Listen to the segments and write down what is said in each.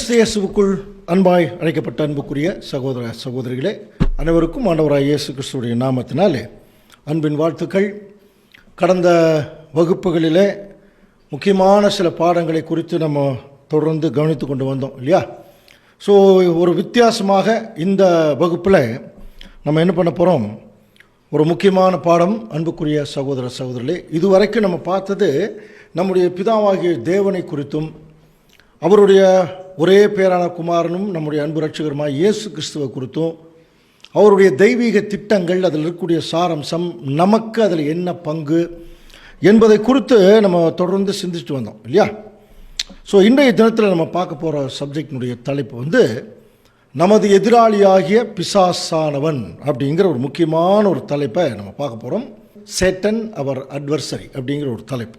கிறிஸ்து இயேசுவுக்குள் அன்பாய் அழைக்கப்பட்ட அன்புக்குரிய சகோதர சகோதரிகளே, அனைவருக்கும் ஆண்டவராய் இயேசு கிறிஸ்துடைய நாமத்தினாலே அன்பின் வாழ்த்துக்கள். கடந்த வகுப்புகளிலே முக்கியமான சில பாடங்களை குறித்து நம்ம தொடர்ந்து கவனித்து கொண்டு வந்தோம் இல்லையா? ஸோ ஒரு வித்தியாசமாக இந்த வகுப்பில் நம்ம என்ன பண்ண போகிறோம், ஒரு முக்கியமான பாடம். அன்புக்குரிய சகோதர சகோதரிகளே, இதுவரைக்கும் நம்ம பார்த்தது நம்முடைய பிதாவாகிய தேவனை குறித்தும் அவருடைய ஒரே பேரான குமாரனும் நம்முடைய அன்பு ரட்சகருமாய் இயேசு கிறிஸ்துவை குறித்தும், அவருடைய தெய்வீக திட்டங்கள், அதில் இருக்கக்கூடிய சாரம்சம், நமக்கு அதில் என்ன பங்கு என்பதை குறித்து நம்ம தொடர்ந்து சிந்திச்சுட்டு வந்தோம் இல்லையா? ஸோ இன்றைய தினத்தில் நம்ம பார்க்க போகிற சப்ஜெக்டினுடைய தலைப்பு நமது எதிராளியாகிய பிசாசானவன் அப்படிங்கிற ஒரு முக்கியமான ஒரு தலைப்பை நம்ம பார்க்க போகிறோம். சேட்டன் அவர் அட்வர்சரி அப்படிங்கிற ஒரு தலைப்பு.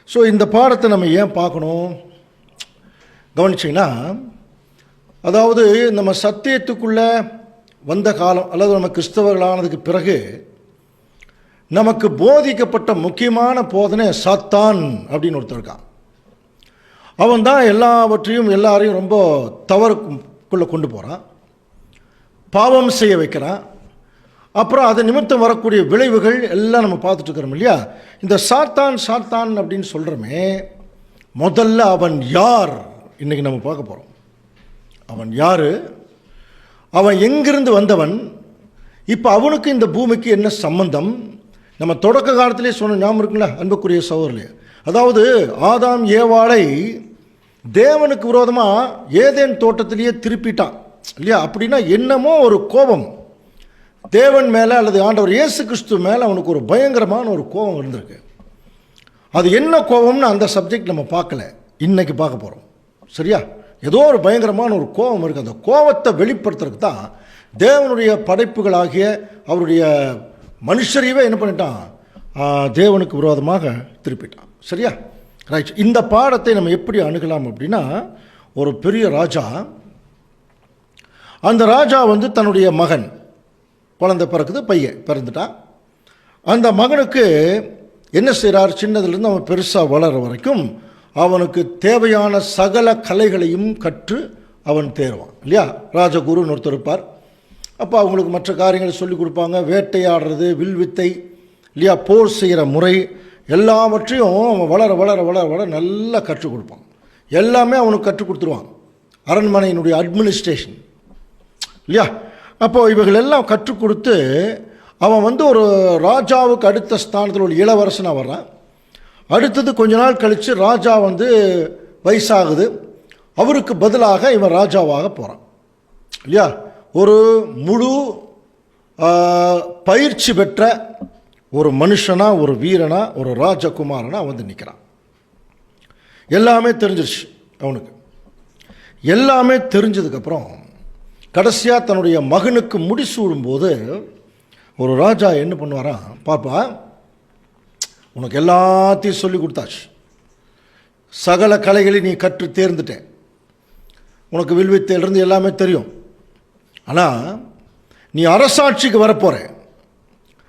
ஸோ இந்த பாடத்தை நம்ம ஏன் பார்க்கணும் கவனிச்சிங்கன்னா, அதாவது நம்ம சத்தியத்துக்குள்ளே வந்த காலம் அல்லது நம்ம கிறிஸ்தவர்களானதுக்கு பிறகு நமக்கு போதிக்கப்பட்ட முக்கியமான போதனை சாத்தான் அப்படின்னு ஒருத்தர் இருக்கான். அவன் தான் எல்லாவற்றையும் எல்லாரையும் ரொம்ப தவறுக்குள்ளே கொண்டு போகிறான், பாவம் செய்ய வைக்கிறான். அப்புறம் அதை நிமித்தம் வரக்கூடிய விளைவுகள் எல்லாம் நம்ம பார்த்துட்டு இருக்கிறோம் இல்லையா? இந்த சாத்தான் சாத்தான் அப்படின்னு சொல்கிறோமே, முதல்ல அவன் யார் இன்றைக்கி நம்ம பார்க்க போகிறோம். அவன் யார், அவன் எங்கிருந்து வந்தவன், இப்போ அவனுக்கு இந்த பூமிக்கு என்ன சம்பந்தம்? நம்ம தொடக்க காலத்திலே சொன்ன ஞாபகம் இருக்குங்களா அன்புக்குரிய சகோதரர்களே? அதாவது ஆதாம் ஏவாளை தேவனுக்கு விரோதமாக ஏதேன் தோட்டத்திலேயே திருப்பிட்டான் இல்லையா? அப்படின்னா என்னமோ ஒரு கோபம் தேவன் மேலே அல்லது ஆண்டவர் இயேசு கிறிஸ்து மேலே அவனுக்கு ஒரு பயங்கரமான ஒரு கோபம் இருந்திருக்கு. அது என்ன கோபம்னு அந்த சப்ஜெக்ட் நம்ம பார்க்கல, இன்னைக்கு பார்க்க போகிறோம். சரியா? ஏதோ ஒரு பயங்கரமான ஒரு கோபம் இருக்குது. அந்த கோபத்தை வெளிப்படுத்துறதுக்கு தான் தேவனுடைய படைப்புகளாகிய அவருடைய மனுஷரையவே என்ன பண்ணிட்டான், தேவனுக்கு விரோதமாக திருப்பிட்டான். சரியா? ரைட். இந்த பாடத்தை நம்ம எப்படி அணுகலாம் அப்படின்னா, ஒரு பெரிய ராஜா, அந்த ராஜா தன்னுடைய மகன் குழந்தை பிறக்குது, பையன் பிறந்துட்டான். அந்த மகனுக்கு என்ன செய்கிறார், சின்னதுலேருந்து அவன் பெருசாக வளர வரைக்கும் அவனுக்கு தேவையான சகல கலைகளையும் கற்று அவன் தேர்வான் இல்லையா? ராஜகுருன்னு ஒருத்தர் இருப்பார். அப்போ அவங்களுக்கு மற்ற காரியங்களை சொல்லிக் கொடுப்பாங்க, வேட்டையாடுறது, வில்வித்தை இல்லையா, போர் செய்கிற முறை எல்லாவற்றையும் அவன் வளர வளர வளர வளர நல்லா கற்றுக் கொடுப்பான். எல்லாமே அவனுக்கு கற்றுக் கொடுத்துருவான். அரண்மனையினுடைய அட்மினிஸ்ட்ரேஷன் இல்லையா? அப்போது இவைகள் எல்லாம் கற்றுக் கொடுத்து அவன் ஒரு ராஜாவுக்கு அடுத்த ஸ்தானத்தில் ஒரு இளவரசனாக வர்றான். அடுத்தது கொஞ்ச நாள் கழித்து ராஜா வயசாகுது, அவருக்கு பதிலாக இவன் ராஜாவாக போகிறான் இல்லையா? ஒரு முழு பயிற்சி பெற்ற ஒரு மனுஷனா, ஒரு வீரனா, ஒரு ராஜகுமாரனா நிற்கிறான். எல்லாமே தெரிஞ்சிருச்சு அவனுக்கு. எல்லாமே தெரிஞ்சதுக்கப்புறம் கடைசியாக தன்னுடைய மகனுக்கு முடிசூடும்போது ஒரு ராஜா என்ன பண்ணுவாரான், பாப்பா உனக்கு எல்லாத்தையும் சொல்லி கொடுத்தாச்சு, சகல கலைகளை நீ கற்று தேர்ந்துட்டேன், உனக்கு வில்வித்தையிலிருந்து எல்லாமே தெரியும், ஆனால் நீ அரசாட்சிக்கு வரப்போகிற.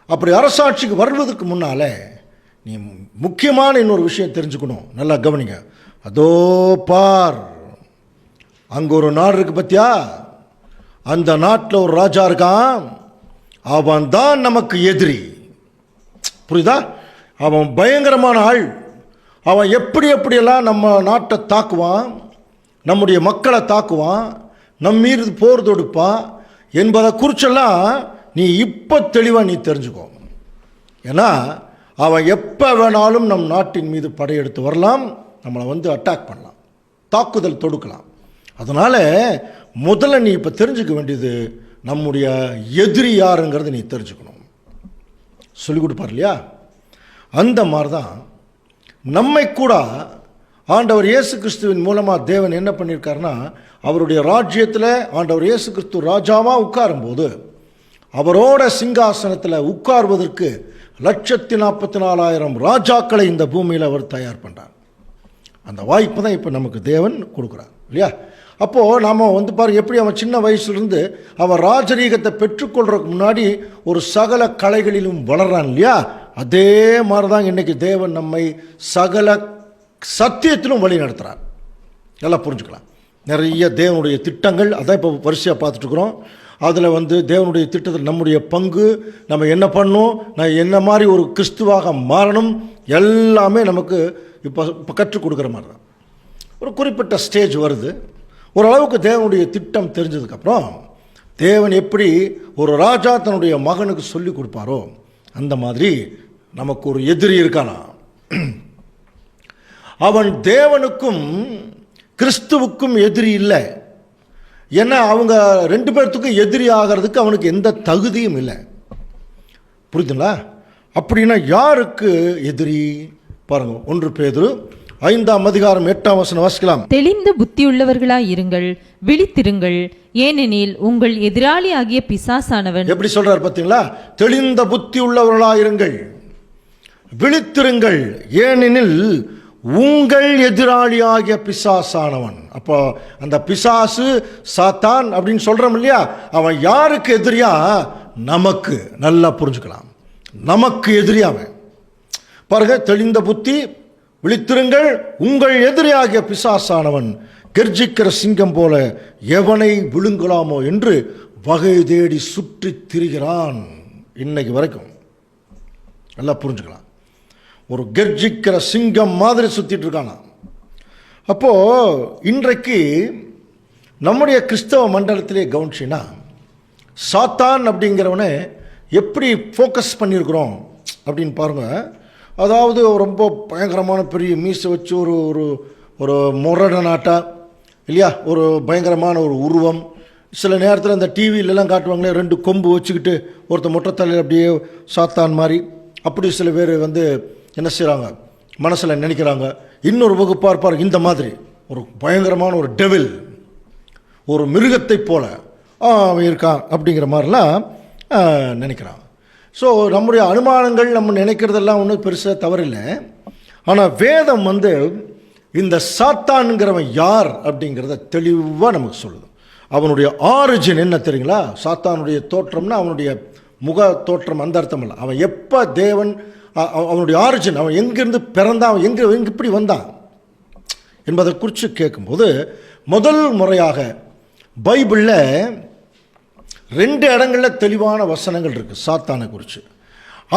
அப்படி அரசாட்சிக்கு வருவதற்கு முன்னால் நீ முக்கியமான இன்னொரு விஷயம் தெரிஞ்சுக்கணும். நல்லா கவனிங்க. அதோ பார், அங்கே ஒரு நாடு இருக்குது பார்த்தியா, அந்த நாட்டில் ஒரு ராஜா இருக்கான், அவன் தான் நமக்கு எதிரி. புரியுதா? அவன் பயங்கரமான ஆள். அவன் எப்படியெல்லாம் நம்ம நாட்டை தாக்குவான், நம்முடைய மக்களை தாக்குவான், நம் மீது போர் தொடுப்பான் என்பதை குறிச்செல்லாம் நீ இப்போ தெளிவாக நீ தெரிஞ்சுக்கோ. ஏன்னா அவன் எப்போ வேணாலும் நம் நாட்டின் மீது படையெடுத்து வரலாம், நம்மளை அட்டாக் பண்ணலாம், தாக்குதல் தொடுக்கலாம். அதனால் முதல்ல நீ இப்போ தெரிஞ்சுக்க வேண்டியது நம்முடைய எதிரி யாருங்கிறத நீ தெரிஞ்சுக்கணும். சொல்லிக் கொடுப்பார் இல்லையா? அந்த மாதிரி தான் நம்மை கூட ஆண்டவர் இயேசு கிறிஸ்துவின் மூலமாக தேவன் என்ன பண்ணியிருக்காருன்னா, அவருடைய ராஜ்யத்தில் ஆண்டவர் இயேசு கிறிஸ்து ராஜாவாக உட்காரும்போது அவரோட சிங்காசனத்தில் உட்கார்வதற்கு 1,44,000 ராஜாக்களை இந்த பூமியில் அவர் தயார் பண்ணுறார். அந்த வாய்ப்பு தான் இப்போ நமக்கு தேவன் கொடுக்குறார் இல்லையா? அப்போது நாம் பாருங்கள், எப்படி அவன் சின்ன வயசுலேருந்து அவன் ராஜரீகத்தை பெற்றுக்கொள்றதுக்கு முன்னாடி ஒரு சகல கலைகளிலும் வளர்றான் இல்லையா? அதே மாதிரி தான் இன்றைக்கி தேவன் நம்மை சகல சத்தியத்திலும் வழி நடத்துகிறார். நல்லா புரிஞ்சுக்கலாம். நிறைய தேவனுடைய திட்டங்கள், அதான் இப்போ வரிசையாக பார்த்துட்ருக்குறோம். அதில் தேவனுடைய திட்டத்தில் நம்முடைய பங்கு, நம்ம என்ன பண்ணணும், நான் என்ன மாதிரி ஒரு கிறிஸ்துவாக மாறணும், எல்லாமே நமக்கு இப்போ கற்றுக் கொடுக்குற மாதிரி தான். ஒரு குறிப்பிட்ட ஸ்டேஜ் வருது, ஓரளவுக்கு தேவனுடைய திட்டம் தெரிஞ்சதுக்கப்புறம் தேவன் எப்படி ஒரு ராஜா தன்னுடைய மகனுக்கு சொல்லி கொடுப்பாரோ அந்த மாதிரி நமக்கு ஒரு எதிரி இருக்கானா. அவன் தேவனுக்கும் கிறிஸ்துவுக்கும் எதிரி இல்லை. ஏன்னா அவங்க ரெண்டு பேர்த்துக்கும் எதிரி ஆகிறதுக்கு அவனுக்கு எந்த தகுதியும் இல்லை. புரியுதுங்களா? அப்படின்னா யாருக்கு எதிரி பாருங்க. 1 பேதுரு 5ஆம் அதிகாரம் 8ஆம் வசனம் வாசிக்கலாம். தெளிந்த புத்தியுள்ளவர்களாய் இருங்கள், விழித்திருங்கள், ஏனெனில் உங்கள் எதிராளி ஆகிய பிசாசானவன். எப்படி சொல்றார் பார்த்தீங்களா? தெளிந்த புத்தி உள்ளவர்களாயிருங்கள், விழித்திருங்கள், ஏனெனில் உங்கள் எதிராளி ஆகிய பிசாசானவன். அப்போ அந்த பிசாசு சாத்தான் அப்படின்னு சொல்றோம் இல்லையா, அவன் யாருக்கு எதிரியா? நமக்கு. நல்லா புரிஞ்சுக்கலாம், நமக்கு எதிரியாவன். பாருங்க, தெளிந்த புத்தி, விழித்திருங்கள், உங்கள் எதிரியாகிய பிசாசானவன் கெர்ஜிக்கிற சிங்கம் போல எவனை விழுங்கலாமோ என்று வகை தேடி சுற்றி திரிகிறான். இன்னைக்கு வரைக்கும் நல்லா புரிஞ்சுக்கலாம். ஒரு கெர்ஜிக்கிற சிங்கம் மாதிரி சுத்திட்டு இருக்கானா. அப்போ இன்றைக்கு நம்முடைய கிறிஸ்தவ மண்டலத்திலே கவனிச்சின்னா சாத்தான் அப்படிங்கிறவனை எப்படி ஃபோக்கஸ் பண்ணியிருக்கிறோம் அப்படின்னு பாருங்க. அதாவது ரொம்ப பயங்கரமான பெரிய மீசை வச்சு ஒரு ஒரு ஒரு முரட நாட்டா இல்லையா, ஒரு பயங்கரமான ஒரு உருவம். சில நேரத்தில் இந்த டிவிலெலாம் காட்டுவாங்களே, 2 கொம்பு வச்சுக்கிட்டு ஒருத்தர் மொட்டத்தலையில் அப்படியே சாத்தான் மாதிரி. அப்படி சில பேர் என்ன செய்கிறாங்க, மனசில் நினைக்கிறாங்க. இன்னொரு வகுப்பாக இருப்பார் இந்த மாதிரி ஒரு பயங்கரமான ஒரு டெவில், ஒரு மிருகத்தை போல அவன் இருக்கான் அப்படிங்கிற மாதிரிலாம் நினைக்கிறாங்க. ஸோ நம்முடைய அனுமானங்கள் நம்ம நினைக்கிறதெல்லாம் ஒன்றும் பெருசாக தவறில்லை. ஆனால் வேதம் இந்த சாத்தான்கிறவன் யார் அப்படிங்கிறத தெளிவாக நமக்கு சொல்லுது. அவனுடைய ஆரிஜின் என்ன தெரியுங்களா? சாத்தானுடைய தோற்றம்னா அவனுடைய முக தோற்றம் அந்த அர்த்தம் இல்லை. அவன் எப்போ தேவன், அவனுடைய ஆரிஜின், அவன் எங்கேருந்து பிறந்தான், அவன் எங்கே இப்படி வந்தான் என்பதை குறித்து கேட்கும்போது முதல் முறையாக பைபிளில் 2 இடங்களில் தெளிவான வசனங்கள் இருக்குது சாத்தானை குறித்து.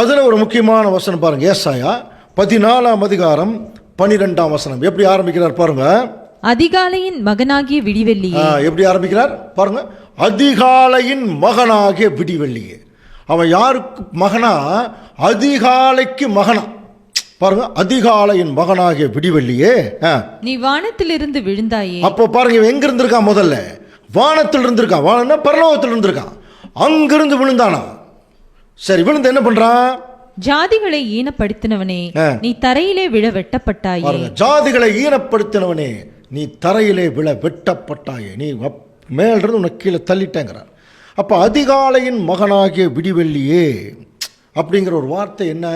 அதில் ஒரு முக்கியமான வசனம் பாருங்கள், ஏசாயா 14ஆம் அதிகாரம் 12ஆம் வசனம். எப்படி ஆரம்பிக்கிறார் பாருங்க. அதிகாலையின் மகனாகிய விடிவெள்ளியே. எப்படி ஆரம்பிக்கிறார் பாருங்க. அதிகாலையின் மகனாகிய விடிவெள்ளியே. அவன் யாருக்கு மகனா? அதிகாலைக்கு மகனா. பாருங்க, அதிகாலையின் மகனாகிய விடிவெள்ளியே, நீ வானத்திலிருந்து விழுந்தாயே. அப்போ பாருங்க, எங்க இருந்திருக்கான்? முதல்ல வானத்தில் இருந்திருக்கான். வானம்னா பரலோகத்தில் இருந்திருக்கான். அங்கிருந்து விழுந்தானா. சரி, விழுந்து என்ன பண்றான்? ஜாதிகளை ஈனப்படுத்தினவனே, நீ தரையிலே விழ வெட்டப்பட்டாயே. ஜாதிகளை ஈனப்படுத்தினவனே, நீ தரையிலே விழ வெட்டப்பட்டாயே. நீ மேலிருந்து உனக்கு கீழே தள்ளிட்டேங்கிறார். அப்போ அதிகாலையின் மகனாகிய விடிவெள்ளியே அப்படிங்கிற ஒரு வார்த்தை என்ன?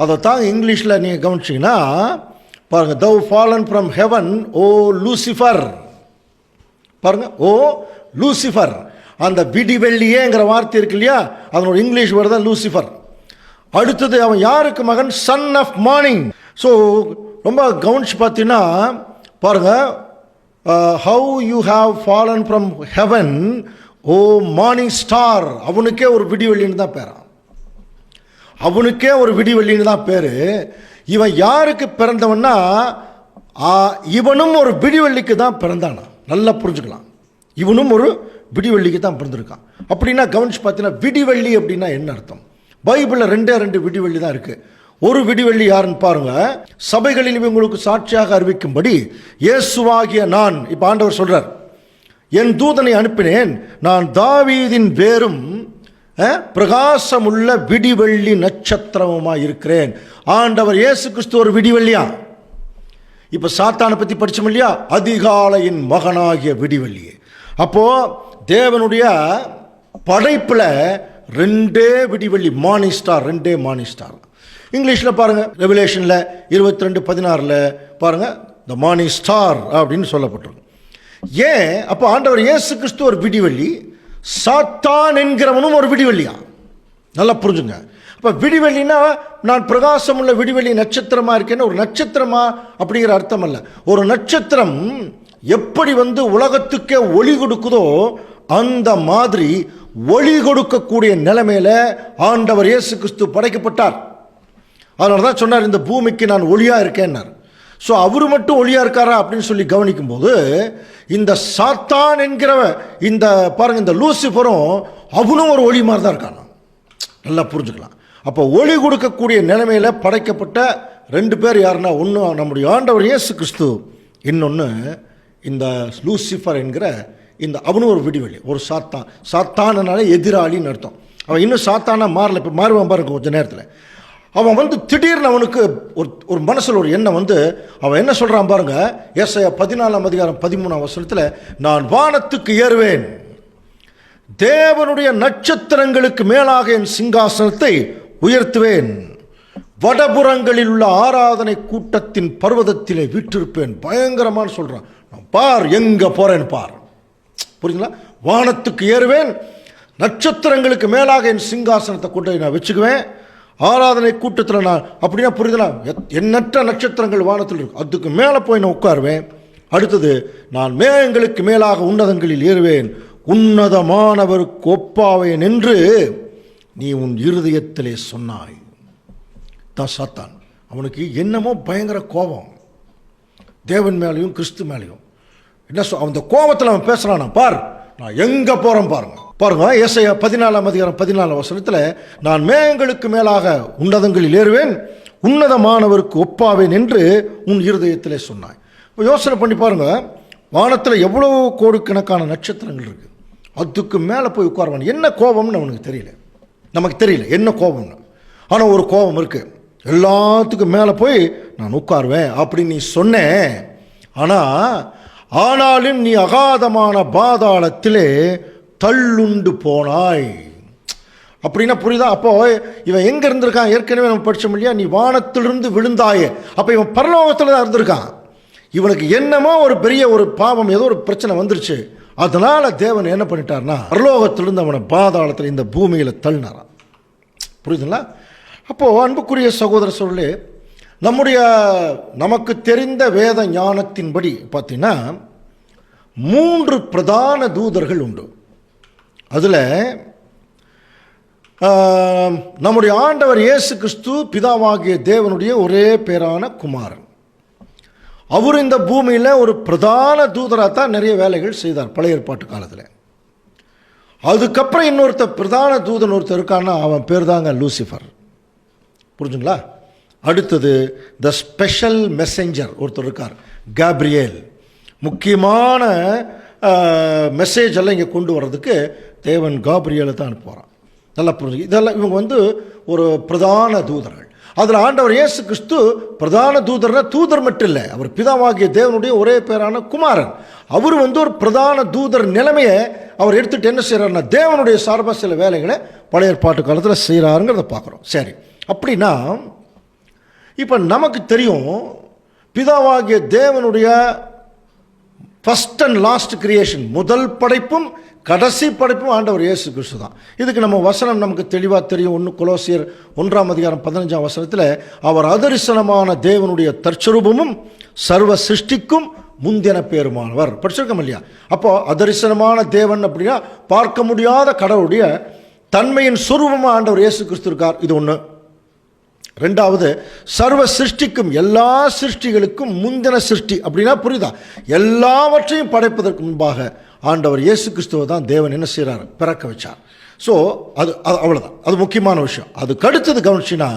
அதை தாங்க இங்கிலீஷில் நீங்கள் கவனிச்சிங்கன்னா பாருங்க, thou fallen from heaven, O Lucifer. பாருங்க, ஓ லூசிஃபர். அந்த விடிவெள்ளியேங்கிற வார்த்தை இருக்கு இல்லையா, அதனோட இங்கிலீஷ் வேர்டு தான் லூசிஃபர். அடுத்தது அவன் யாருக்கு மகன்? Son of morning. ஸோ ரொம்ப கவனிச்சு பார்த்தீங்கன்னா பாருங்க, how you have fallen from heaven, O morning star. அவனுக்கே ஒரு விடிவெள்ளின்னு தான் பேரான், அவனுக்கே ஒரு விடிவெள்ளின்னு தான் பேர். இவன் யாருக்கு பிறந்தவன்னா, இவனும் ஒரு விடிவெள்ளிக்கு தான் பிறந்தானா. நல்லா புரிஞ்சுக்கலாம், இவனும் ஒரு விடிவெள்ளிக்கு தான் பிறந்திருக்கான். அப்படின்னா கவனிச்சு பார்த்தீங்கன்னா விடிவெள்ளி அப்படின்னா என்ன அர்த்தம்? பைபிளில் 2 விடிவெள்ளி தான் இருக்கு. ஒரு விடிவெள்ளி யாருன்னு பாருங்க. சபைகளில் உங்களுக்கு சாட்சியாக அறிவிக்கும்படி இயேசுவாகிய நான், இப்ப ஆண்டவர் சொல்றார், என் தூதனை அனுப்பினேன், நான் தாவீதின் வேரும் பிரகாசமுள்ள விடிவெள்ளி நட்சத்திரமுமாய் இருக்கிறேன். ஆண்டவர் இயேசு கிறிஸ்து ஒரு விடிவெள்ளியா. இப்ப சாத்தானை பத்தி படிச்சோம் இல்லையா, அதிகாலையின் மகனாகிய விடிவெள்ளியே. அப்போ தேவனுடைய படைப்புல 2 விடிவெள்ளி, மார்னிங் ஸ்டார், 2 மார்னிங் ஸ்டார். இங்கிலீஷில் பாருங்க, ரெவலேஷன்ல 22:16 பாருங்க, த மார்னிங் ஸ்டார் அப்படின்னு சொல்லப்பட்டிருக்கு. ஏன்? அப்போ ஆண்டவர் இயேசு கிறிஸ்து ஒரு விடிவெள்ளி, சாத்தான் என்கிறவனும் ஒரு விடிவெள்ளியா. நல்லா புரிஞ்சுங்க. அப்போ விடிவெள்ளினா நான் பிரகாசம் உள்ள விடிவெள்ளி நட்சத்திரமா இருக்கேன்னு ஒரு நட்சத்திரமா அப்படிங்கிற அர்த்தம் அல்ல. ஒரு நட்சத்திரம் எப்படி உலகத்துக்கே ஒளி கொடுக்குதோ அந்த மாதிரி ஒளி கொடுக்கக்கூடிய நிலைமையில ஆண்டவர் இயேசு கிறிஸ்து படைக்கப்பட்டார். அதனால தான் சொன்னார், இந்த பூமிக்கு நான் ஒளியா இருக்கேன்னார். ஸோ அவர் மட்டும் ஒளியா இருக்காரா அப்படின்னு சொல்லி கவனிக்கும் போது, இந்த சாத்தான் என்கிற இந்த பாருங்க, இந்த லூசிஃபரும் அவனும் ஒரு ஒளி மாதிரி தான் இருக்கானா. நல்லா புரிஞ்சுக்கலாம். அப்போ ஒளி கொடுக்கக்கூடிய நிலைமையில படைக்கப்பட்ட ரெண்டு பேர் யாருன்னா, ஒன்று நம்முடைய ஆண்டவர் இயேசு கிறிஸ்து, இன்னொன்று இந்த லூசிஃபர் என்கிற இந்த அவனும் ஒரு விடிவெளி, ஒரு சாத்தான். சாத்தானனால எதிராளின்னு அர்த்தம். அவன் இன்னும் சாத்தானா மாறல, இப்போ மாறுவான் பாருங்க கொஞ்சம் நேரத்தில். அவன் திடீர்னு அவனுக்கு ஒரு மனசில் ஒரு எண்ணம் அவன் என்ன சொல்கிறான் பாருங்க. ஏசாயா 14:13 நான் வானத்துக்கு ஏறுவேன், தேவனுடைய நட்சத்திரங்களுக்கு மேலாக என் சிங்காசனத்தை உயர்த்துவேன், வடபுறங்களில் உள்ள ஆராதனை கூட்டத்தின் பர்வதத்திலே வீற்றிருப்பேன். பயங்கரமான சொல்கிறான். பார் எங்க போறேன் பார். புரியுதுங்களா? வானத்துக்கு ஏறுவேன், நட்சத்திரங்களுக்கு மேலாக என் சிங்காசனத்தை கொண்டு நான் வச்சுக்குவேன், ஆராதனை கூட்டத்தில் நான், அப்படின்னா புரியுதுங்களா? எண்ணற்ற நட்சத்திரங்கள் வானத்தில் இருக்கு, அதுக்கு மேலே போய் நான் உட்காருவேன். அடுத்தது, நான் மேகங்களுக்கு மேலாக உன்னதங்களில் ஏறுவேன், உன்னதமானவருக்கு ஒப்பாவேன் என்று நீ உன் இருதயத்திலே சொன்னாய். தான் சாத்தான். அவனுக்கு என்னமோ பயங்கர கோபம் தேவன் மேலேயும் கிறிஸ்து மேலேயும். என்ன அந்த கோபத்தில் அவன் பேசுறானா, பார் நான் எங்க போறேன் பாருங்க. பாருங்க, ஏசாயா 14:14 நான் மேகங்களுக்கு மேலாக உன்னதங்களில் ஏறுவேன், உன்னதமானவருக்கு ஒப்பாவேன் என்று உன் இருதயத்திலே சொன்னாய். இப்போ யோசனை பண்ணி பாருங்க, வானத்தில் எவ்வளோ கோடிக்கணக்கான நட்சத்திரங்கள் இருக்கு, அதுக்கு மேலே போய் உட்காருவான். என்ன கோபம்னு அவனுக்கு தெரியல, நமக்கு தெரியல என்ன கோபம்னு. ஆனால் ஒரு கோபம் இருக்கு, எல்லாத்துக்கும் மேலே போய் நான் உட்காருவேன் அப்படின்னு நீ சொன்னேன். ஆனாலும் நீ அகாதமான பாதாளத்திலே தள்ளுண்டு போனாய். அப்படின்னா புரியுதா? அப்போ இவன் எங்க இருந்திருக்கான்? ஏற்கனவே நம்ம படிச்சோம் இல்லையா, நீ வானத்திலிருந்து விழுந்தாயே. அப்ப இவன் பரலோகத்தில் தான் இருந்திருக்கான். இவனுக்கு என்னமோ ஒரு பெரிய ஒரு பாவம், ஏதோ ஒரு பிரச்சனை வந்துருச்சு. அதனால தேவன் என்ன பண்ணிட்டார்னா, பரலோகத்திலிருந்து அவனை பாதாளத்தில் இந்த பூமியில தள்ளினாரான். புரியுதுங்களா? அப்போ அன்புக்குரிய சகோதர சொல்லு, நமக்கு தெரிந்த வேத ஞானத்தின்படி பார்த்தீங்கன்னா 3 பிரதான தூதர்கள் உண்டு. அதில் நம்முடைய ஆண்டவர் இயேசு கிறிஸ்து பிதாவாகிய தேவனுடைய ஒரே பேரான குமாரன். அவர் இந்த பூமியில் ஒரு பிரதான தூதராக தான் நிறைய வேலைகள் செய்தார் பழைய ஏற்பாட்டு காலத்தில். அதுக்கப்புறம் இன்னொருத்தர் பிரதான தூதன் ஒருத்தர் இருக்கான்னா, அவன் பேர் தாங்க லூசிஃபர். புரிஞ்சுங்களா? அடுத்தது த ஸ்பெஷல் மெசேஞ்சர் ஒருத்தர் இருக்கார், கேப்ரியேல். முக்கியமான மெசேஜ் எல்லாம் இங்கே கொண்டு வர்றதுக்கு தேவன் காப்ரியேலை தான் அனுப்புகிறான். நல்லா புரிஞ்சு. இதெல்லாம் இவங்க ஒரு பிரதான தூதர்கள். அதில் ஆண்டவர் இயேசு கிறிஸ்து பிரதான தூதர்னா தூதர் மட்டும் இல்லை, அவர் பிதாவாகிய தேவனுடைய ஒரே பேரான குமாரன். அவர் ஒரு பிரதான தூதர் நிலைமையை அவர் எடுத்துகிட்டு என்ன செய்கிறாருன்னா, தேவனுடைய சார்பாக சில வேலைகளை பழைய ஏற்பாட்டு காலத்தில் செய்கிறாருங்கிறத பார்க்குறோம். சரி, அப்படின்னா இப்போ நமக்கு தெரியும், பிதாவாகிய தேவனுடைய ஃபர்ஸ்ட் அண்ட் லாஸ்ட் கிரியேஷன், முதல் படைப்பும் கடைசி படைப்பும் ஆண்டவர் இயேசு கிறிஸ்து தான். இதுக்கு நம்ம வசனம் நமக்கு தெளிவாக தெரியும். 1 கொலோசியர் 1:15 அவர் அதரிசனமான தேவனுடைய தற்சரூபமும் சர்வ சிருஷ்டிக்கும் முந்தின பேருமானவர். படிச்சிருக்கோம் இல்லையா? அப்போ அதரிசனமான தேவன் அப்படின்னா பார்க்க முடியாத கடவுளுடைய தன்மையின் சுரூபமாக ஆண்டவர் இயேசு கிறிஸ்து இருக்கார். இது ஒன்று. ரெண்டாவது, சர்வ சிருஷ்டிக்கும், எல்லா சிருஷ்டிகளுக்கும் முந்தின சிருஷ்டி. அப்படின்னா புரியுதா? எல்லாவற்றையும் படைப்பதற்கு முன்பாக ஆண்டவர் இயேசு கிறிஸ்துவை தான் தேவன் என்ன செய்கிறார்? பிறக்க வச்சார். ஸோ அது அவ்வளோதான், அது முக்கியமான விஷயம். அதுக்கு அடுத்தது கவனிச்சினா,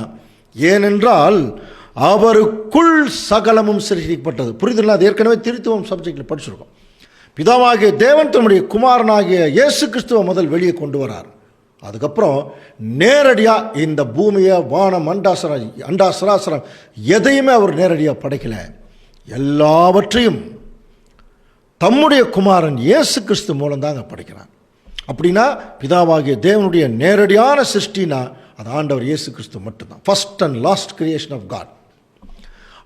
ஏனென்றால் அவருக்குள் சகலமும் சிருஷ்டிக்கப்பட்டது. புரியுதுங்களா? அது ஏற்கனவே திருத்துவம் சப்ஜெக்டில் படிச்சிருக்கோம். பிதாவாகிய தேவன் தன்னுடைய குமாரனாகிய இயேசு கிறிஸ்துவை முதல் வெளியே கொண்டு வரார். அதுக்கப்புறம் நேரடியாக இந்த பூமியை, வானம், அண்டாசராசரம் எதையுமே அவர் நேரடியாக படைக்கல. எல்லாவற்றையும் தம்முடைய குமாரன் இயேசு கிறிஸ்து மூலம் தாங்க படைக்கிறார். அப்படின்னா பிதாவாகிய தேவனுடைய நேரடியான சிருஷ்டினா அது ஆண்டவர் இயேசு கிறிஸ்து மட்டும்தான். First and last creation of God.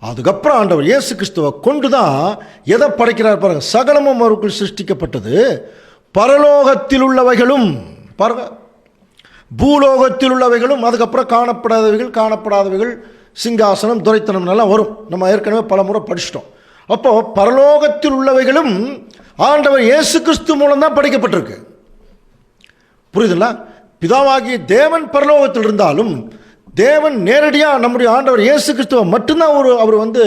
அதுக்கப்புறம் ஆண்டவர் இயேசு கிறிஸ்துவை கொண்டு தான் எதை படைக்கிறார் பாருங்க. சகலமும் அவருக்குள் சிருஷ்டிக்கப்பட்டது, பரலோகத்தில் உள்ளவைகளும் பாருங்க, பூலோகத்தில் உள்ளவைகளும், அதுக்கப்புறம் காணப்படாதவைகள், சிங்காசனம், துரைத்தனம் எல்லாம் வரும். நம்ம ஏற்கனவே பல முறை படிச்சிட்டோம். அப்போ பரலோகத்தில் உள்ளவைகளும் ஆண்டவர் இயேசு கிறிஸ்து மூலம் தான் படைக்கப்பட்டிருக்கு. புரியுதுங்களா? பிதாவாகிய தேவன் பரலோகத்தில் இருந்தாலும் தேவன் நேரடியாக நம்முடைய ஆண்டவர் இயேசு கிறிஸ்துவை மட்டும்தான் அவர் வந்து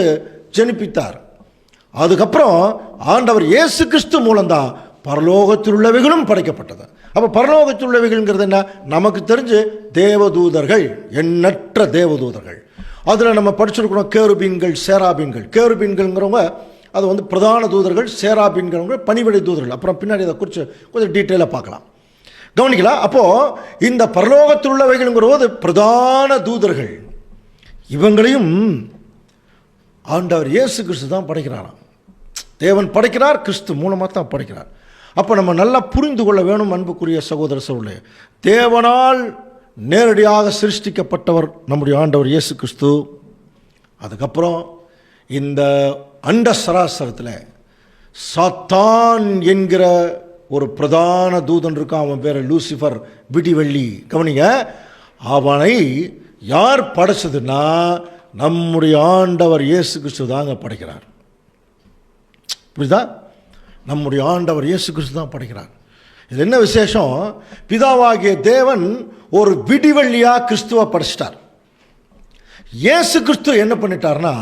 ஜெனிப்பித்தார். அதுக்கப்புறம் ஆண்டவர் இயேசு கிறிஸ்து மூலம்தான் பரலோகத்தில் உள்ளவைகளும் படைக்கப்பட்டது. அப்போ பரலோகத்தில் உள்ளவைகள்ங்கிறது என்ன? நமக்கு தெரிஞ்சு தேவதூதர்கள், எண்ணற்ற தேவதூதர்கள். அதில் நம்ம படிச்சிருக்கிறோம் கேருபீன்கள், சேராபீன்கள். கேருபீன்கள்ங்கிறவங்க அது வந்து பிரதான தூதர்கள், சேராபீன்கிறவங்க பணிவிடை தூதர்கள். அப்புறம் பின்னாடி அதை குறித்து கொஞ்சம் டீட்டெயிலாக பார்க்கலாம், கவனிக்கலாம். அப்போது இந்த பரலோகத்தில் உள்ளவைகள்ங்கிறது பிரதான தூதர்கள். இவங்களையும் ஆண்டவர் இயேசு கிறிஸ்து தான் படைக்கிறாராம். தேவன் படைக்கிறார், கிறிஸ்து மூலமாக தான் படைக்கிறார். அப்போ நம்ம நல்லா புரிந்து கொள்ள வேணும் அன்புக்குரிய சகோதர சகோதரர்களே, தேவனால் நேரடியாக சிருஷ்டிக்கப்பட்டவர் நம்முடைய ஆண்டவர் இயேசு கிறிஸ்து. அதுக்கப்புறம் இந்த அண்ட சராசரத்தில் சாத்தான் என்கிற ஒரு பிரதான தூதன் இருக்கான். அவன் பேர் லூசிஃபர், விடிவெள்ளி. கவனிங்க, அவனை யார் படைச்சதுன்னா நம்முடைய ஆண்டவர் இயேசு கிறிஸ்து தாங்க படைக்கிறார். புரியுதா? நம்முடைய ஆண்டவர் இயேசு கிறிஸ்து தான் படைக்கிறார். இது என்ன விசேஷம்? பிதாவாகிய தேவன் ஒரு விடிவெள்ளியாக கிறிஸ்துவை படைச்சிட்டார். இயேசு கிறிஸ்து என்ன பண்ணிட்டார்னா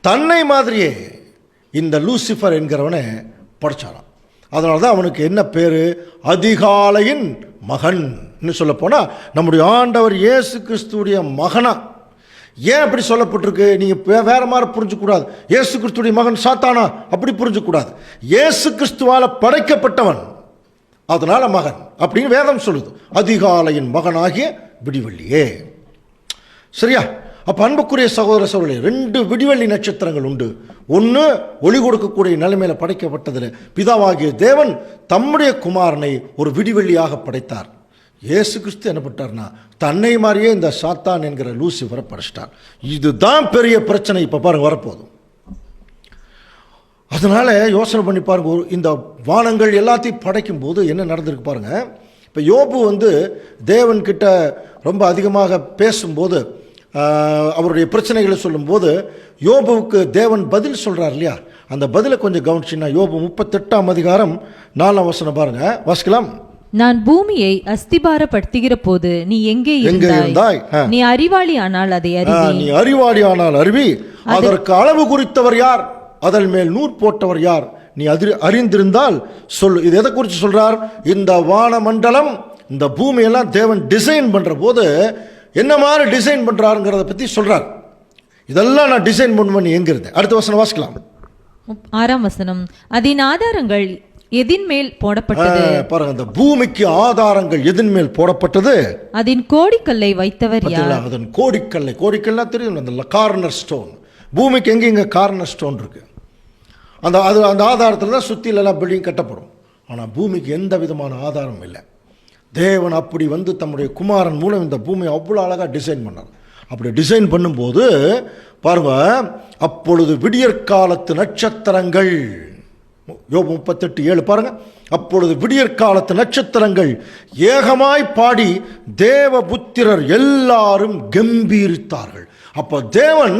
தன்னை மாதிரியே இந்த லூசிஃபர் என்கிறவனை படைச்சாராம். அதனால தான் அவனுக்கு என்ன பேர்? அதிகாலையின் மகன் சொல்ல போனால் நம்முடைய ஆண்டவர் இயேசு கிறிஸ்துடைய மகனா. ஏன் அப்படி சொல்லப்பட்டிருக்கு? நீங்கள் வேற மாதிரி புரிஞ்சுக்கூடாது. இயேசு கிறிஸ்துடைய மகன் சாத்தானா அப்படி புரிஞ்சுக்கூடாது. இயேசு கிறிஸ்துவால் படைக்கப்பட்டவன், அதனால மகன் அப்படின்னு வேதம் சொல்லுது. அதிகாலையின் மகனாகிய விடிவெள்ளியே. சரியா? அப்போ அன்புக்குரிய சகோதர சகோதரர்களே, 2 விடிவெள்ளி நட்சத்திரங்கள் உண்டு. ஒன்று ஒளி கொடுக்கக்கூடிய நிலைமையில் படைக்கப்பட்டதில் பிதாவாகிய தேவன் தம்முடைய குமாரனை ஒரு விடிவெள்ளியாக படைத்தார். இயேசு கிறிஸ்து என்ன பண்ணிட்டார்னா தன்னை மாதிரியே இந்த சாத்தான் என்கிற லூசிஃபரை படைச்சிட்டார். இதுதான் பெரிய பிரச்சனை. இப்போ பாருங்க வரப்போகுது. அதனால யோசனை பண்ணி பாருங்க, இந்த வானங்கள் எல்லாத்தையும் படைக்கும் போது என்ன நடந்திருக்கு பாருங்க. இப்போ யோபு வந்து தேவன்கிட்ட ரொம்ப அதிகமாக பேசும்போது, அவருடைய பிரச்சனைகளை சொல்லும்போது யோபுவுக்கு தேவன் பதில் சொல்கிறார் இல்லையா? அந்த பதிலை கொஞ்சம் கவனிச்சின்னா யோபு 38ஆம் அதிகாரம் 4ஆம் வசனம் பாருங்க, வாசிக்கலாம். நான் பூமியை அஸ்திபாரப்படுத்துகிற போது நீ எங்கே இருந்தாய்? நீ அறிவாளி ஆனால் அதை அறிவி. நீ அறிவாளி ஆனால் அறிவி. அதற்கு அளவு குறித்தவர் யார்? அதன் மேல் நூற் போட்டவர் யார்? நீ அறிந்திருந்தால் சொல்லு. இது எதை குறித்து சொல்றார்? இந்த வானமண்டலம், இந்த பூமியெல்லாம் தேவன் டிசைன் பண்ற போது என்ன மாதிரி டிசைன் பண்றாருங்கிறத பத்தி சொல்றார். இதெல்லாம் நான் டிசைன் பண்ணி எங்க இருந்தேன். அடுத்த வசனம் வாசிக்கலாம். 6ஆம் வசனம். அதன் ஆதாரங்கள் எதின் மேல் போடப்பட்டது? பாருங்க, அந்த பூமிக்கு ஆதாரங்கள் எதின் மேல் போடப்பட்டது? அதன் கோடிக்கல்லை வைத்தவர் யார்? அதன் கோடிக்கல்லை, கோடிக்கல்லாம் தெரியும், அந்த கார்னர் ஸ்டோன். பூமிக்கு எங்க கார்னர் ஸ்டோன் இருக்கு. அந்த ஆதாரத்தில் தான் சுற்றிலெல்லாம் பில்டிங் கட்டப்படும். ஆனால் பூமிக்கு எந்த விதமான ஆதாரம் இல்லை. தேவன் அப்படி வந்து தம்முடைய குமாரன் மூலம் இந்த பூமியை அவ்வளோ அழகாக டிசைன் பண்ணார். அப்படி டிசைன் பண்ணும்போது பாருங்க, அப்பொழுது விடியற்காலத்து நட்சத்திரங்கள், யோபு 38:7 பாருங்க. அப்பொழுது விடியற்காலத்து நட்சத்திரங்கள் ஏகமாய் பாடி தேவபுத்திரர் எல்லாரும் கம்பீரித்தார்கள். அப்போ தேவன்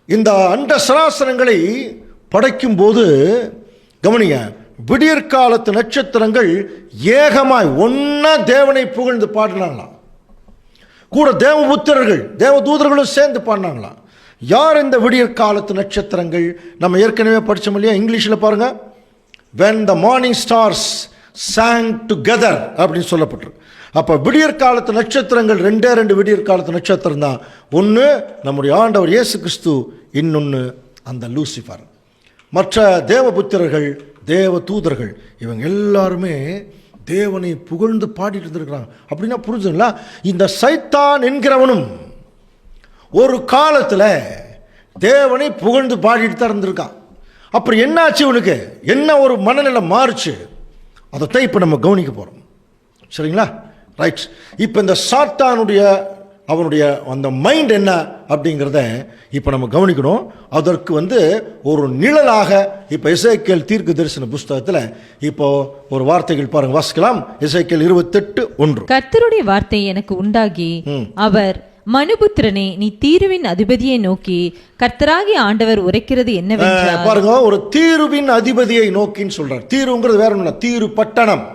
இந்த அண்ட சராசரங்களை படைக்கும் போது கவனிங்க, விடியற்காலத்து நட்சத்திரங்கள் ஏகமாய் ஒன்னா தேவனை புகழ்ந்து பாடினாங்களாம். கூட தேவபுத்திரர்கள், தேவதூதர்களும் சேர்ந்து பாடினாங்களாம். யார் இந்த விடியற்காலத்து நட்சத்திரங்கள்? நம்ம ஏற்கனவே படித்தோம் இல்லையா? இங்கிலீஷில் பாருங்க, when the morning stars sang together அப்படின்னு சொல்லப்பட்டிருக்கு. அப்போ விடியற்காலத்து நட்சத்திரங்கள் 2 விடியற்காலத்து நட்சத்திரம் தான். ஒன்று நம்முடைய ஆண்டவர் இயேசு கிறிஸ்து, இன்னொன்று அந்த லூசிஃபர். மற்ற தேவபுத்திரர்கள், தேவ தூதர்கள், இவங்க எல்லாருமே தேவனை புகழ்ந்து பாடிட்டு இருந்திருக்கிறாங்க. அப்படின்னா புரிஞ்சுங்களா? இந்த சைத்தான் என்கிறவனும் ஒரு காலத்தில் தேவனை புகழ்ந்து பாடிட்டு தான் இருந்திருக்கான். அப்புறம் என்னாச்சு இவனுக்கு? என்ன ஒரு மனநிலை மாறுச்சு? அதைத்தான் இப்போ நம்ம கவனிக்க போகிறோம். சரிங்களா? ரைட். இப்போ இந்த சாத்தானுடைய அவனுடைய அந்த மைண்ட் என்ன அப்படிங்கிறத இப்போ நம்ம கவனிக்கணும். அதற்கு ஒரு நிழலாக இப்போ எசேக்கியேல் தீர்க்க தரிசன புஸ்தகத்தில் இப்போ ஒரு வார்த்தைகள் பாருங்க, வாசிக்கலாம். எசேக்கியேல் 28:1. கர்த்தருடைய வார்த்தை எனக்கு உண்டாகி அவர் மனுபுத்திரனே, நீ தீருவின் அதிபதியை நோக்கி கர்த்தராகிய ஆண்டவர் உரைக்கிறது என்னவென்றால். பாருங்க, ஒரு தீருவின் அதிபதியை நோக்கின்னு சொல்றார். தீருங்கிறது வேற ஒண்ணு, தீரு பட்டணம்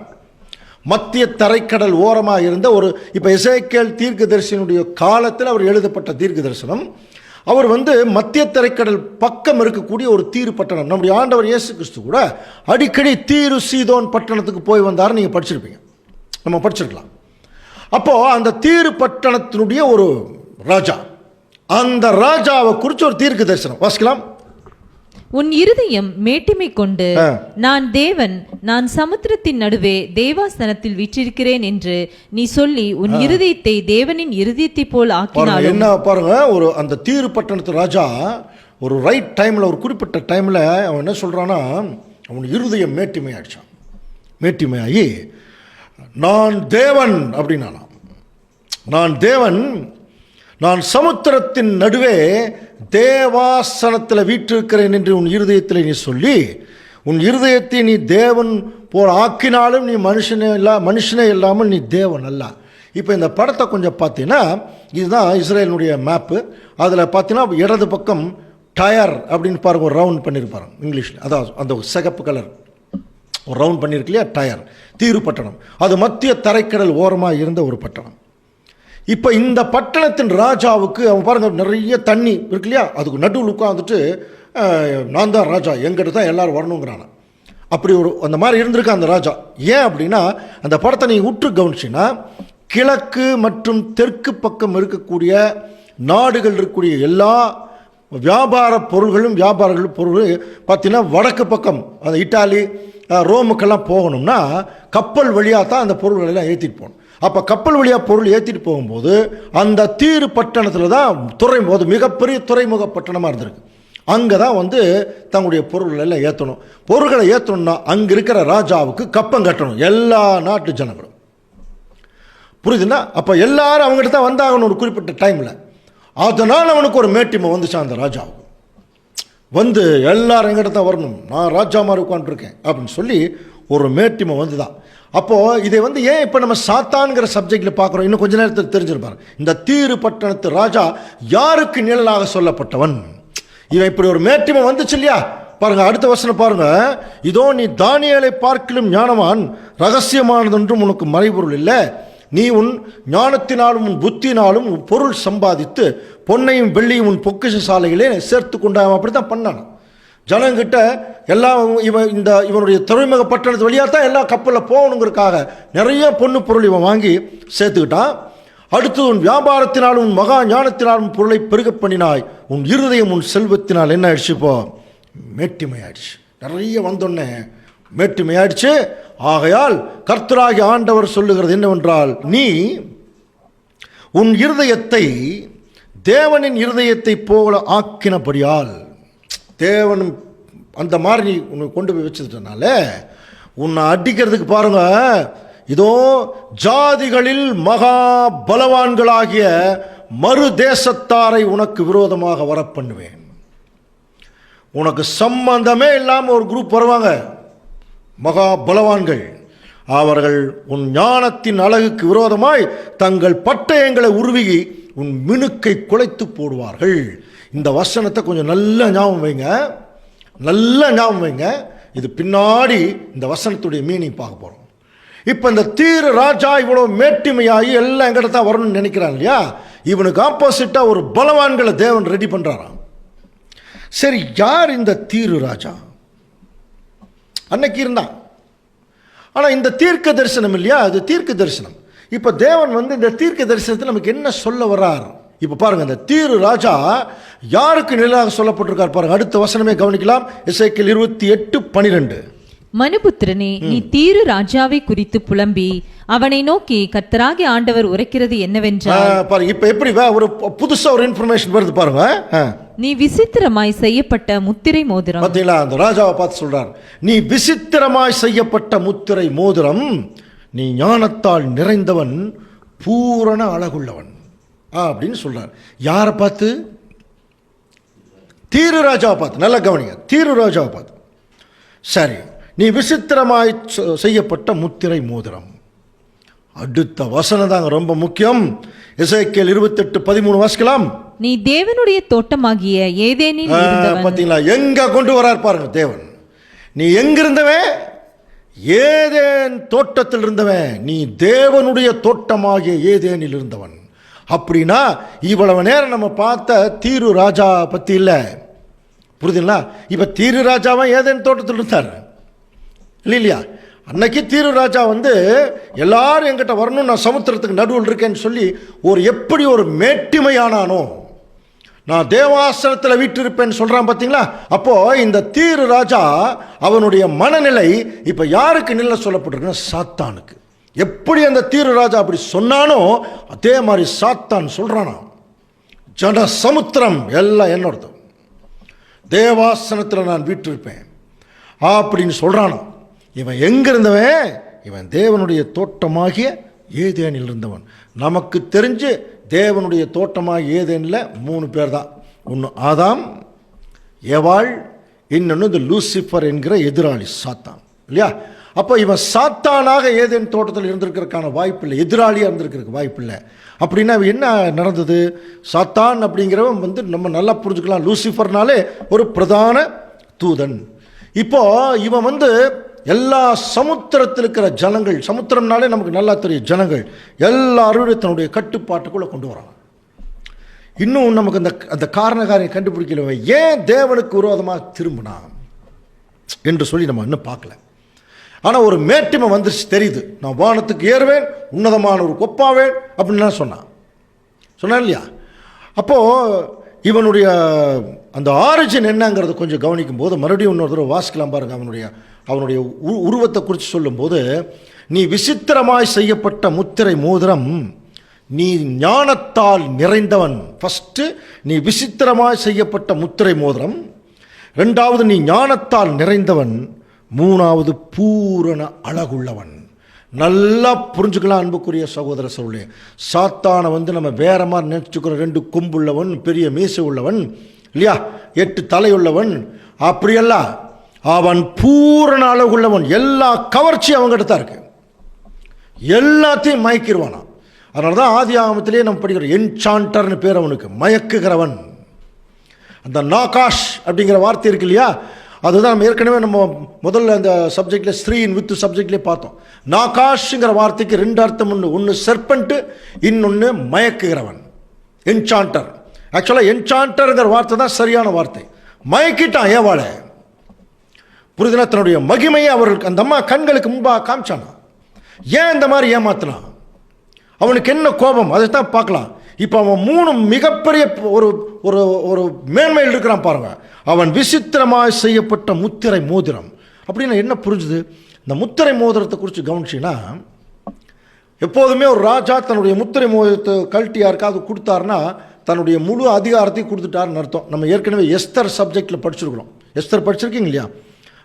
மத்திய தரைக்கடல் ஓரமாக இருந்த ஒரு, இப்ப எசேக்கியேல் தீர்க்கதரிசியினுடைய காலத்தில் அவர் எழுதப்பட்ட தீர்க்க தரிசனம். அவர் மத்திய தரைக்கடல் பக்கம் இருக்கக்கூடிய ஒரு தீரு பட்டணம். நம்முடைய ஆண்டவர் இயேசு கிறிஸ்து கூட அடிக்கடி தீரு சீதோன் பட்டணத்துக்கு போய் வந்தார். நீங்க படிச்சிருப்பீங்க, நம்ம படிச்சிருக்கலாம். அப்போ அந்த தீரு பட்டணத்தினுடைய ஒரு ராஜா, அந்த ராஜாவை குறித்து ஒரு தீர்க்க தரிசனம் வாசிக்கலாம். உன் இருதயம் மேட்டிமை கொண்டு நான் தேவன், நான் சமுத்திரத்தின் நடுவே தேவாசனத்தில் வீற்றிருக்கிறேன் என்று நீ சொல்லி உன் இருதயத்தை தேவனின் இருதயத்தை போல் ஆக்கினாலும். என்ன பாருங்க, ஒரு அந்த தீரு பட்டணத்து ராஜா ஒரு ரைட் டைம்ல, ஒரு குறிப்பிட்ட டைம்ல அவன் என்ன சொல்றான்னா, அவன் இருதயம் மேட்டிமை ஆயிடுச்சான். மேட்டிமையாகி நான் தேவன் அப்படின்னா, நான் தேவன், நான் சமுத்திரத்தின் நடுவே தேவாசனத்தில் வீற்றிருக்கிறேன் என்று உன் இருதயத்தில் நீ சொல்லி உன் இருதயத்தை நீ தேவன் போல் ஆக்கினாலும் நீ மனுஷனே இல்லாமல் நீ தேவன் அல்ல. இப்போ இந்த படத்தை கொஞ்சம் பார்த்தீங்கன்னா, இதுதான் இஸ்ரேலினுடைய மேப்பு. அதில் பார்த்தீங்கன்னா இடது பக்கம் டயர் அப்படின்னு பாருங்க, ஒரு ரவுண்ட் பண்ணியிருப்பாரு இங்கிலீஷில். அதாவது அந்த சிகப்பு கலர் ஒரு ரவுண்ட் பண்ணியிருக்கு இல்லையா, டயர். தீரு பட்டணம் அது மத்திய தரைக்கடல் ஓரமாக இருந்த ஒரு பட்டணம். இப்போ இந்த பட்டணத்தின் ராஜாவுக்கு அவன் பாருங்க, நிறைய தண்ணி இருக்கு இல்லையா, அதுக்கு நடுவில் உட்காந்துட்டு நான் தான் ராஜா, எங்கிட்ட தான் எல்லாரும் வரணுங்கிறான. அப்படி ஒரு அந்த மாதிரி இருந்திருக்க அந்த ராஜா. ஏன் அப்படின்னா, அந்த படத்தை நீ உற்று கவனிச்சின்னா, கிழக்கு மற்றும் தெற்கு பக்கம் இருக்கக்கூடிய நாடுகள் இருக்கக்கூடிய எல்லா வியாபார பொருள்களும் பார்த்தீங்கன்னா வடக்கு பக்கம் அந்த இட்டாலி ரோமுக்கெல்லாம் போகணும்னா கப்பல் வழியாக தான் அந்த பொருள்கள் எல்லாம் ஏற்றிட்டு போகணும். அப்போ கப்பல் வழியாக பொருள் ஏற்றிட்டு போகும்போது அந்த தீரு பட்டணத்தில் தான் துறைமுக, மிகப்பெரிய துறைமுக பட்டணமாக இருந்திருக்கு. அங்கே தான் தங்களுடைய பொருள்கள் எல்லாம் ஏற்றணும். பொருள்களை ஏற்றணும்னா அங்கே இருக்கிற ராஜாவுக்கு கப்பம் கட்டணும் எல்லா நாட்டு ஜனங்களும். புரியுதுன்னா? அப்போ எல்லாரும் அவங்ககிட்ட தான் வந்தாகணும் ஒரு குறிப்பிட்ட டைமில். அதனால் அவனுக்கு ஒரு மேட்டிமை வந்துச்சான் அந்த ராஜாவுக்கு. எல்லாரும் எங்கிட்ட தான் வரணும், நான் ராஜா மாதிரி உட்காந்துருக்கேன் அப்படின்னு சொல்லி ஒரு மேட்டிமை தான். அப்போது இதை ஏன் இப்போ நம்ம சாத்தான்கிற சப்ஜெக்டில் பார்க்குறோம், இன்னும் கொஞ்ச நேரத்தில் தெரிஞ்சிருப்பாரு. இந்த தீரு பட்டணத்து ராஜா யாருக்கு நிழலாக சொல்லப்பட்டவன்? இவன் இப்படி ஒரு மேட்டிமை வந்துச்சு இல்லையா, பாருங்க அடுத்த வசனம் பாருங்க. இதோ நீ தானியேலை பார்க்கிலும் ஞானவான், ரகசியமானதொன்றும் உனக்கு மறைபொருள் இல்லை. நீ உன் ஞானத்தினாலும் உன் புத்தினாலும் உன் பொருள் சம்பாதித்து பொன்னையும் வெள்ளியும் உன் பொக்கிஷ சாலைகளே சேர்த்து கொண்டான். அப்படி தான் பண்ணான் ஜனங்கிட்ட எல்லாம். இவனுடைய துறைமுக பட்டணத்து வழியாக தான் எல்லா கப்பலில் போகணுங்கிறதுக்காக நிறைய பொண்ணு பொருள் இவன் வாங்கி சேர்த்துக்கிட்டான். அடுத்து உன் வியாபாரத்தினாலும் உன் மகா ஞானத்தினாலும் பொருளை பெருக பண்ணினாய். உன் இருதயம் உன் செல்வத்தினால் என்ன ஆயிடுச்சு? இப்போ மேட்டிமை ஆயிடுச்சு. நிறைய வந்தோடனே மேட்டிமை ஆயிடுச்சு. ஆகையால் கர்த்தராகிய ஆண்டவர் சொல்லுகிறது என்னவென்றால், நீ உன் இருதயத்தை தேவனின் இருதயத்தை போல ஆக்கினபடியால், தேவன் அந்த மாதிரி நீ உன்னை கொண்டு போய் வச்சதுனால உன்னை அடிக்கிறதுக்கு பாருங்க, இதோ ஜாதிகளில் மகா பலவான்களாகிய மறு தேசத்தாரை உனக்கு விரோதமாக வர பண்ணுவேன். உனக்கு சம்பந்தமே இல்லாமல் ஒரு குரூப் வருவாங்க, மகா பலவான்கள். அவர்கள் உன் ஞானத்தின் அழகுக்கு விரோதமாய் தங்கள் பட்டயங்களை உருவி உன் மினுக்கை குலைத்து போடுவார்கள். இந்த வசனத்தை கொஞ்சம் நல்ல ஞாபகம் வைங்க, நல்ல ஞாபகம் வைங்க. இது பின்னாடி இந்த வசனத்துடைய மீனிங் பார்க்க போகிறோம். இப்போ இந்த தீரு ராஜா இவ்வளோ மேட்டிமையாகி எல்லாம் எங்கிட்ட தான் வரணும்னு நினைக்கிறான் இல்லையா, இவனுக்கு ஆப்போசிட்டாக ஒரு பலவான்களை தேவன் ரெடி பண்ணுறாராம். சரி, யார் இந்த தீரு ராஜா? அன்னைக்கு இருந்தான். ஆனால் இந்த தீர்க்க தரிசனம் இல்லையா, அது தீர்க்க தரிசனம். இப்போ தேவன் இந்த தீர்க்க தரிசனத்தில் நமக்கு என்ன சொல்ல வர்றார்? இப்போ பாருங்க, இந்த தீரு ராஜா யாருக்கு நிழலாக சொல்லப்பட்டிருக்கார் பாருங்க. அடுத்த வசனமே கவனிக்கலாம். எசேக்கியேல் 28:12. மனுபுத்திரனே, நீ தீரு ராஜாவை குறித்து புலம்பி அவனை நோக்கி கர்த்தராகிய ஆண்டவர் உரைக்கிறது என்னவென்றால். பாருங்க, இப்போ எப்படி ஒரு புதுசா ஒரு இன்ஃபர்மேஷன் வருது பாருங்க. நீ விசித்திரமாய் செய்யப்பட்ட முத்திரை மோதிரம். பார்த்தீங்களா, அந்த ராஜாவை பார்த்து சொல்றார், நீ விசித்திரமாய் செய்யப்பட்ட முத்திரை மோதிரம், நீ ஞானத்தால் நிறைந்தவன், பூரண அழகுள்ளவன் அப்படின்னு சொல்றார். யாரை பார்த்து? தீரு ராஜாவை பார்த்து. நல்லா கவனிங்க, தீரு ராஜாவை பார்த்து. சரி, நீ விசித்திரமாய் செய்யப்பட்ட முத்திரை மோதிரம். அடுத்த வசனம் தாங்க ரொம்ப முக்கியம். எசேக்கியேல் 28:13 வாசிக்கலாம். நீ தேவனுடைய தோட்டமாகிய ஏதேனில் இருந்தவன். பார்த்தீங்களா, எங்க கொண்டு வரார் பாருங்க தேவன். நீ எங்கிருந்தவன்? ஏதேன் தோட்டத்தில் இருந்தவன். நீ தேவனுடைய தோட்டமாகிய ஏதேனில் இருந்தவன். அப்படின்னா இவ்வளவு நேரம் நம்ம பார்த்த தீரு ராஜா பத்தி இல்லை, புரியுதுங்களா? இப்ப தீரு ராஜாவா ஏதேன் தோட்டத்தில் இருந்தார் இல்லையா? அன்னைக்கு தீரு ராஜா எல்லாரும் என்கிட்ட வரணும், நான் சமுத்திரத்துக்கு நடுவில் இருக்கேன்னு சொல்லி எப்படி ஒரு மேட்டிமையானானோ, நான் தேவாசனத்தில் வீற்றிருப்பேன்னு சொல்றான் பார்த்தீங்களா? அப்போ இந்த தீரு ராஜா அவனுடைய மனநிலை இப்ப யாருக்கு நிலை சொல்லப்பட்டிருக்குன்னா சாத்தானுக்கு. எப்படி அந்த தீரு ராஜா அப்படி சொன்னானோ அதே மாதிரி சாத்தான் சொல்றானா, ஜன சமுத்திரம் எல்லாம் என்னோடது, தேவாசனத்தில் நான் வீற்றிருப்பேன் அப்படின்னு சொல்றானோ. இவன் எங்கிருந்தவன்? இவன் தேவனுடைய தோட்டமாகிய ஏதேனில் இருந்தவன். நமக்கு தெரிஞ்சு தேவனுடைய தோட்டமாகிய ஏதேனில் 3 பேர் தான். ஒன்று ஆதாம், ஏவாள், இன்னொன்று இந்த லூசிஃபர் என்கிற எதிராளி சாத்தான் இல்லையா? அப்போ இவன் சாத்தானாக ஏதேன் தோட்டத்தில் இருந்திருக்கிறதுக்கான வாய்ப்பு இல்லை, எதிராளியாக இருந்திருக்கிறதுக்கு வாய்ப்பு இல்லை. அப்படின்னா என்ன நடந்தது? சாத்தான் அப்படிங்கிறவன் நம்ம நல்லா புரிஞ்சுக்கலாம், லூசிஃபர்னாலே ஒரு பிரதான தூதன். இப்போ இவன் எல்லா சமுத்திரத்தில் இருக்கிற ஜனங்கள், சமுத்திரம்னாலே நமக்கு நல்லா தெரியும், ஜனங்கள் எல்லாரும் தன்னுடைய கட்டுப்பாட்டுக்குள்ளே கொண்டு வராங்க. இன்னும் நமக்கு அந்த காரணக்காரியை கண்டுபிடிக்கல, ஏன் தேவனுக்கு விரோதமாக திரும்பினான் என்று சொல்லி நம்ம இன்னும் பார்க்கல. ஆனால் ஒரு மேட்டிமை வந்துருச்சு, தெரியுது. நான் வானத்துக்கு ஏறுவேன், உன்னதமான ஒரு கொப்பாவேன் அப்படின்னு சொன்னான் இல்லையா? அப்போது இவனுடைய அந்த ஆரிஜின் என்னங்கிறது கொஞ்சம் கவனிக்கும் போது மறுபடியும் இன்னொரு தடவை வாசிக்கலாம் பாருங்க. அவனுடைய உருவத்தை குறித்து சொல்லும்போது, நீ விசித்திரமாய் செய்யப்பட்ட முத்திரை மோதிரம், நீ ஞானத்தால் நிறைந்தவன். ஃபஸ்ட்டு நீ விசித்திரமாய் செய்யப்பட்ட முத்திரை மோதிரம், 2வது நீ ஞானத்தால் நிறைந்தவன், 3வது பூரண அழகுள்ளவன். நல்லா புரிஞ்சுக்கலாம் அன்புக்குரிய சகோதர சகோதரர்களே. சாத்தானை நம்ம வேற மாதிரி நினைச்சுக்கிறோம், 2 கொம்புள்ளவன், பெரிய மீசை உள்ளவன் இல்லையா, 8 தலையுள்ளவன், அப்படியெல்லாம் அவன் பூரண அழகுள்ளவன். எல்லா கவர்ச்சியும் அவங்ககிட்ட தான் இருக்கு, எல்லாத்தையும் மயக்கிடுவானா. அதனால தான் ஆதி ஆகமத்திலேயே நம்ம படிக்கிறோம், என்சாண்டர்னு பேர் அவனுக்கு, மயக்குகிறவன். அந்த நாகாஷ் அப்படிங்கிற வார்த்தை இருக்கு இல்லையா, அதுதான் நம்ம ஏற்கனவே முதல்ல அந்த சப்ஜெக்ட்ல ஸ்ரீன் வித் சப்ஜெக்ட்லேயே பார்த்தோம். நாகாஷ்ங்கிற வார்த்தைக்கு 2 அர்த்தம் உண்டு. ஒன்று செர்பன்ட், இன்னொன்று மயக்குகிறவன், என்சாண்டர். ஆக்சுவலாக என்சாண்டர்ங்கிற வார்த்தை தான் சரியான வார்த்தை. மயக்கிட்டான் ஏவாளை, புரிதுனா? தன்னுடைய மகிமையை அவர்களுக்கு அந்த அம்மா கண்களுக்கு முன்பாக காமிச்சானா. ஏன் இந்த மாதிரி ஏமாத்தினான்? அவனுக்கு என்ன கோபம்? அதைத்தான் பார்க்கலாம். இப்போ அவன் 3 மிகப்பெரிய ஒரு ஒரு ஒரு மேன்மையில் இருக்கிறான் பாருங்க. அவன் விசித்திரமாக செய்யப்பட்ட முத்திரை மோதிரம். அப்படின்னா என்ன புரிஞ்சுது? இந்த முத்திரை மோதிரத்தை குறித்து கவனிச்சின்னா, எப்போதுமே ஒரு ராஜா தன்னுடைய முத்திரை மோதிரத்தை கழட்டி யாருக்காவது கொடுத்தாருன்னா தன்னுடைய முழு அதிகாரத்தையும் கொடுத்துட்டாருன்னு அர்த்தம். நம்ம ஏற்கனவே எஸ்தர் சப்ஜெக்டில் படிச்சிருக்கிறோம். எஸ்தர் படிச்சிருக்கீங்க இல்லையா?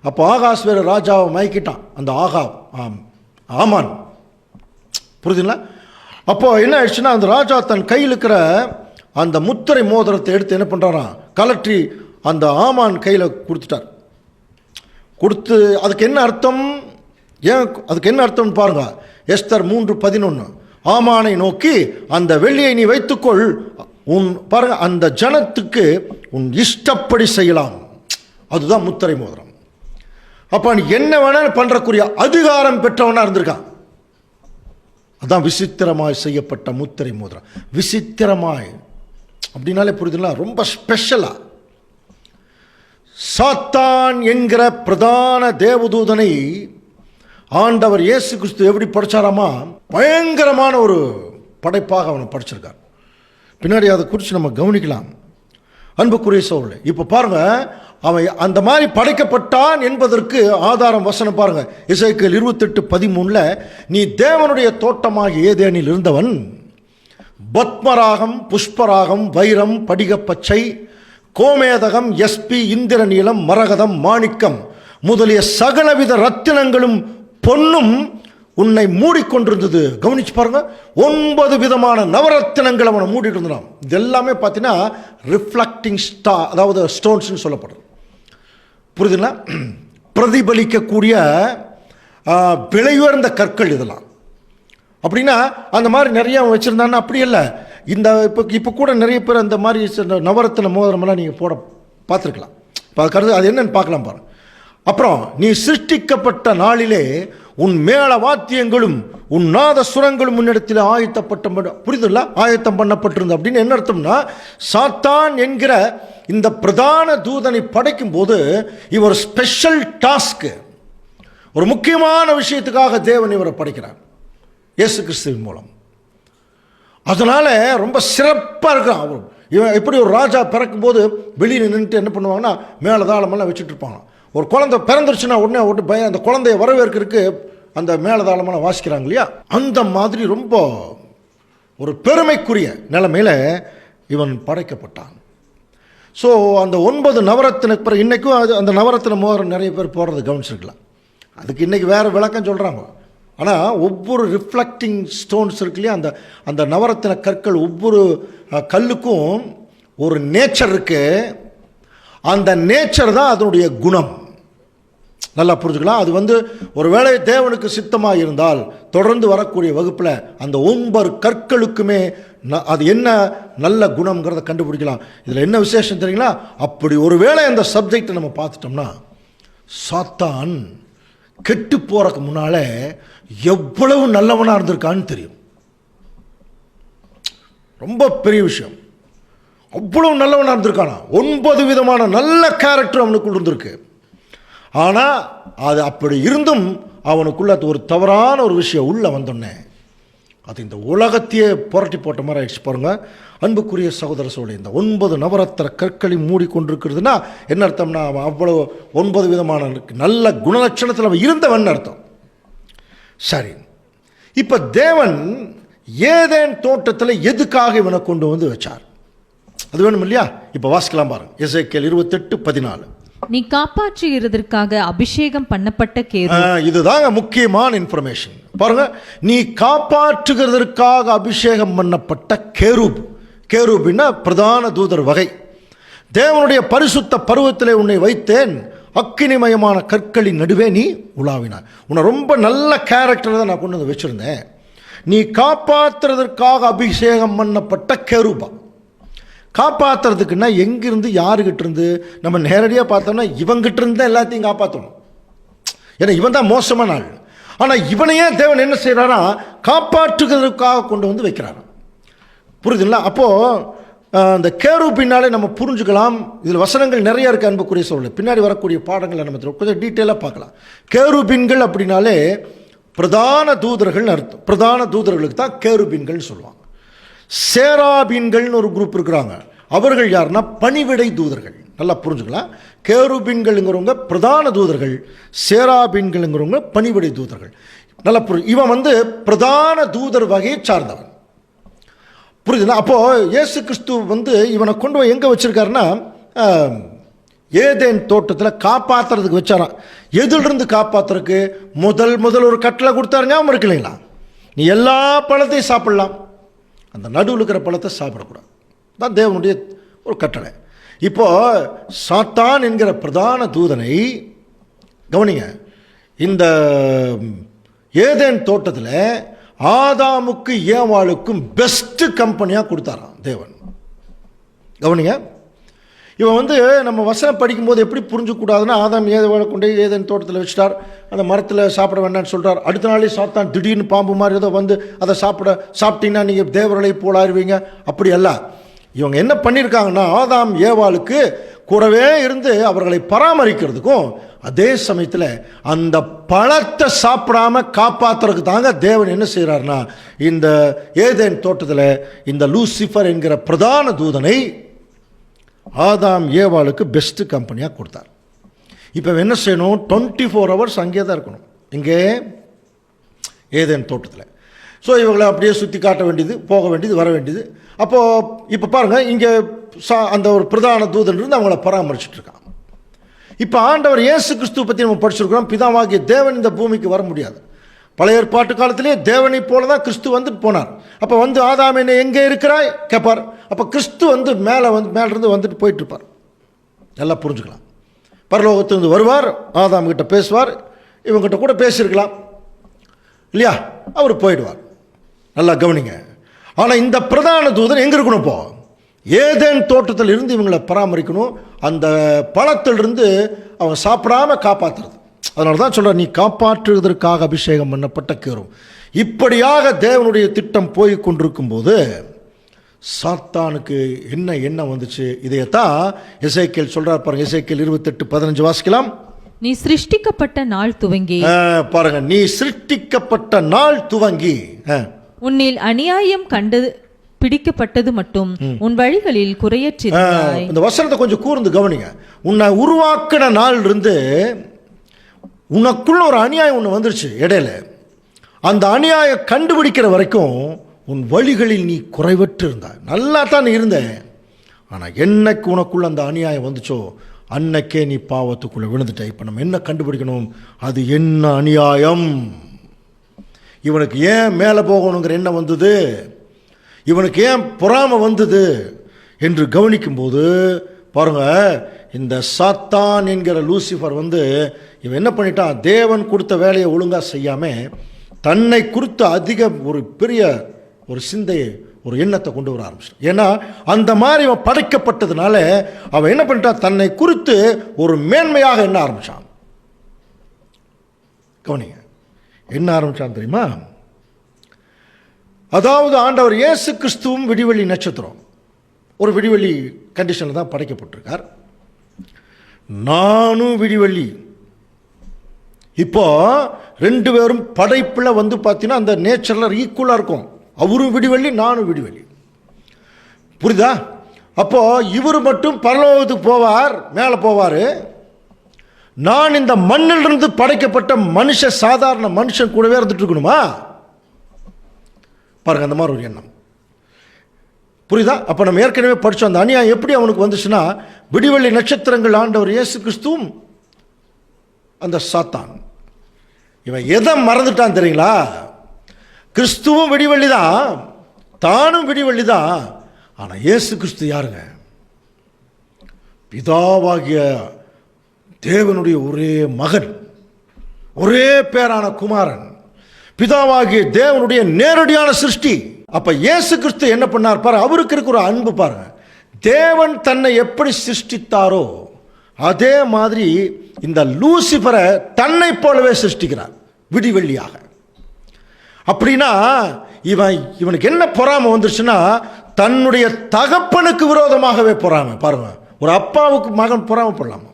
அப்போ ஆகாஸ் வேறு ராஜாவை மயக்கிட்டான், அந்த ஆமான், புரியுதுங்களா? அப்போ என்ன ஆயிடுச்சுன்னா, அந்த ராஜா தன் கையில் இருக்கிற அந்த முத்திரை மோதிரத்தை எடுத்து என்ன பண்ணுறாராம், கலற்றி அந்த ஆமான் கையில் கொடுத்துட்டார். கொடுத்து அதுக்கு என்ன அர்த்தம்? ஏன் அதுக்கு என்ன அர்த்தம்னு பாருங்க. எஸ்தர் 3:11, ஆமானை நோக்கி அந்த வெள்ளியை நீ வைத்துக்கொள், பாருங்க, அந்த ஜனத்துக்கு உன் இஷ்டப்படி செய்யலாம். அதுதான் முத்திரை மோதிரம். அப்ப நீ என்ன வேணாலும் பண்றக்கூடிய அதிகாரம் பெற்றவனா இருந்திருக்கான். அதான் விசித்திரமாய் செய்யப்பட்ட முத்திரை மோதிரம். விசித்திரமாய் அப்படின்னாலே புரியுதுங்களா, ரொம்ப ஸ்பெஷலா. சாத்தான் என்கிற பிரதான தேவதூதனை ஆண்டவர் இயேசு கிறிஸ்து எப்படி படைச்சாராமா, பயங்கரமான ஒரு படைப்பாக அவனை படைச்சிருக்கார். பின்னாடி அதை குறித்து நம்ம கவனிக்கலாம் அன்புக்குரிய சகோதரர்களே. இப்போ பாருங்க, அவன் அந்த மாதிரி படைக்கப்பட்டான் என்பதற்கு ஆதாரம் வசனம் பாருங்க. எசேக்கியேல் 28:13, நீ தேவனுடைய தோட்டமாகிய ஏதேனில் இருந்தவன், பத்மராகம், புஷ்பராகம், வைரம், படிகப்பச்சை, கோமேதகம், எஸ்பி, இந்திர நீலம், மரகதம், மாணிக்கம் முதலிய சகலவித ரத்தினங்களும் பொன்னும் உன்னை மூடிக்கொண்டிருந்தது. கவனிச்சு பாருங்க, 9 விதமான நவரத்தினங்கள் அவனை மூடிட்டு இருந்தான். இது எல்லாமே பார்த்தீங்கன்னா ரிஃப்ளெக்டிங் அதாவது ஸ்டோன்ஸ் சொல்லப்படுறது, புரியுதுங்களா? பிரதிபலிக்கக்கூடிய விலையுயர்ந்த கற்கள் இதெல்லாம். அப்படின்னா அந்த மாதிரி நிறைய அவன் வச்சுருந்தான்னா அப்படி இல்லை. இந்த இப்போ கூட நிறைய பேர் அந்த மாதிரி நவரத்தின மோதிரமெல்லாம் நீங்கள் போட பார்த்துருக்கலாம். இப்போ அதுக்கு அது என்னன்னு பார்க்கலாம் பாருங்க. அப்புறம் நீ சிருஷ்டிக்கப்பட்ட நாளிலே உன் மேள வாத்தியங்களும் உன் நாத சுரங்களும் முன்னிடத்தில் ஆயத்தப்பட்ட புரிதுல்ல, ஆயத்தம் பண்ணப்பட்டிருந்த அப்படின்னு என்ன அர்த்தம்னா, சாத்தான் என்கிற இந்த பிரதான தூதனை படைக்கும் போது இவர் ஸ்பெஷல் டாஸ்க், ஒரு முக்கியமான விஷயத்துக்காக தேவன் இவரை படைக்கிறார் இயேசு கிறிஸ்துவின் மூலம். அதனால ரொம்ப சிறப்பாக இருக்கிறான். அவர் இவன் எப்படி ஒரு ராஜா பிறக்கும் போது வெளியில் நின்றுட்டு என்ன பண்ணுவாங்கன்னா மேலதாளமெல்லாம் வச்சுட்டு இருப்பாங்க. ஒரு குழந்தை பிறந்துருச்சுன்னா உடனே பயம், அந்த குழந்தைய வரவேற்கிறதுக்கு அந்த மேலதாளமெல்லாம் வாசிக்கிறாங்க இல்லையா, அந்த மாதிரி ரொம்ப ஒரு பெருமைக்குரிய நிலைமையில் இவன் படைக்கப்பட்டான். ஸோ அந்த 9 நவரத்தினுக்கு பிறகு இன்றைக்கும் அந்த நவரத்தின மோதிரம் நிறைய பேர் போடுறது கவனிச்சிருக்கலாம். அதுக்கு இன்றைக்கி வேறு விளக்கம் சொல்கிறாங்க. ஆனால் ஒவ்வொரு ரிஃப்ளெக்டிங் ஸ்டோன்ஸ் இருக்கு இல்லையா, அந்த நவரத்தின கற்கள் ஒவ்வொரு கல்லுக்கும் ஒரு நேச்சர் இருக்குது. அந்த நேச்சர் தான் அதனுடைய குணம். நல்லா புரிஞ்சுக்கலாம். அது ஒரு வேளை தேவனுக்கு சித்தமாக இருந்தால் தொடர்ந்து வரக்கூடிய வகுப்பில் அந்த 9 கற்களுக்குமே அது என்ன நல்ல குணம்ங்கிறத கண்டுபிடிக்கலாம். இதில் என்ன விசேஷம் தெரியுங்களா, அப்படி ஒரு வேளை அந்த சப்ஜெக்டை நம்ம பார்த்துட்டோம்னா சாத்தான் கெட்டு போறதுக்கு முன்னால எவ்வளவு நல்லவனாக இருந்திருக்கான்னு தெரியும். ரொம்ப பெரிய விஷயம். அவ்வளவு நல்லவனாக இருந்திருக்கானா, 9 விதமான நல்ல கேரக்டர் அவனுக்குள்ள இருந்திருக்கு. ஆனால் அது அப்படி இருந்தும் அவனுக்குள்ள ஒரு தவறான ஒரு விஷயம் உள்ள வந்தோடனே அது இந்த உலகத்தையே புரட்டி போட்ட மாதிரி ஆயிடுச்சு பாருங்க. அன்புக்குரிய சகோதர சோழ, இந்த 9 நவரத்தின கற்களை மூடிக்கொண்டிருக்கிறதுனா என்ன அர்த்தம்னா, அவன் அவ்வளவு 9 விதமான நல்ல குணலட்சணத்தில் அவன் இருந்தவன் அர்த்தம். சரி, இப்போ தேவன் ஏதேன் தோட்டத்தில் எதுக்காக இவனை கொண்டு வந்து வச்சார் அது வேணும் இல்லையா? இப்போ வாசிக்கலாம் பாருங்க. எசேக்கியேல் 28:14. நீ காப்பாற்றுகிறதற்காக அபிஷேகம் பண்ணப்பட்ட கேரு. இதுதாங்க முக்கியமான இன்ஃபர்மேஷன் பாருங்க. நீ காப்பாற்றுகிறதற்காக அபிஷேகம் பண்ணப்பட்ட கேரூப். கேரூபின்னா பிரதான தூதர் வகை. தேவனுடைய பரிசுத்த பருவத்திலே உன்னை வைத்தேன், அக்கினிமயமான கற்களின் நடுவே நீ உலாவினாய். உன்னை ரொம்ப நல்ல கேரக்டர் தான் நான் கொண்டு வந்து வச்சிருந்தேன். நீ காப்பாற்றுறதற்காக அபிஷேகம் பண்ணப்பட்ட கேரூபா. காப்பாற்றுறதுக்குன்னா எங்கிருந்து யாருக்கிட்ட இருந்து? நம்ம நேரடியாக பார்த்தோம்னா இவங்கிட்ட இருந்து தான் எல்லாத்தையும் காப்பாற்றணும். ஏன்னா இவன் தான் மோசமான ஆள். ஆனால் இவனையே தேவன் என்ன செய்கிறாரா, காப்பாற்றுகிறதுக்காக கொண்டு வந்து வைக்கிறார். புரியுதுங்களா? அப்போது அந்த கேரூபின்னாலே நம்ம புரிஞ்சுக்கலாம். இதில் வசனங்கள் நிறைய இருக்குது அன்புக்குரிய சூழல். பின்னாடி வரக்கூடிய பாடங்களை நம்ம கொஞ்சம் டீட்டெயிலாக பார்க்கலாம். கேரூபின்கள் அப்படின்னாலே பிரதான தூதர்கள் அர்த்தம். பிரதான தூதர்களுக்கு தான் கேரூபின்கள் சொல்லுவாங்க. சேராபீன்கள்னு ஒரு குரூப் இருக்கிறாங்க. அவர்கள் யாருன்னா பணிவிடை தூதர்கள். நல்லா புரிஞ்சுக்கலாம். கேருபீன்கள்ங்கிறவங்க பிரதான தூதர்கள், சேராபீன்கள்ங்கிறவங்க பணிவிடை தூதர்கள். நல்லா இவன் பிரதான தூதர் வகையை சார்ந்தவன். புரியுதுங்களா? அப்போது இயேசு கிறிஸ்து இவனை கொண்டு போய் எங்கே வச்சிருக்காருன்னா ஏதேன் தோட்டத்தில் காப்பாற்றுறதுக்கு வச்சாரான். எதிலிருந்து காப்பாற்றுறதுக்கு? முதல் ஒரு கட்டளை கொடுத்தாருங்க, அவன் இருக்கு இல்லைங்களா, நீ எல்லா பழத்தையும் சாப்பிடலாம், அந்த நடுவில் இருக்கிற பழத்தை சாப்பிடக்கூடாது. தான் தேவனுடைய ஒரு கட்டளை. இப்போ சாத்தான் என்கிற பிரதான தூதனை கவனிங்க, இந்த ஏதேன் தோட்டத்தில் ஆதாமுக்கு ஏவாளுக்கும் பெஸ்ட் கம்பெனியாக கொடுத்தாராம் தேவன். கவனிங்க, இவன் நம்ம வசனம் படிக்கும்போது எப்படி புரிஞ்சுக்கூடாதுன்னா, ஆதாம் ஏவாளை கொண்டு ஏதேன் தோட்டத்தில் வச்சுட்டார், அந்த மரத்தில் சாப்பிட வேண்டாம்னு சொல்கிறார். அடுத்த நாளே சாத்தான் திடீர்னு பாம்பு மாதிரி ஏதோ அதை சாப்பிட்டீங்கன்னா நீங்கள் தேவர்களை போலாருவீங்க. அப்படி அல்ல. இவங்க என்ன பண்ணியிருக்காங்கன்னா, ஆதாம் ஏவாளுக்கு கூடவே இருந்து அவர்களை பராமரிக்கிறதுக்கும் அதே சமயத்தில் அந்த பழத்தை சாப்பிடாம காப்பாற்றுறதுக்கு தாங்க தேவன் என்ன செய்கிறார்னா, இந்த ஏதேன் தோட்டத்தில் இந்த லூசிஃபர் என்கிற பிரதான தூதனை ஆதாம் ஏவாளுக்கு பெஸ்ட்டு கம்பெனியாக கொடுத்தார். இப்போ என்ன செய்யணும்? 24 hours அங்கே தான் இருக்கணும், இங்கே ஏதேன் தோட்டத்தில். ஸோ இவங்களை அப்படியே சுற்றி காட்ட வேண்டியது, போக வேண்டியது, வர வேண்டியது. அப்போது இப்போ பாருங்கள், இங்கே அந்த ஒரு பிரதான தூதன் இருந்து அவங்கள பராமரிச்சுட்டு இருக்கான். இப்போ ஆண்டவர் இயேசு கிறிஸ்துவை பற்றி நம்ம படிச்சிருக்கிறோம். பிதாவாகிய தேவன் இந்த பூமிக்கு வர முடியாது. பழைய ஏற்பாட்டு காலத்திலே தேவனை போல தான் கிறிஸ்து வந்துட்டு போனார். அப்போ ஆதாம் என்ன எங்கே இருக்கிறாய் கேட்பார். அப்போ கிறிஸ்து மேலிருந்து வந்துட்டு போயிட்டு இருப்பார். நல்லா புரிஞ்சுக்கலாம். பரலோகத்திலிருந்து வருவார், ஆதாம் கிட்ட பேசுவார், இவங்ககிட்ட கூட பேசியிருக்கலாம் இல்லையா, அவர் போயிடுவார். நல்லா கவனிங்க. ஆனால் இந்த பிரதான தூதன் எங்கே இருக்கணும்? இப்போ ஏதேன் தோட்டத்தில் இருந்து இவங்களை பராமரிக்கணும், அந்த பழத்திலிருந்து அவங்க சாப்பிடாம காப்பாற்றுறது. அதனால தான் சொல்கிறார், நீ காப்பாற்றுவதற்காக அபிஷேகம் பண்ணப்பட்ட கேரும். இப்படியாக தேவனுடைய திட்டம் போய் கொண்டிருக்கும் போது சாத்தானுக்கு என்ன எண்ணம் வந்துச்சு? இதையத்தான் எசேக்கியேல் சொல்றார் பாருங்க. எசேக்கியேல் 28:15 வாசிக்கலாம். நீ சிருஷ்டிக்கப்பட்ட நாள் துவங்கி, பாருங்க, நீ சிருஷ்டிக்கப்பட்ட நாள் துவங்கி உன்னில் அநியாயம் கண்டு பிடிக்கப்பட்டது மட்டும் உன் வழிகளில் குறையற்றிருந்தாய். இந்த வசனத்தை கொஞ்சம் கூர்ந்து கவனிங்க. உன்னை உருவாக்கின நாள் இருந்து உனக்குள்ள ஒரு அநியாயம் ஒன்று வந்துருச்சு இடையில. அந்த அநியாயம் கண்டுபிடிக்கிற வரைக்கும் உன் வழிகளில் நீ குறைவற்று இருந்தாய். நல்லா தான் நீ இருந்த. ஆனால் என்னைக்கு உனக்குள்ள அந்த அநியாயம் வந்துச்சோ அன்னைக்கே நீ பாவத்துக்குள்ளே விழுந்துட்ட. இப்போ நம்ம என்ன கண்டுபிடிக்கணும்? அது என்ன அநியாயம்? இவனுக்கு ஏன் மேலே போகணுங்கிற எண்ணம் வந்தது? இவனுக்கு ஏன் பொறாமை வந்தது என்று கவனிக்கும்போது பாருங்க, இந்த சாத்தான் என்கிற லூசிஃபர் இவன் என்ன பண்ணிட்டான்? தேவன் கொடுத்த வேலையை ஒழுங்காக செய்யாமல் தன்னை குறித்து அதிக ஒரு பெரிய ஒரு சிந்தையை, ஒரு எண்ணத்தை கொண்டு வர ஆரம்பிச்சான். ஏன்னா அந்த மாதிரி அவன் படைக்கப்பட்டதுனால அவன் என்ன பண்ணிட்டான்? தன்னை குறித்து ஒரு மேன்மையாக எண்ண ஆரம்பிச்சான். கவனிங்க, என்ன ஆரம்பிச்சான் தெரியுமா? அதாவது ஆண்டவர் இயேசு கிறிஸ்துவும் விடிவெள்ளி நட்சத்திரம் ஒரு விடிவெள்ளி கண்டிஷனில் தான் படைக்கப்பட்டிருக்கார். நானும் விடிவெள்ளி. இப்போ ரெண்டு பேரும் படைப்பில் பார்த்தீங்கன்னா அந்த நேச்சரில் ஈக்குவலாக இருக்கும். அவரும் விடிவெள்ளி, நானும் விடிவெள்ளி. புரியுதா? அப்போ இவர் மட்டும் பரலோகத்துக்கு போவார், மேலே போவார். நான் இந்த மண்ணிலிருந்து படைக்கப்பட்ட சாதாரண மனுஷன் கூடவே இருந்துட்டு இருக்கணுமா? பாருங்க, அந்த மாதிரி ஒரு எண்ணம். புரியுதா? அப்போ நம்ம ஏற்கனவே படித்தோம், அந்த அநியாயம் எப்படி அவனுக்கு வந்துச்சுன்னா, விடிவெள்ளி நட்சத்திரங்கள் ஆண்டவர் இயேசு கிறிஸ்துவும் அந்த சாத்தான். இவன் எதை மறந்துட்டான் தெரியுங்களா? கிறிஸ்துவும் விடிவெள்ளி தான், தானும் விடிவெள்ளி தான். ஆனால் இயேசு கிறிஸ்து யாருங்க? பிதாவாகிய தேவனுடைய ஒரே மகன், ஒரே பேரான குமாரன், பிதாவாகிய தேவனுடைய நேரடியான சிருஷ்டி. அப்ப இயேசு கிறிஸ்து என்ன பண்ணார் பாரு, அவருக்கு இருக்க ஒரு அன்பு பாருங்க. தேவன் தன்னை எப்படி சிருஷ்டித்தாரோ அதே மாதிரி இந்த லூசிபரை தன்னை போலவே சிருஷ்டிக்கிறார் விடிவெள்ளியாக. அப்படின்னா இவனுக்கு என்ன பொறாமை வந்துருச்சுன்னா, தன்னுடைய தகப்பனுக்கு விரோதமாகவே பொறாமை. பாருங்க, ஒரு அப்பாவுக்கு மகன் பொறாமை பண்ணலாமா?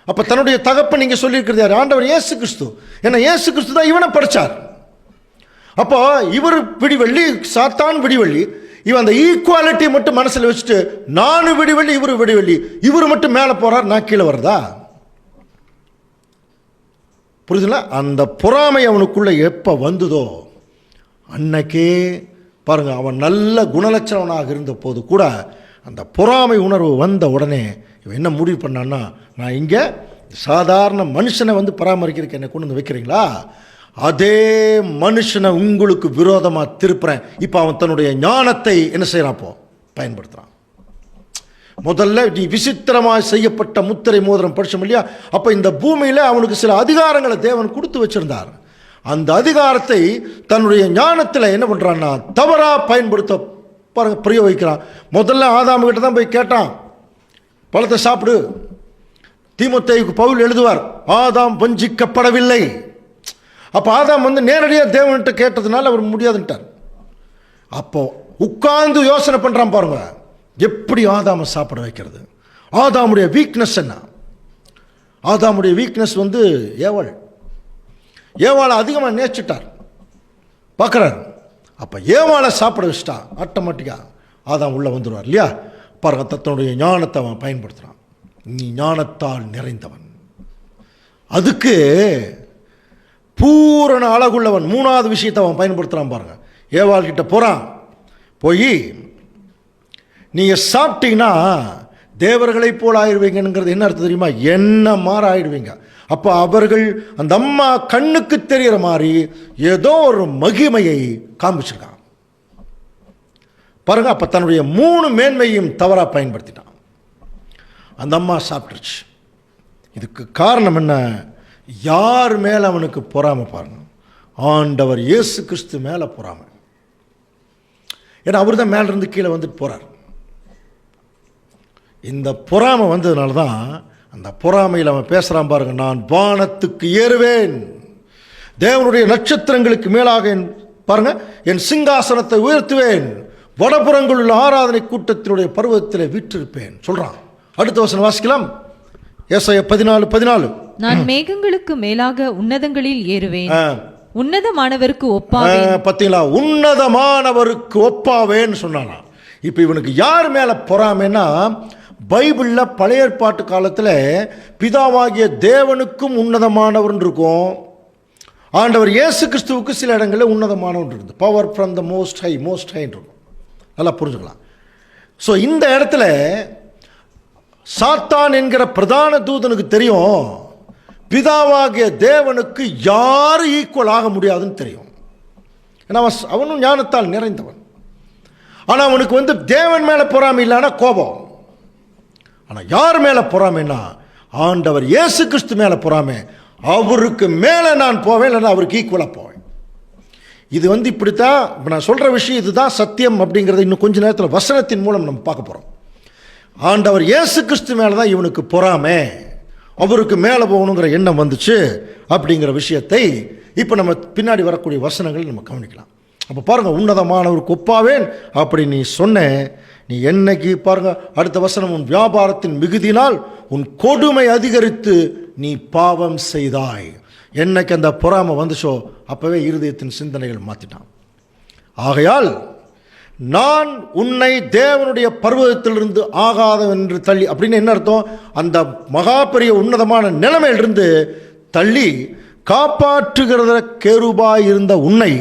அப்ப தன்னுடைய தகப்பன் நீங்க சொல்லியிருக்கிறது யார்? ஆண்டவர் இயேசு கிறிஸ்து. ஏன்னா இயேசு கிறிஸ்து தான் இவனை படைச்சார். அப்போ இவர் விடிவெள்ளி, சாத்தான் விடிவெள்ளி. இவன் அந்த ஈக்குவாலிட்டி மட்டும் மனசில் வச்சுட்டு நானும் விடிவெள்ளி, இவரு விடிவெள்ளி, இவர் மட்டும் மேலே போறார், நான் கீழே வருதா? புரியுதுங்களா? அந்த பொறாமை அவனுக்குள்ள எப்போ வந்ததோ அன்னைக்கே பாருங்க, அவன் நல்ல குணலட்சணவனாக இருந்த போது கூட அந்த பொறாமை உணர்வு வந்த உடனே இவன் என்ன முடிவு பண்ணான்னா, நான் இங்கே சாதாரண மனுஷனை பராமரிக்கிறதுக்கு என்னை கொண்டு வந்து வைக்கிறீங்களா, அதே மனுஷனை உங்களுக்கு விரோதமாக திருப்புறேன். இப்போ அவன் தன்னுடைய ஞானத்தை என்ன செய்கிறான்? பயன்படுத்துகிறான். முதல்ல நீ விசித்திரமாக செய்யப்பட்ட முத்திரை மோதிரம் படிச்சோம் இல்லையா? அப்போ இந்த பூமியில் அவனுக்கு சில அதிகாரங்களை தேவன் கொடுத்து வச்சிருந்தார். அந்த அதிகாரத்தை தன்னுடைய ஞானத்தில் என்ன பண்ணுறான்னா தவறாக பயன்படுத்த பாருங்க பிரயோகிக்கிறான். முதல்ல ஆதாம் கிட்ட தான் போய் கேட்டான், பழத்தை சாப்பிடு. தீமோத்தேயுக்கு பவுல் எழுதுவார், ஆதாம் வஞ்சிக்கப்படவில்லை. அப்போ ஆதாம் நேரடியாக தேவன்கிட்ட கேட்டதுனால அவர் முடியாதுன்ட்டார். அப்போ உட்கார்ந்து யோசனை பண்ணுறான் பாருங்க, எப்படி ஆதாமை சாப்பிட வைக்கிறது. ஆதாமுடைய வீக்னஸ் என்ன? ஆதாமுடைய வீக்னஸ் ஏவாளை அதிகமாக நேசிட்டார் பார்க்குறாரு. அப்போ ஏவாளை சாப்பிட வச்சுட்டா ஆட்டோமேட்டிக்காக ஆதாம் உள்ளே வந்துடுவார் இல்லையா? பாருங்க, தன்னுடைய ஞானத்தை அவன் பயன்படுத்துகிறான். நீ ஞானத்தால் நிறைந்தவன். அதுக்கு பூரண அழகுள்ளவன். மூணாவது விஷயத்தை அவன் பயன்படுத்துகிறான் பாருங்க. ஏவாள் கிட்ட போகிறான், போய் நீங்கள் சாப்பிட்டீங்கன்னா தேவர்களை போல் ஆயிடுவீங்கிறது என்ன அர்த்தம் தெரியுமா? என்ன மாற ஆயிடுவீங்க. அப்போ அவர்கள் அந்த அம்மா கண்ணுக்கு தெரிகிற மாதிரி ஏதோ ஒரு மகிமையை காமிச்சிருக்கான் பாருங்க. அப்போ தன்னுடைய 3 மேன்மையும் தவறாக பயன்படுத்திட்டான். அந்த அம்மா சாப்பிட்டுருச்சு. இதுக்கு காரணம் என்ன? யார் மேலே அவனுக்கு பொறாமை பாருங்க? ஆண்டவர் இயேசு கிறிஸ்து மேலே பொறாமை. ஏன்னா அவர் தான் மேலிருந்து கீழே வந்துட்டு போகிறார். இந்த பொறாமை வந்ததுனால தான் அந்த பொறாமையில் அவன் பேசுகிறான் பாருங்க, நான் வானத்துக்கு ஏறுவேன், தேவனுடைய நட்சத்திரங்களுக்கு மேலாக பாருங்க என் சிங்காசனத்தை உயர்த்துவேன், வடபுறங்கள் உள்ள ஆராதனை கூட்டத்தினுடைய பருவத்தில் வீற்றிருப்பேன் சொல்றான். அடுத்த வசனம் வாசிக்கலாம். ஏசாயா 14:14. நான் மேகங்களுக்கு மேலாக உன்னதங்களில் ஏறுவேன், உன்னதமானவருக்கு ஒப்பாவேன். பார்த்தீங்களா, உன்னதமானவருக்கு ஒப்பாவேன்னு சொன்னானா. இப்போ இவனுக்கு யார் மேலே பொறாமைன்னா, பைபிளில் பழைய ஏற்பாட்டு காலத்தில் பிதாவாகிய தேவனுக்கும் உன்னதமானவர் இருக்கும், ஆண்டவர் இயேசு கிறிஸ்துவுக்கு சில இடங்களில் உன்னதமானவர் இருக்குது. Power from the most high இருக்கும். நல்லா புரிஞ்சுக்கலாம். ஸோ இந்த இடத்துல சாத்தான் என்கிற பிரதான தூதனுக்கு தெரியும், பிதாவாகிய தேவனுக்கு யார் ஈக்குவல் ஆக முடியாதுன்னு தெரியும். ஏன்னா அவனும் ஞானத்தால் நிறைந்தவன். ஆனால் அவனுக்கு தேவன் மேலே பொறாமை இல்லைன்னா கோபம். ஆனால் யார் மேலே பொறாமைன்னா, ஆண்டவர் இயேசு கிறிஸ்து மேலே பொறாமை. அவருக்கு மேலே நான் போவேன், இல்லைன்னா அவருக்கு ஈக்குவலாக போவேன். இது இப்படித்தான் இப்போ நான் சொல்கிற விஷயம், இதுதான் சத்தியம் அப்படிங்கிறத இன்னும் கொஞ்ச நேரத்தில் வசனத்தின் மூலம் நம்ம பார்க்க போகிறோம். ஆண்டவர் இயேசு கிறிஸ்து மேலே தான் இவனுக்கு பொறாமை, அவருக்கு மேலே போகணுங்கிற எண்ணம் வந்துச்சு அப்படிங்கிற விஷயத்தை இப்போ நம்ம பின்னாடி வரக்கூடிய வசனங்கள் நம்ம கவனிக்கலாம். அப்போ பாருங்கள், உன்னதமானவருக்கு ஒப்பாவேன் அப்படி நீ சொன்ன, நீ என்னைக்கு பாருங்க அடுத்த வசனம், உன் வியாபாரத்தின் மிகுதினால் உன் கொடுமை அதிகரித்து நீ பாவம் செய்தாய். என்னைக்கு அந்த பொறாமை வந்துச்சோ அப்பவே இருதயத்தின் சிந்தனைகள் மாற்றிட்டான். ஆகையால் நான் உன்னை தேவனுடைய பர்வதத்திலிருந்து ஆகாதவன் என்று தள்ளி, அப்படின்னு என்ன அர்த்தம், அந்த மகா பெரிய உன்னதமான நிலைமையிலிருந்து தள்ளி காப்பாற்றுகிறத கேருபாய் இருந்த உன்னை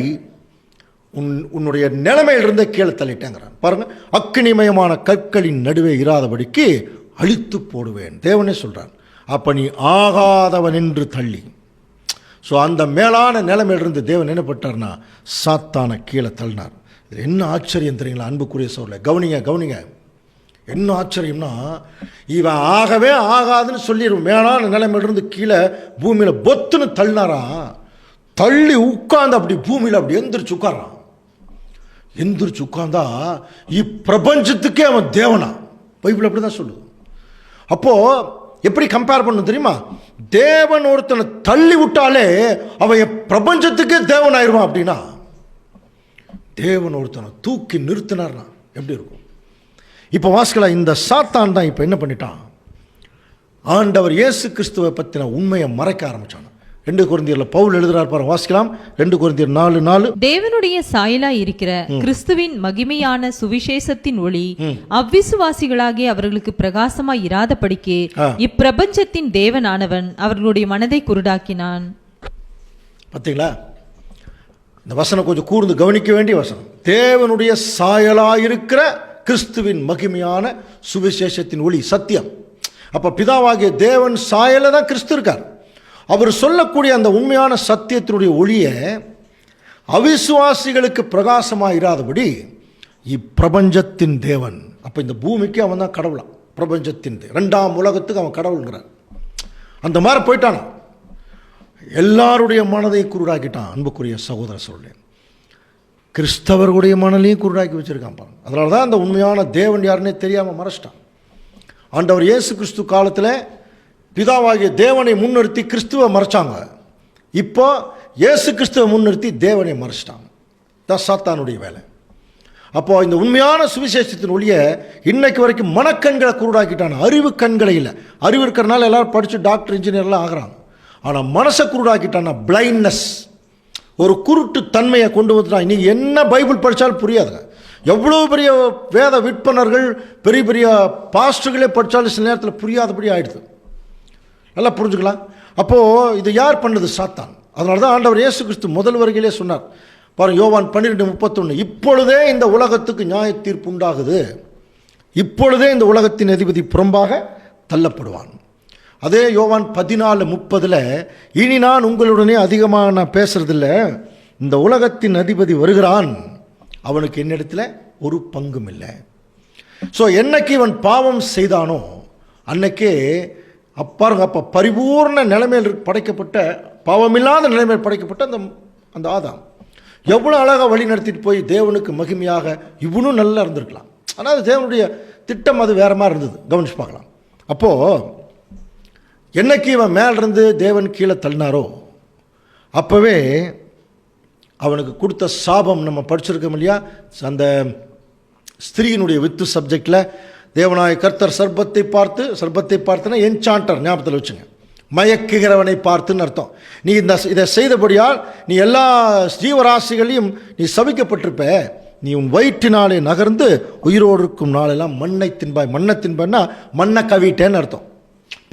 உன்னுடைய நிலைமையிலிருந்து கீழே தள்ளிட்டேங்கிறான். பாருங்க, அக்கினிமயமான கற்களின் நடுவே இராதபடிக்கு அழித்து போடுவேன் தேவனே சொல்றான். அப்ப நீ ஆகாதவன் என்று தள்ளி, ஸோ அந்த மேலான நிலைமையிலிருந்து தேவன் என்ன பட்டார்னா சாத்தானை கீழே தள்ளினார். இது என்ன ஆச்சரியம் தெரியுங்களா அன்புக்குரிய சோழ, கவனிங்க. என்ன ஆச்சரியம்னா, இவன் ஆகவே ஆகாதுன்னு சொல்லிடுவோம், மேலான நிலைமையிலிருந்து கீழே பூமியில் பொத்துன்னு தள்ளினாரா, தள்ளி உட்கார்ந்து அப்படி பூமியில் அப்படி எந்திரிச்சு உட்கார்றான். எந்திரிச்சு உட்கார்ந்தா இப்பிரபஞ்சத்துக்கே அவன் தேவனா, பைபிள் அப்படி தான் சொல்லுது. அப்போ எப்படி கம்பேர் பண்ண தெரியுமா, தேவன் ஒருத்தனை தள்ளி விட்டாலே அவன் பிரபஞ்சத்துக்கே தேவன் ஆயிடுவான். அப்படின்னா தேவன் ஒருத்தனை தூக்கி நிறுத்தினார்னா எப்படி இருக்கும்? இப்போ வாசிக்கலாம், இந்த சாத்தான் தான் இப்போ என்ன பண்ணிட்டான், ஆண்டவர் இயேசு கிறிஸ்துவை பற்றின உண்மையை மறைக்க ஆரம்பிச்சான். 2 கொரிந்தியரில் பவுல் எழுதுறார் பாருங்க, வாசிக்கலாம். 2 கொரிந்தியர் 4:4. தேவனுடைய சாயலாய் இருக்கிற கிறிஸ்துவின் மகிமையான சுவிசேஷத்தின் ஒளி அவ்விசுவாசிகளாகிய அவர்களுக்கு பிரகாசமாய் இராதபடிக்கு இப்பிரபஞ்சத்தின் தேவனானவன் அவர்களுடைய மனதை குருடாக்கினான். பார்த்தீங்களா, இந்த வசனம் கொஞ்சம் கூர்ந்து கவனிக்க வேண்டிய வசனம். தேவனுடைய சாயலாயிருக்கிற கிறிஸ்துவின் மகிமையான சுவிசேஷத்தின் ஒளி சத்தியம். அப்ப பிதாவாகிய தேவன் சாயல தான் கிறிஸ்து இருக்கார். அவர் சொல்லக்கூடிய அந்த உண்மையான சத்தியத்தினுடைய ஒளியை அவிசுவாசிகளுக்கு பிரகாசமாக இராதபடி இப்பிரபஞ்சத்தின் தேவன், அப்போ இந்த பூமிக்கு அவன் தான் கடவுளான், பிரபஞ்சத்தின் 2ஆம் உலகத்துக்கு அவன் கடவுள்ங்கிறான். அந்த மாதிரி போயிட்டான், எல்லாருடைய மனதை குருடாக்கிட்டான். அன்புக்குரிய சகோதர சொல்லேன், கிறிஸ்தவர்களுடைய மனதையும் குருடாக்கி வச்சிருக்கான் பாருங்க. அதனால தான் அந்த உண்மையான தேவன் யாருன்னே தெரியாமல் மறைச்சிட்டான். ஆண்டவர் இயேசு கிறிஸ்து காலத்தில் பிதாவாகிய தேவனை முன்னிறுத்தி கிறிஸ்துவை மறைச்சாங்க. இப்போ இயேசு கிறிஸ்துவை முன்னிறுத்தி தேவனை மறைச்சிட்டாங்க. தான் சாத்தானுடைய வேலை. அப்போ இந்த உண்மையான சுவிசேஷத்தின் ஒளியை இன்னைக்கு வரைக்கும் மனக்கண்களை குருடாக்கிட்டாங்க, அறிவு கண்களை இல்லை. அறிவு இருக்கிறனால எல்லாரும் படித்து டாக்டர் இன்ஜினியர்லாம் ஆகிறாங்க. ஆனால் மனசை குருடாக்கிட்டான்னா பிளைண்ட்னஸ், ஒரு குருட்டு தன்மையை கொண்டு வந்துட்டான். நீங்கள் என்ன பைபிள் படித்தாலும் புரியாதுங்க. எவ்வளோ பெரிய வேத விற்பனர்கள் பெரிய பெரிய பாஸ்டர்களே படித்தாலும் சில நேரத்தில் புரியாதபடி ஆயிடுது. நல்லா புரிஞ்சுக்கலாம். அப்போது இது யார் பண்ணது? சாத்தான். அதனால தான் ஆண்டவர் இயேசு கிறிஸ்து முதல் வருகையிலே சொன்னார் பாருங்க, யோவான் 12:31, இப்பொழுதே இந்த உலகத்துக்கு நியாய தீர்ப்பு உண்டாகுது, இப்பொழுதே இந்த உலகத்தின் அதிபதி புறம்பாக தள்ளப்படுவான். அதே யோவான் 14:30, இனி நான் உங்களுடனே அதிகமாக நான் பேசுறதில்லை, இந்த உலகத்தின் அதிபதி வருகிறான், அவனுக்கு என்னிடத்தில் ஒரு பங்கும் இல்லை. ஸோ என்னைக்கு இவன் பாவம் செய்தானோ அன்னைக்கே அப்பாருங்க, அப்போ பரிபூர்ண நிலைமையில் படைக்கப்பட்ட, பாவமில்லாத நிலைமையில் படைக்கப்பட்ட அந்த ஆதாம் எவ்வளோ அழகாக வழி நடத்திட்டு போய் தேவனுக்கு மகிமையாக இவனும் நல்லா இருந்திருக்கலாம். ஆனால் அது தேவனுடைய திட்டம், அது வேற மாதிரி இருந்தது. கவனிச்சு பார்க்கலாம். அப்போது என்னைக்கு இவன் மேலிருந்து தேவன் கீழே தள்ளினாரோ அப்போவே அவனுக்கு கொடுத்த சாபம் நம்ம படிச்சிருக்கோம் இல்லையா? அந்த ஸ்திரீயினுடைய வித்து சப்ஜெக்டில் தேவனாய கர்த்தர் சர்ப்பத்தை பார்த்துன்னா என்சாண்டர், ஞாபகத்தில் வச்சுங்க, மயக்குகிறவனை பார்த்துன்னு அர்த்தம். நீ இதை செய்தபடியால் நீ எல்லா ஜீவராசிகளையும் நீ சபிக்கப்பட்டிருப்ப, நீ உன் வயிற்றினாலே நகர்ந்து உயிரோடு இருக்கும் நாளெல்லாம் மண்ணை தின்பாய்னா மண்ணை கவிட்டேன்னு அர்த்தம்.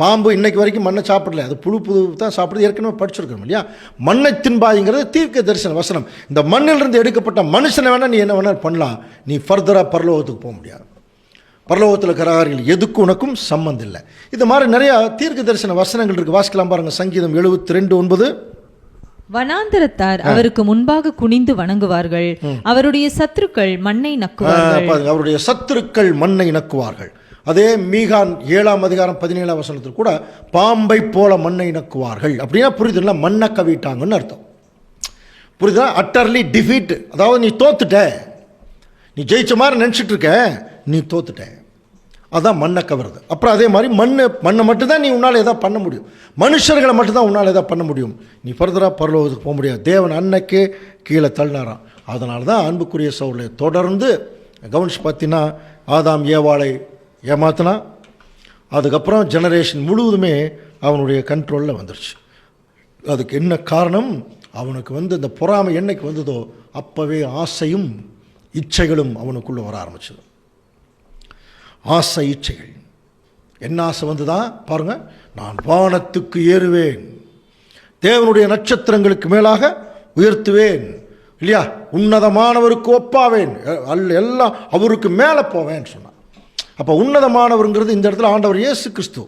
பாம்பு இன்னைக்கு வரைக்கும் மண்ணை சாப்பிடல, அது புழு தான் சாப்பிடுது, ஏற்கனவே படிச்சிருக்கணும் இல்லையா? மண்ணை தின்பாய்ங்கிறது தீர்க்க தரிசன வசனம். இந்த மண்ணிலிருந்து எடுக்கப்பட்ட மனுஷனை வேணால் நீ என்ன வேணால் பண்ணலாம், நீ ஃபர்தராக பரலோகத்துக்கு போக முடியாது. பரலோகத்தில் இருக்கிறார்கள் எதுக்கு உனக்கும் சம்பந்தம் இல்லை. இது மாதிரி நிறைய தீர்க்க தரிசன வசனங்கள் இருக்கு. வாசிக்கலாம் பாருங்க. சங்கீதம் 72:9. வனாந்தரத்தார் அவருக்கு முன்பாக குனிந்து வணங்குவார்கள், அவருடைய சத்துருக்கள் மண்ணை நக்குவார்கள். அவருடைய சத்துருக்கள் மண்ணை நக்குவார்கள். அதே மீகான் 7:17 கூட பாம்பை போல மண்ணை நக்குவார்கள் அப்படின்னா புரியுதுல்ல, மண்ணை கவிட்டாங்கன்னு அர்த்தம். புரியுதா? அட்டர்லி டிஃபீட், அதாவது நீ தோத்துட்ட, நீ ஜெயிச்ச மாதிரி நினச்சிட்டு இருக்க, நீ தோத்துட்ட, அதான் மண்ணை கவருது. அப்புறம் அதே மாதிரி மண்ணை மட்டும்தான் நீ உன்னால் எதாவது பண்ண முடியும், மனுஷர்களை மட்டும்தான் உன்னால் எதாவது பண்ண முடியும், நீ ஃபர்தராக பரலோகத்துக்கு போக முடியாது. தேவன் அன்னைக்கு கீழே தள்ளினாராம். அதனால தான் அன்புக்குரிய சவுலை தொடர்ந்து கவனிச்சு பார்த்தீங்கன்னா ஆதாம் ஏவாளை ஏமாத்தினா, அதுக்கப்புறம் ஜெனரேஷன் முழுவதுமே அவனுடைய கண்ட்ரோலில் வந்துருச்சு. அதுக்கு என்ன காரணம்? அவனுக்கு இந்த பொறாமை என்னைக்கு வந்ததோ அப்போவே ஆசையும் இச்சைகளும் அவனுக்குள்ளே வர ஆரம்பிச்சது. ஆசை இச்சைகள். என்ன ஆசை வந்துதான் பாருங்க, நான் வானத்துக்கு ஏறுவேன், தேவனுடைய நட்சத்திரங்களுக்கு மேலாக உயர்த்துவேன் இல்லையா, உன்னதமானவருக்கு ஒப்பாவேன், எல்லாம் அவருக்கு மேலே போவேன்னு சொன்னான். அப்போ உன்னதமானவருங்கிறது இந்த இடத்துல ஆண்டவர் இயேசு கிறிஸ்து.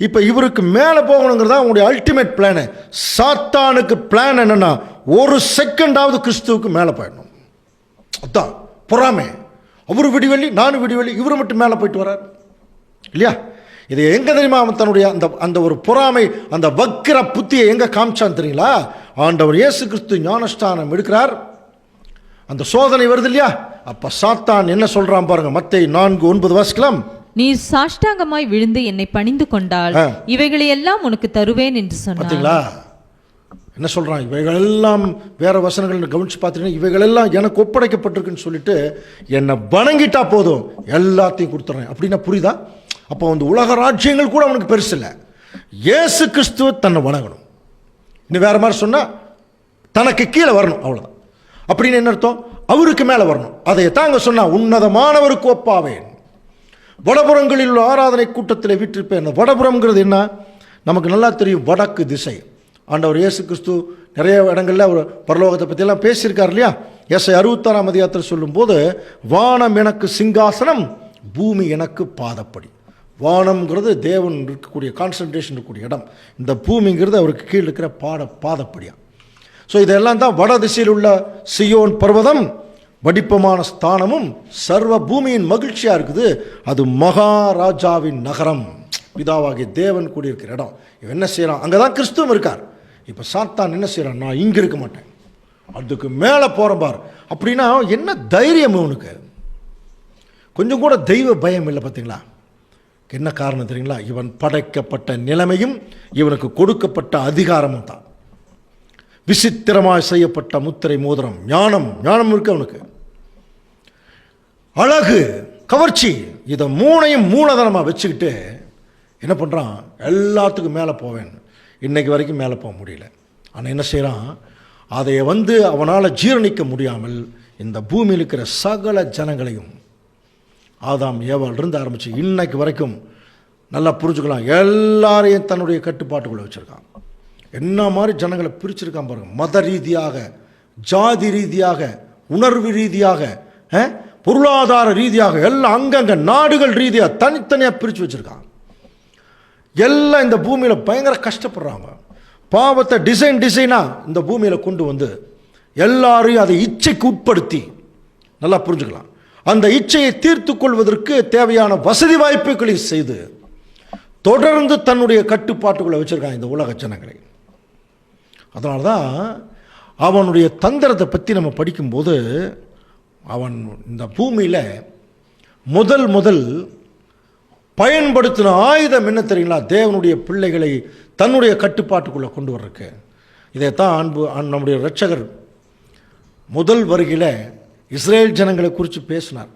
இப்போ இவருக்கு மேலே போகணுங்கிறதா அவங்களுடைய அல்டிமேட் பிளானு. சாத்தானுக்கு பிளான் என்னன்னா, ஒரு செகண்டாவது கிறிஸ்துவுக்கு மேலே போயிடணும். அதான் பொறாமை. அவரு விடிவெளி, நானும் விடிவெளி, இவரு மட்டும் மேலே போயிட்டு வர்றார் இல்லையா? இது எங்கே தெரியுமா? அவன் தன்னுடைய அந்த ஒரு பொறாமை, அந்த வக்கிர புத்தியை எங்கே காமிச்சான்னு தெரியுங்களா? ஆண்டவர் இயேசு கிறிஸ்து ஞானஸ்தானம் எடுக்கிறார், அந்த சோதனை வருது இல்லையா? அப்ப சாத்தான் என்ன சொல்றான் பாருங்க. மத்தேயு 4:9 வாசிக்கலாம். நீர் சாஷ்டாங்கமாய் விழுந்து என்னை பணிந்து கொண்டால் இவைகளை எல்லாம் உனக்கு தருவேன் என்று சொன்னார். பார்த்தீங்களா என்ன சொல்றான்? இவைகளெல்லாம் வேற வசனங்கள் கவனிச்சு பார்த்தீங்கன்னா, இவைகளெல்லாம் எனக்கு ஒப்படைக்கப்பட்டிருக்குன்னு சொல்லிட்டு என்னை வணங்கிட்டா போதும் எல்லாத்தையும் கொடுத்துறேன் அப்படின்னா புரியுதா? அப்போ உலக ராஜ்யங்கள் கூட அவனுக்கு பெருசு இல்லை, இயேசு கிறிஸ்துவ தன்னை வணங்கணும். இன்னும் வேற மாதிரி சொன்னா தனக்கு கீழே வரணும், அவ்வளோதான். அப்படின்னு என்ன அர்த்தம்? அவருக்கு மேலே வரணும். அதை தாங்க சொன்னா உன்னதமானவருக்கு ஒப்பாவேன், வடபுறங்களில் உள்ள ஆராதனை கூட்டத்தில் வீற்றிருப்பேன். வடபுறம்ங்கிறது என்ன? நமக்கு நல்லா தெரியும், வடக்கு திசை. ஆண்டவர் இயேசு கிறிஸ்து நிறைய இடங்களில் அவர் பரலோகத்தை பற்றியெல்லாம் பேசியிருக்கார் இல்லையா? ஏசாயா 66 சொல்லும்போது, வானம் எனக்கு சிங்காசனம், பூமி எனக்கு பாதப்படி. வானம்ங்கிறது தேவன் இருக்கக்கூடிய கான்சன்ட்ரேஷன் இருக்கக்கூடிய இடம், இந்த பூமிங்கிறது அவருக்கு கீழே இருக்கிற பாதப்படியா. ஸோ இதெல்லாம் தான் வட திசையில் உள்ள சியோன் பர்வதம், வடிப்பமான ஸ்தானமும் சர்வ பூமியின் மகிழ்ச்சியாக இருக்குது. அது மகாராஜாவின் நகரம், பிதாவாகிய தேவன் கூடியிருக்கிற இடம். இவன் என்ன செய்யறான்? அங்கே தான் கிறிஸ்துவம் இருக்கார். இப்போ சாத்தான் என்ன செய்யறான்? நான் இங்கே இருக்க மாட்டேன், அதுக்கு மேலே போகிறேன் பார். அப்படின்னா என்ன தைரியம் இவனுக்கு? கொஞ்சம் கூட தெய்வ பயம் இல்லை. பார்த்தீங்களா என்ன காரணம் தெரியுங்களா? இவன் படைக்கப்பட்ட நிலைமையும் இவனுக்கு கொடுக்கப்பட்ட அதிகாரமும் தான். விசித்திரமாய் செய்யப்பட்ட முத்திரை மோதிரம், ஞானம் இருக்கு அவனுக்கு, அழகு, கவர்ச்சி, இதை மூணையும் மூலதனமாக வச்சுக்கிட்டு என்ன பண்ணுறான்? எல்லாத்துக்கும் மேலே போவேன். இன்னைக்கு வரைக்கும் மேலே போக முடியல. ஆனால் என்ன செய்கிறான்? அதை அவனால் ஜீரணிக்க முடியாமல் இந்த பூமியில் இருக்கிற சகல ஜனங்களையும், ஆதாம் ஏவாளிலிருந்து ஆரம்பித்து இன்னைக்கு வரைக்கும் நல்லா புரிஞ்சுக்கலாம், எல்லாரையும் தன்னுடைய கட்டுப்பாட்டுக்குள்ளே வச்சுருக்கான். என்ன மாதிரி ஜனங்களை பிரிச்சிருக்கான் பாருங்க. மத ரீதியாக, ஜாதி ரீதியாக, உணர்வு ரீதியாக, பொருளாதார ரீதியாக, எல்லாம் அங்கங்க நாடுகள் ரீதியாக தனித்தனியாக பிரித்து வச்சுருக்கான். எல்லாம் இந்த பூமியில் பயங்கர கஷ்டப்படுறாங்க. பாவத்தை டிசைனாக இந்த பூமியில் கொண்டு எல்லாரையும் அதை இச்சைக்கு உட்படுத்தி, நல்லா புரிஞ்சுக்கலாம், அந்த இச்சையை தீர்த்து கொள்வதற்கு தேவையான வசதி வாய்ப்புகளை செய்து தொடர்ந்து தன்னுடைய கட்டுப்பாட்டுக்குள்ளே வச்சுருக்கான் இந்த உலக ஜனங்களை. அதனால தான் அவனுடைய தந்திரத்தை பற்றி நம்ம படிக்கும்போது அவன் இந்த பூமியில் முதல் பயன்படுத்தின ஆயுதம் என்ன தெரியுங்களா? தேவனுடைய பிள்ளைகளை தன்னுடைய கட்டுப்பாட்டுக்குள்ளே கொண்டு வர்றதுக்கு. இதைத்தான் நம்முடைய இரட்சகர் முதல் வருகையில் இஸ்ரேல் ஜனங்களை குறித்து பேசினார்.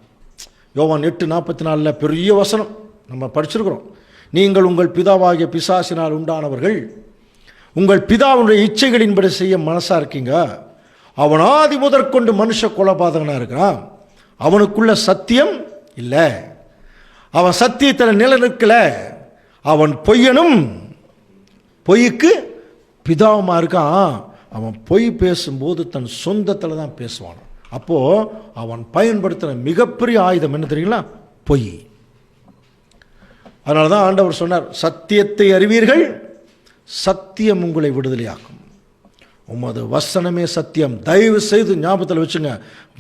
யோவான் 8:44 பெரிய வசனம் நம்ம படிச்சிருக்கிறோம். நீங்கள் உங்கள் பிதாவாகிய பிசாசினால் உண்டானவர்கள், உங்கள் பிதாவுடைய இச்சைகளின்படி செய்ய மனசாக இருக்கீங்க. அவன் ஆதி முதற்கொண்டு மனுஷ கொலைபாதகனாக இருக்கிறான். அவனுக்குள்ள சத்தியம் இல்லை, அவன் சத்தியத்தில் நிலநிற்கல, அவன் பொய்யனும் பொய்க்கு பிதாவுமா இருக்கான். அவன் பொய் பேசும்போது தன் சொந்தத்தில் தான் பேசுவான். அப்போது அவன் பயன்படுத்தின மிகப்பெரிய ஆயுதம் என்ன தெரியுங்களா? பொய். அதனால தான் ஆண்டவர் சொன்னார், சத்தியத்தை அறிவீர்கள், சத்தியம் உங்களை விடுதலையாக்கும். உமது வசனமே சத்தியம். தயவு செய்து ஞாபகத்தில் வச்சுங்க,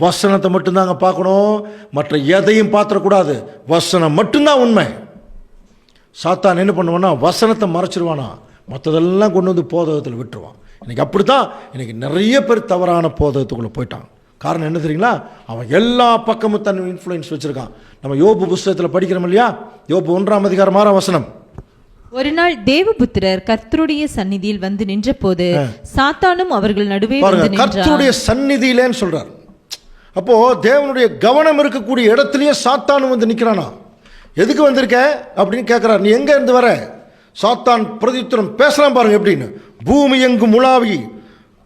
வசனத்தை மட்டும்தாங்க பார்க்கணும், மற்ற எதையும் பார்த்துடக்கூடாது. வசனம் மட்டும்தான் உண்மை. சாத்தான் என்ன பண்ணுவான்னா வசனத்தை மறைச்சிருவானா, மற்றதெல்லாம் கொண்டு வந்து போதகத்தில் விட்டுருவான். இன்றைக்கி அப்படி தான் இன்றைக்கி நிறைய பேர் தவறான போதகத்துக்குள்ளே போயிட்டான். காரணம் என்ன தெரியுங்களா? அவன் எல்லா பக்கமும் தன் இன்ஃப்ளூயன்ஸ் வச்சுருக்கான். நம்ம யோபு புஸ்தகத்தில் படிக்கிறோம் இல்லையா? யோபு 1:6 ஒரு நாள் தேவபுத்திரர் கர்த்தருடைய சந்நிதியில் வந்து நின்ற போது சாத்தானும் அவர்கள் நடுவே வந்து நின்றான். கர்த்தருடைய சந்நிதியிலேன்னு சொல்றார். அப்போ தேவனுடைய கவனம் இருக்கக்கூடிய இடத்துலயே சாத்தானும் வந்து நிற்கிறானா. எதுக்கு வந்திருக்க அப்படின்னு கேட்கிறார். நீ எங்க இருந்து வர? சாத்தான் பிரதியுத்தரம் பேசலாம் பாருங்க எப்படின்னு. பூமி எங்கும் உலாவி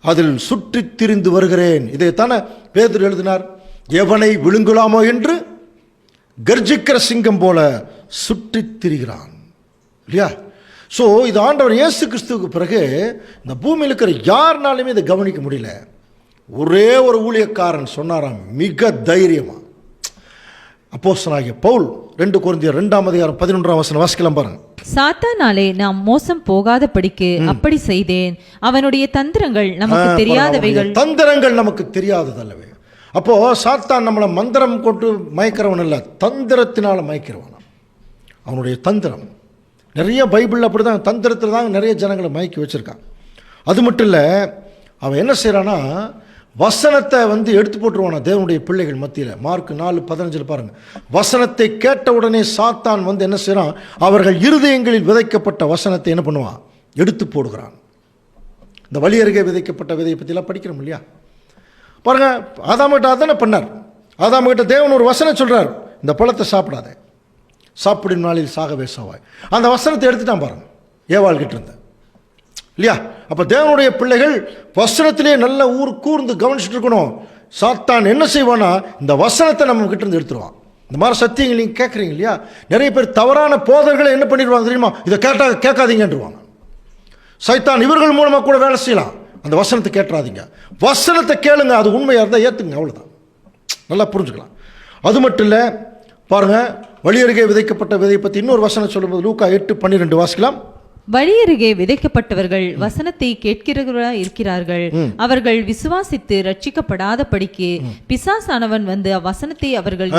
அதில் சுற்றி திரிந்து வருகிறேன். இதைத்தானே பேதுரு எழுதினார். எவனை விழுங்கலாமோ என்று கர்ஜிக்கிற சிங்கம் போல சுற்றி திரிகிறான் இல்லையா? ஸோ இது ஆண்டவர் இயேசு கிறிஸ்துவுக்கு பிறகு இந்த பூமியில் இருக்கிற யாருனாலுமே இதை கவனிக்க முடியல. ஒரே ஒரு ஊழியக்காரன் சொன்னாராம் மிக தைரியமா. அப்போஸ்தலனாகிய பவுல் 2 கொரிந்தியர் 2:11 வாசிக்கலாம் பாருங்க. சாத்தானாலே நாம் மோசம் போகாத படிக்கு அப்படி செய்தேன். அவனுடைய தந்திரங்கள் நமக்கு தெரியாதவைகள். தந்திரங்கள் நமக்கு தெரியாததல்லவே. அப்போ சாத்தான் நம்மளை மந்திரம் கொண்டு மயக்கிறவன் இல்லை, தந்திரத்தினால மயக்கிறவன். அவனுடைய தந்திரம் நிறைய பைபிளில் அப்படி தான் தந்திரத்தில் தான் நிறைய ஜனங்களை மயக்கி வச்சுருக்கான். அது மட்டும் இல்லை, அவன் என்ன செய்கிறான்னா வசனத்தை எடுத்து போட்டுருவானா தேவனுடைய பிள்ளைகள் மத்தியில். மார்க் 4:15 பாருங்கள். வசனத்தை கேட்ட உடனே சாத்தான் என்ன செய்கிறான்? அவர்கள் இருதயங்களில் விதைக்கப்பட்ட வசனத்தை என்ன பண்ணுவான்? எடுத்து போடுகிறான். இந்த வழி அருகே விதைக்கப்பட்ட விதையை பற்றிலாம் படிக்கிறோம் இல்லையா? பாருங்கள், ஆதாம்கிட்ட அதானே பண்ணார். ஆதாம்கிட்ட தேவன் ஒரு வசனம் சொல்கிறார், இந்த பழத்தை சாப்பிடாத, சாப்பிடும் நாளில் சாகவே சாவாய். அந்த வசனத்தை எடுத்துட்டான் பாருங்க ஏவாள் கிட்ட இருந்து இல்லையா? அப்போ தேவனுடைய பிள்ளைகள் வசனத்திலே நல்ல கூர்ந்து கவனிச்சுட்டு இருக்கணும். சாத்தான் என்ன செய்வானா இந்த வசனத்தை நம்ம கிட்ட இருந்து எடுத்துருவான். இந்த மாதிரி சத்தியங்கள் நீங்கள் கேட்குறீங்க இல்லையா? நிறைய பேர் தவறான போதர்களை என்ன பண்ணிடுவாங்க தெரியுமா? இதை கேட்காதீங்கன்றுவாங்க. சைத்தான் இவர்கள் மூலமாக கூட வேலை செய்யலாம். அந்த வசனத்தை கேட்டுறாதீங்க, வசனத்தை கேளுங்க, அது உண்மையாக இருந்தால் ஏற்றுங்க, அவ்வளோதான். நல்லா புரிஞ்சுக்கலாம். அது மட்டும் இல்லை பாருங்க, வழியருகே விதைக்கப்பட்ட விதையை பற்றி இன்னொரு வசனம் சொல்லும்போது லூக்கா 8:12 வாசிக்கலாம். வழியருகே விதைக்கப்பட்டவர்கள் வசனத்தை கேட்கிறவர்களா இருக்கிறார்கள். அவர்கள் விசுவாசித்து ரட்சிக்கப்படாத படிக்கு பிசாசானவன் வந்து வசனத்தை அவர்கள்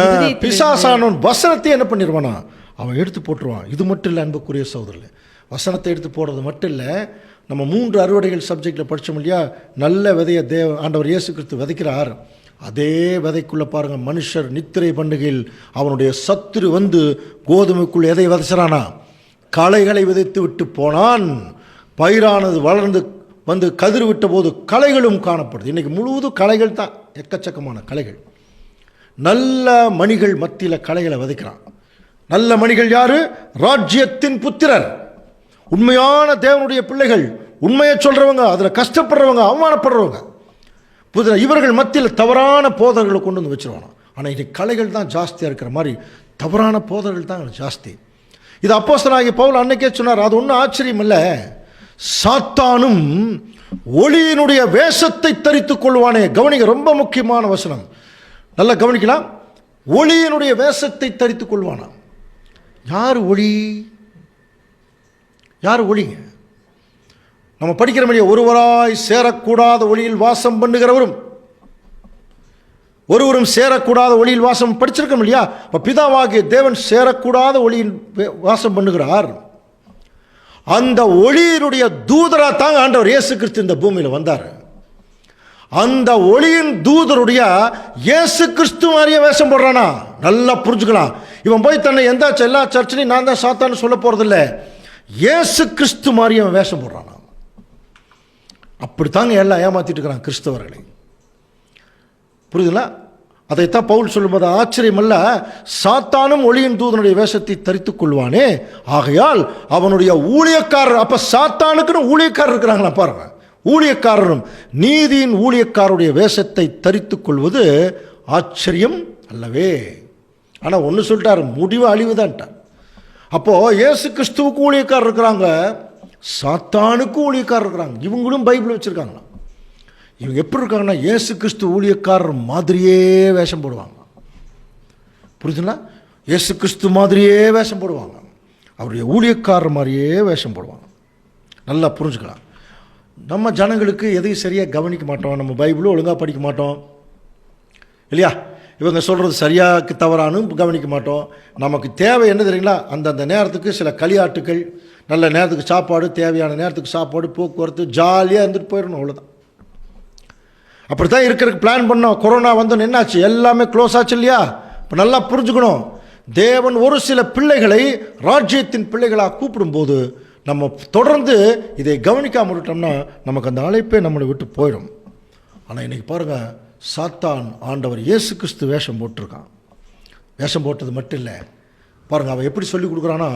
பிசாசானவன் வசனத்தை என்ன பண்ணிடுவானா? அவன் எடுத்து போட்டுருவான். இது மட்டும் இல்லை அன்புக்குரிய சகோதரர்களே, வசனத்தை எடுத்து போடுறது மட்டும் இல்லை, நம்ம 3 அறுவடைகள் சப்ஜெக்டில் படித்தோம் இல்லையா? நல்ல விதையை ஆண்டவர் இயேசு கிறிஸ்து விதைக்கிறார். அதே விதைக்குள்ளே பாருங்கள், மனுஷர் நித்திரை பண்ணுகையில் அவனுடைய சத்துரு கோதுமைக்குள் எதை விதைச்சானா? களைகளை விதைத்து விட்டு போனான். பயிரானது வளர்ந்து கதிர் விட்ட போது களைகளும் காணப்படுது. இன்றைக்கி முழுவதும் களைகள் தான், எக்கச்சக்கமான களைகள். நல்ல மணிகள் மத்தியில் களைகளை விதைக்கிறான். நல்ல மணிகள் யாரு? ராஜ்யத்தின் புத்திரர், உண்மையான தேவனுடைய பிள்ளைகள், உண்மையை சொல்கிறவங்க, அதில் கஷ்டப்படுறவங்க, அவமானப்படுறவங்க. இவர்கள் மத்தியில் தவறான போதர்களை கொண்டு வந்து வச்சுருவாங்க. ஆனால் இன்னைக்கு கலைகள் தான் ஜாஸ்தியாக இருக்கிற மாதிரி தவறான போதர்கள் தான் ஜாஸ்தி. இது அப்போஸ்தலனாகிய பவுல் அன்னைக்கே சொன்னார். அது ஒன்றும் ஆச்சரியம் இல்லை. சாத்தானும் ஒளியினுடைய வேஷத்தை தரித்துக் கொள்வானே. கவனிங்க, ரொம்ப முக்கியமான வசனம், நல்லா கவனிக்கலாம். ஒளியினுடைய வேஷத்தை தரித்துக் கொள்வானா? யார் ஒளி? யார் ஒளிங்க? நம்ம படிக்கிற மாதிரியே ஒருவராய் சேரக்கூடாத ஒளியில் வாசம் பண்ணுகிறவரும் ஒருவரும் சேரக்கூடாத ஒளியில் வாசம் படிச்சிருக்கோம் இல்லையா? இப்போ பிதாவாகிய தேவன் சேரக்கூடாத ஒளியில் வாசம் பண்ணுகிறார். அந்த ஒளியினுடைய தூதரா தாங்க ஆண்டவர் இயேசு கிறிஸ்து இந்த பூமியில் வந்தார். அந்த ஒளியின் தூதருடைய இயேசு கிறிஸ்து மாதிரியே வேஷம் போடுறானா. நல்லா புரிஞ்சுக்கலாம். இவன் போய் தன்னை எந்த எல்லா சர்ச்சிலையும் நான் தான் சாத்தான்னு சொல்ல போறதில்ல, இயேசு கிறிஸ்து மாதிரி அவன் வேஷம் போடுறானா. அப்படித்தாங்க எல்லாம் ஏமாத்திட்டு இருக்கிறான் கிறிஸ்தவர்களை. புரியுதுங்களா? அதைத்தான் பவுல் சொல்லும்போது ஆச்சரியம் அல்ல, சாத்தானும் ஒளியின் தூதனுடைய வேஷத்தை தரித்துக் கொள்வானே, ஆகையால் அவனுடைய ஊழியக்காரர். அப்ப சாத்தானுக்குன்னு ஊழியக்காரர் இருக்கிறாங்களா பாருங்க. ஊழியக்காரரும் நீதியின் ஊழியக்காரருடைய வேஷத்தை தரித்துக் கொள்வது ஆச்சரியம் அல்லவே. ஆனால் ஒன்று சொல்லிட்டார், முடிவு அழிவுதான்ட்டார். அப்போ இயேசு கிறிஸ்துவுக்கு ஊழியக்காரர் இருக்கிறாங்க, சாத்தானுக்கு ஊழியக்காரர் இருக்கிறாங்க. இவங்களும் பைபிள் வச்சிருக்காங்களா. இவங்க எப்படி இருக்காங்கன்னா இயேசு கிறிஸ்து ஊழியக்காரர் மாதிரியே வேஷம் போடுவாங்க. புரியுதுங்களா? இயேசு கிறிஸ்து மாதிரியே வேஷம் போடுவாங்க, அவருடைய ஊழியக்காரர் மாதிரியே வேஷம் போடுவாங்க. நல்லா புரிஞ்சுக்கலாம். நம்ம ஜனங்களுக்கு எதையும் சரியாக கவனிக்க மாட்டோம், நம்ம பைபிளும் ஒழுங்காக படிக்க மாட்டோம் இல்லையா? இவங்க சொல்கிறது சரியாக தவறானு கவனிக்க மாட்டோம். நமக்கு தேவை என்ன தெரியுங்களா? அந்தந்த நேரத்துக்கு சில களியாட்டுகள், நல்ல நேரத்துக்கு சாப்பாடு, தேவையான நேரத்துக்கு சாப்பாடு, போக்குவரத்து, ஜாலியாக இருந்துட்டு போயிடணும், அவ்வளோதான். அப்படி தான் இருக்கிறதுக்கு பிளான் பண்ணோம். கொரோனா வந்தோன்னு என்னாச்சு? எல்லாமே க்ளோஸ் ஆச்சு இல்லையா? இப்போ நல்லா புரிஞ்சுக்கணும், தேவன் ஒரு சில பிள்ளைகளை ராஜ்யத்தின் பிள்ளைகளாக கூப்பிடும்போது நம்ம தொடர்ந்து இதை கவனிக்காமல் விட்டோம்னா நமக்கு அந்த அழைப்பே நம்மளை விட்டு போயிடும். ஆனால் இன்றைக்கி பாருங்கள், சாத்தான் ஆண்டவர் இயேசு கிறிஸ்து வேஷம் போட்டிருக்கான். வேஷம் போட்டது மட்டும் இல்லை பாருங்கள், அவன் எப்படி சொல்லி கொடுக்குறான்னா,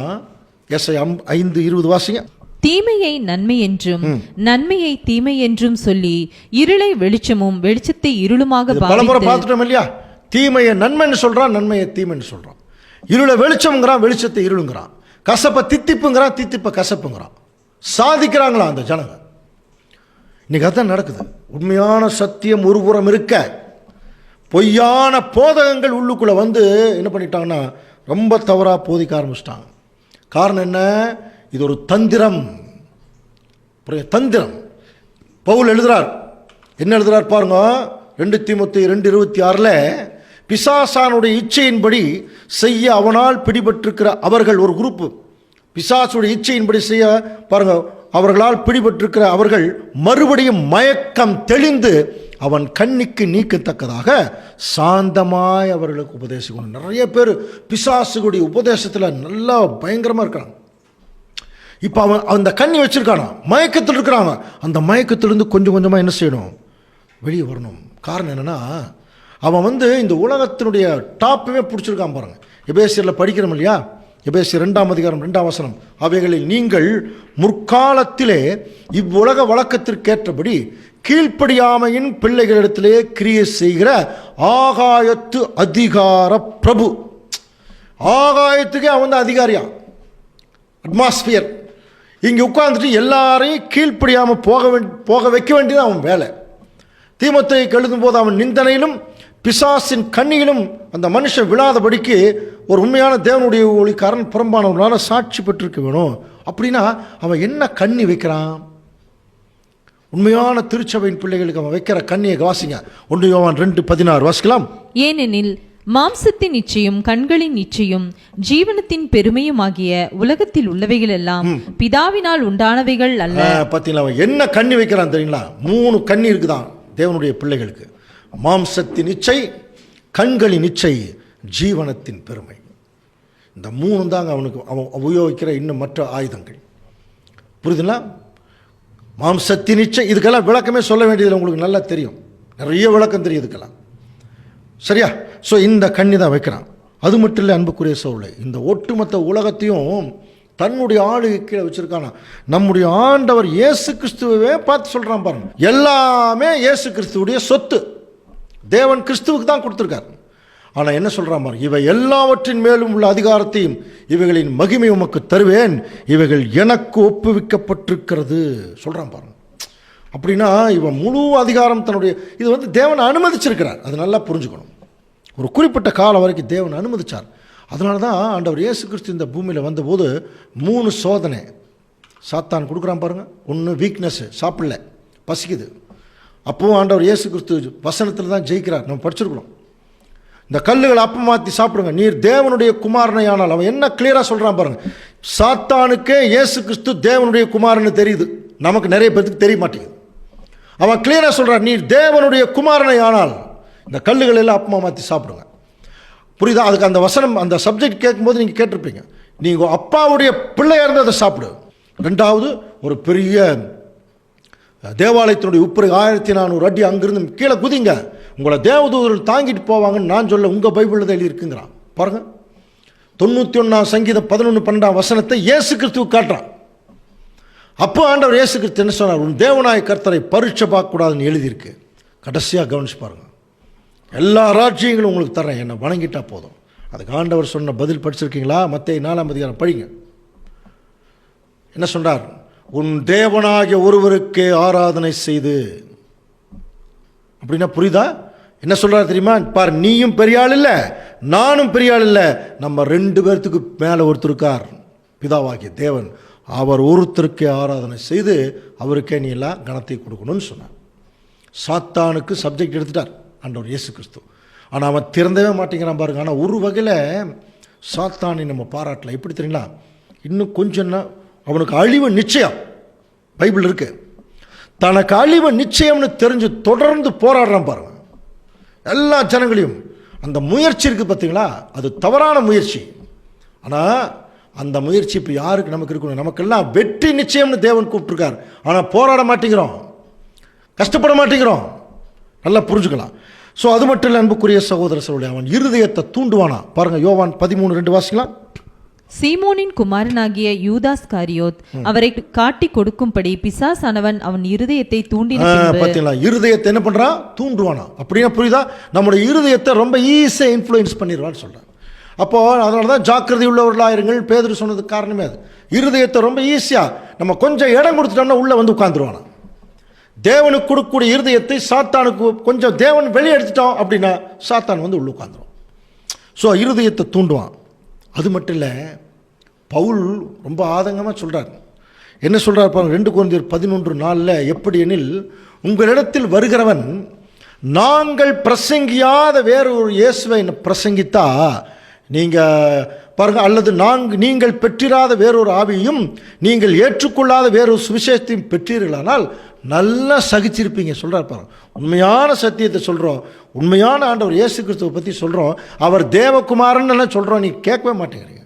எஸ்ஐ 5:20 வாசிங்க. தீமையை நன்மை என்றும் நன்மையை தீமை என்றும் சொல்லி இருளை வெளிச்சமும் வெளிச்சத்தை இருளுமாக பலமுறை பார்த்துட்டோம் இல்லையா? தீமையை நன்மைன்னு சொல்றான், நன்மையை தீமைன்னு சொல்றான். இருளை வெளிச்சம்ங்கிறான், வெளிச்சத்தை இருளுங்கிறான். கசப்பை தித்திப்புங்கிறான், தித்திப்பை கசப்புங்கிறான். சாதிக்கிறாங்களா அந்த ஜனங்க? இன்னைக்கு அதான் நடக்குது. உண்மையான சத்தியம் ஒரு புறம் இருக்க, பொய்யான போதகங்கள் உள்ளுக்குள்ள வந்து என்ன பண்ணிட்டாங்கன்னா ரொம்ப தவறாக போதிக்க ஆரம்பிச்சிட்டாங்க. காரணம் என்ன? இது ஒரு தந்திரம். தந்திரம். பவுல் எழுதுறார், என்ன எழுதுறார் பாருங்க, 2 தீமோத்தேயு 2:26 பிசாசானுடைய இச்சையின்படி செய்ய அவனால் பிடிபட்டிருக்கிற அவர்கள் ஒரு குரூப். பிசாசுடைய இச்சையின்படி செய்ய பாருங்க, அவர்களால் பிடிபட்டிருக்கிற அவர்கள் மறுபடியும் மயக்கம் தெளிந்து அவன் கண்ணிக்கு நீக்கத்தக்கதாக சாந்தமாய் அவர்களுக்கு உபதேசிக்கணும். நிறைய பேர் பிசாசுடைய உபதேசத்தில் நல்லா பயங்கரமாக இருக்காங்க. இப்போ அவன் அந்த கண்ணி வச்சிருக்கானா, மயக்கத்தில் இருக்கிறாங்க. அந்த மயக்கத்திலிருந்து கொஞ்சம் கொஞ்சமாக என்ன செய்யணும்? வெளியே வரணும். காரணம் என்னென்னா, அவன் வந்து இந்த உலகத்தினுடைய டாப்புமே பிடிச்சிருக்கான் பாருங்க. எபேசியரில் படிக்கிறோம் இல்லையா? எபேசியர் 2:2 அவைகளில் நீங்கள் முற்காலத்திலே இவ்வுலக வழக்கத்திற்கேற்றபடி கீழ்ப்படியாமையின் பிள்ளைகளிடத்திலே கிரியை செய்கிற ஆகாயத்து அதிகார பிரபு. ஆகாயத்துக்கே அவன் தான் அதிகாரியா, அட்மாஸ்பியர். இங்கே உட்கார்ந்துட்டு எல்லாரையும் கீழ்ப்படியாமல் போக வைக்க வேண்டியது அவன் வேலை. தீமோத்தேயுக்கு எழுதும் போது அவன் நிந்தனையிலும் பிசாசின் கண்ணியிலும் அந்த மனுஷன் விழாதபடிக்கு ஒரு உண்மையான தேவனுடைய ஒளிக்காரன் புறம்பானவர்களால் சாட்சி பெற்றிருக்க வேணும். அப்படின்னா அவன் என்ன கண்ணி வைக்கிறான்? உண்மையான திருச்சபையின் பிள்ளைகளுக்கு அவன் வைக்கிற கண்ணியை வாசிங்க. 1 யோவான் 2:16 வாசிக்கலாம். ஏனெனில் மாம்சத்தின் இச்சையும் கண்களின் இச்சையும் ஜீவனத்தின் பெருமையும் ஆகிய உலகத்தில் உள்ளவைகள் எல்லாம் பிதாவினால் உண்டானவைகள் அல்ல. பார்த்தீங்களா, அவன் என்ன கண்ணி வைக்கிறான் தெரியுங்களா? 3 கண்ணி இருக்குதான் தேவனுடைய பிள்ளைகளுக்கு. மாம்சத்தின் இச்சை, கண்களின் இச்சை, ஜீவனத்தின் பெருமை. இந்த 3 தாங்க அவனுக்கு அவன் உபயோகிக்கிற இன்னும் மற்ற ஆயுதங்கள். புரியுதுங்களா? மாம்சத்தின் இச்சை, இதுக்கெல்லாம் விளக்கமே சொல்ல வேண்டியதில்லை, உங்களுக்கு நல்லா தெரியும், நிறைய விளக்கம் தெரியும் இதுக்கெல்லாம், சரியா? ஸோ இந்த கண்ணி தான் வைக்கிறான். அது மட்டும் இல்லை அன்புக்குரிய சோழலை, இந்த ஒட்டுமொத்த உலகத்தையும் தன்னுடைய ஆளுகை கீழே வச்சிருக்கானா. நம்முடைய ஆண்டவர் இயேசு கிறிஸ்துவே பார்த்து சொல்கிறான் பாருங்க, எல்லாமே இயேசு கிறிஸ்துவுடைய சொத்து, தேவன் கிறிஸ்துவுக்கு தான் கொடுத்துருக்கார். ஆனால் என்ன சொல்கிறான் பாருங்க, இவை எல்லாவற்றின் மேலும் உள்ள அதிகாரத்தையும் இவைகளின் மகிமை உமக்கு தருவேன், இவைகள் எனக்கு ஒப்புவிக்கப்பட்டிருக்கிறது சொல்கிறான் பாருங்க. அப்படின்னா இவன் முழு அதிகாரம் தன்னுடைய, இது வந்து தேவன் அனுமதிச்சிருக்கிறார். அது நல்லா புரிஞ்சுக்கணும். ஒரு குறிப்பிட்ட காலம் வரைக்கும் தேவன் அனுமதிச்சார். அதனால தான் ஆண்டவர் இயேசு கிறிஸ்து இந்த பூமியில் வந்தபோது 3 சோதனை சாத்தான் கொடுக்குறான் பாருங்க. ஒன்று வீக்னஸ்ஸு, சாப்பிடல, பசிக்குது. அப்போவும் ஆண்டவர் இயேசு கிறிஸ்து வசனத்தில் தான் ஜெயிக்கிறார். நம்ம படிச்சிருக்கிறோம், இந்த கல்லுகளை அப்பம் மாற்றி சாப்பிடுங்க, நீர் தேவனுடைய குமாரனை ஆனால். அவன் என்ன கிளியராக சொல்கிறான் பாருங்க, சாத்தானுக்கே இயேசு கிறிஸ்து தேவனுடைய குமாரன்னு தெரியுது, நமக்கு நிறைய பேருக்கு தெரிய மாட்டேங்குது. அவன் கிளியராக சொல்கிறான், நீ தேவனுடைய குமாரனை ஆனால் இந்த கல்லுகள் எல்லாம் அப்பமா மாற்றி சாப்பிடுங்க. புரியுதா? அதுக்கு அந்த வசனம், அந்த சப்ஜெக்ட் கேட்கும்போது நீங்கள் கேட்டிருப்பீங்க, நீங்கள் அப்பாவுடைய பிள்ளையாக இருந்து அதை சாப்பிடு. ரெண்டாவது, ஒரு பெரிய தேவாலயத்தினுடைய உப்புரை 1400 அடி, அங்கிருந்து கீழே குதிங்க, உங்களை தேவதூதர்கள் தாங்கிட்டு போவாங்கன்னு நான் சொல்ல உங்கள் பைபிளில் எழுதி இருக்குங்கிறான். பாருங்க, 91 சங்கீதம் 11-12 வசனத்தை இயேசு கிறிஸ்துவுக்கு காட்டுறான். அப்போ ஆண்டவர் இயேசு கிறிஸ்து என்ன சொன்னார்? உன் தேவனாய கர்த்தரை பரீட்சை பார்க்கக்கூடாதுன்னு எழுதியிருக்கு. கடைசியாக கவனிச்சு பாருங்க, எல்லா ராஜ்யங்களும் உங்களுக்கு தரேன், என்னை வணங்கிட்டா போதும். அதுக்கு ஆண்டவர் சொன்ன பதில் படிச்சிருக்கீங்களா? மத்தேயு 4ஆம் அதிகாரம் படிங்க. என்ன சொன்னார்? உன் தேவனாகிய ஒருவருக்கே ஆராதனை செய்து. அப்படின்னா புரியுதா? என்ன சொல்றாரு தெரியுமா? பார், நீயும் பெரிய ஆள் இல்லை, நானும் பெரிய ஆள் இல்லை, நம்ம 2 பேர்த்துக்கு மேலே ஒருத்தர் இருக்கார், பிதாவாகிய தேவன். அவர் ஒருத்தருக்கே ஆராதனை செய்து அவருக்கே நீ எல்லாம் கனத்தை கொடுக்கணும்னு சொன்னார். சாத்தானுக்கு சப்ஜெக்ட் எடுத்துட்டார் ஆண்டவர் இயேசு கிறிஸ்து. ஆனால் அவன் திறந்தவே மாட்டேங்கிறான் பாருங்க. ஆனால் ஒரு வகையில் சாத்தானை நம்ம பாராட்டலாம். எப்படி தெரியுங்களா? இன்னும் கொஞ்சம் அவனுக்கு அழிவு நிச்சயம், பைபிள் இருக்கு. தனக்கு அழிவு நிச்சயம்னு தெரிஞ்சு தொடர்ந்து போராடுறான் பாருங்க. எல்லா ஜனங்களையும் அந்த முயற்சி இருக்குது பார்த்தீங்களா, அது தவறான முயற்சி. ஆனால் அந்த முயற்சி இப்போ யாருக்கு நமக்கு இருக்கணும்? நமக்கெல்லாம் வெற்றி நிச்சயம்னு தேவன் கூப்பிட்டுருக்கார். ஆனால் போராட மாட்டேங்கிறோம், கஷ்டப்பட மாட்டேங்கிறோம். நல்லா புரிஞ்சுக்கலாம். ஸோ அது மட்டும் இல்லை அன்புக்குரிய சகோதர சகோதரி, அவன் இருதயத்தை தூண்டுவானா பாருங்க. யோவான் 13:2 வாசிக்கலாம். சீமோனின் குமாரனாகிய யூதாஸ் காரியோத் அவரை காட்டி கொடுக்கும்படி பிசாசானவன் அவன் இருதயத்தை தூண்டின பின்பு. பார்த்தீங்களா, இருதயத்தை என்ன பண்றான்? தூண்டுவானா. அப்படின்னா புரியுதா? நம்முடைய இருதயத்தை ரொம்ப ஈஸியாக இன்ஃப்ளூயன்ஸ் பண்ணிடுவான்னு சொல்றான். அப்போ அதனால தான் ஜாக்கிரதை உள்ளவர்களாக இருங்கள் பேதுரு சொன்னதுக்கு காரணமே அது. இருதயத்தை ரொம்ப ஈஸியாக நம்ம கொஞ்சம் இடம் கொடுத்துட்டோம்னா உள்ளே வந்து உட்காந்துருவானா. தேவனுக்கு கொடுக்கக்கூடிய இருதயத்தை சாத்தானுக்கு கொஞ்சம் தேவன் வெளியே எடுத்துட்டோம் அப்படின்னா சாத்தான் வந்து உள்ள உட்காந்துரும். ஸோ இருதயத்தை தூண்டுவான். அது மட்டும் இல்லை, பவுல் ரொம்ப ஆதங்கமாக சொல்கிறார். என்ன சொல்கிறார் பாருங்க, 2 கொரிந்தியர் 11:4 எப்படி எனில், உங்களிடத்தில் வருகிறவன் நாங்கள் பிரசங்கியாத வேறொரு இயேசுவை பிரசங்கித்தா நீங்கள் பாருங்கள், அல்லது நீங்கள் பெற்றிராத வேறொரு ஆவியையும் நீங்கள் ஏற்றுக்கொள்ளாத வேறொரு சுவிசேஷத்தையும் பெற்றீர்களானால் நல்லா சகிச்சிருப்பீங்க சொல்கிறார் பாருங்க. உண்மையான சத்தியத்தை சொல்கிறோம், உண்மையான ஆண்டவர் இயேசு கிறிஸ்துவை பற்றி சொல்கிறோம், அவர் தேவகுமாரன்னு சொல்கிறோம், நீ கேட்கவே மாட்டேங்கிறீங்க.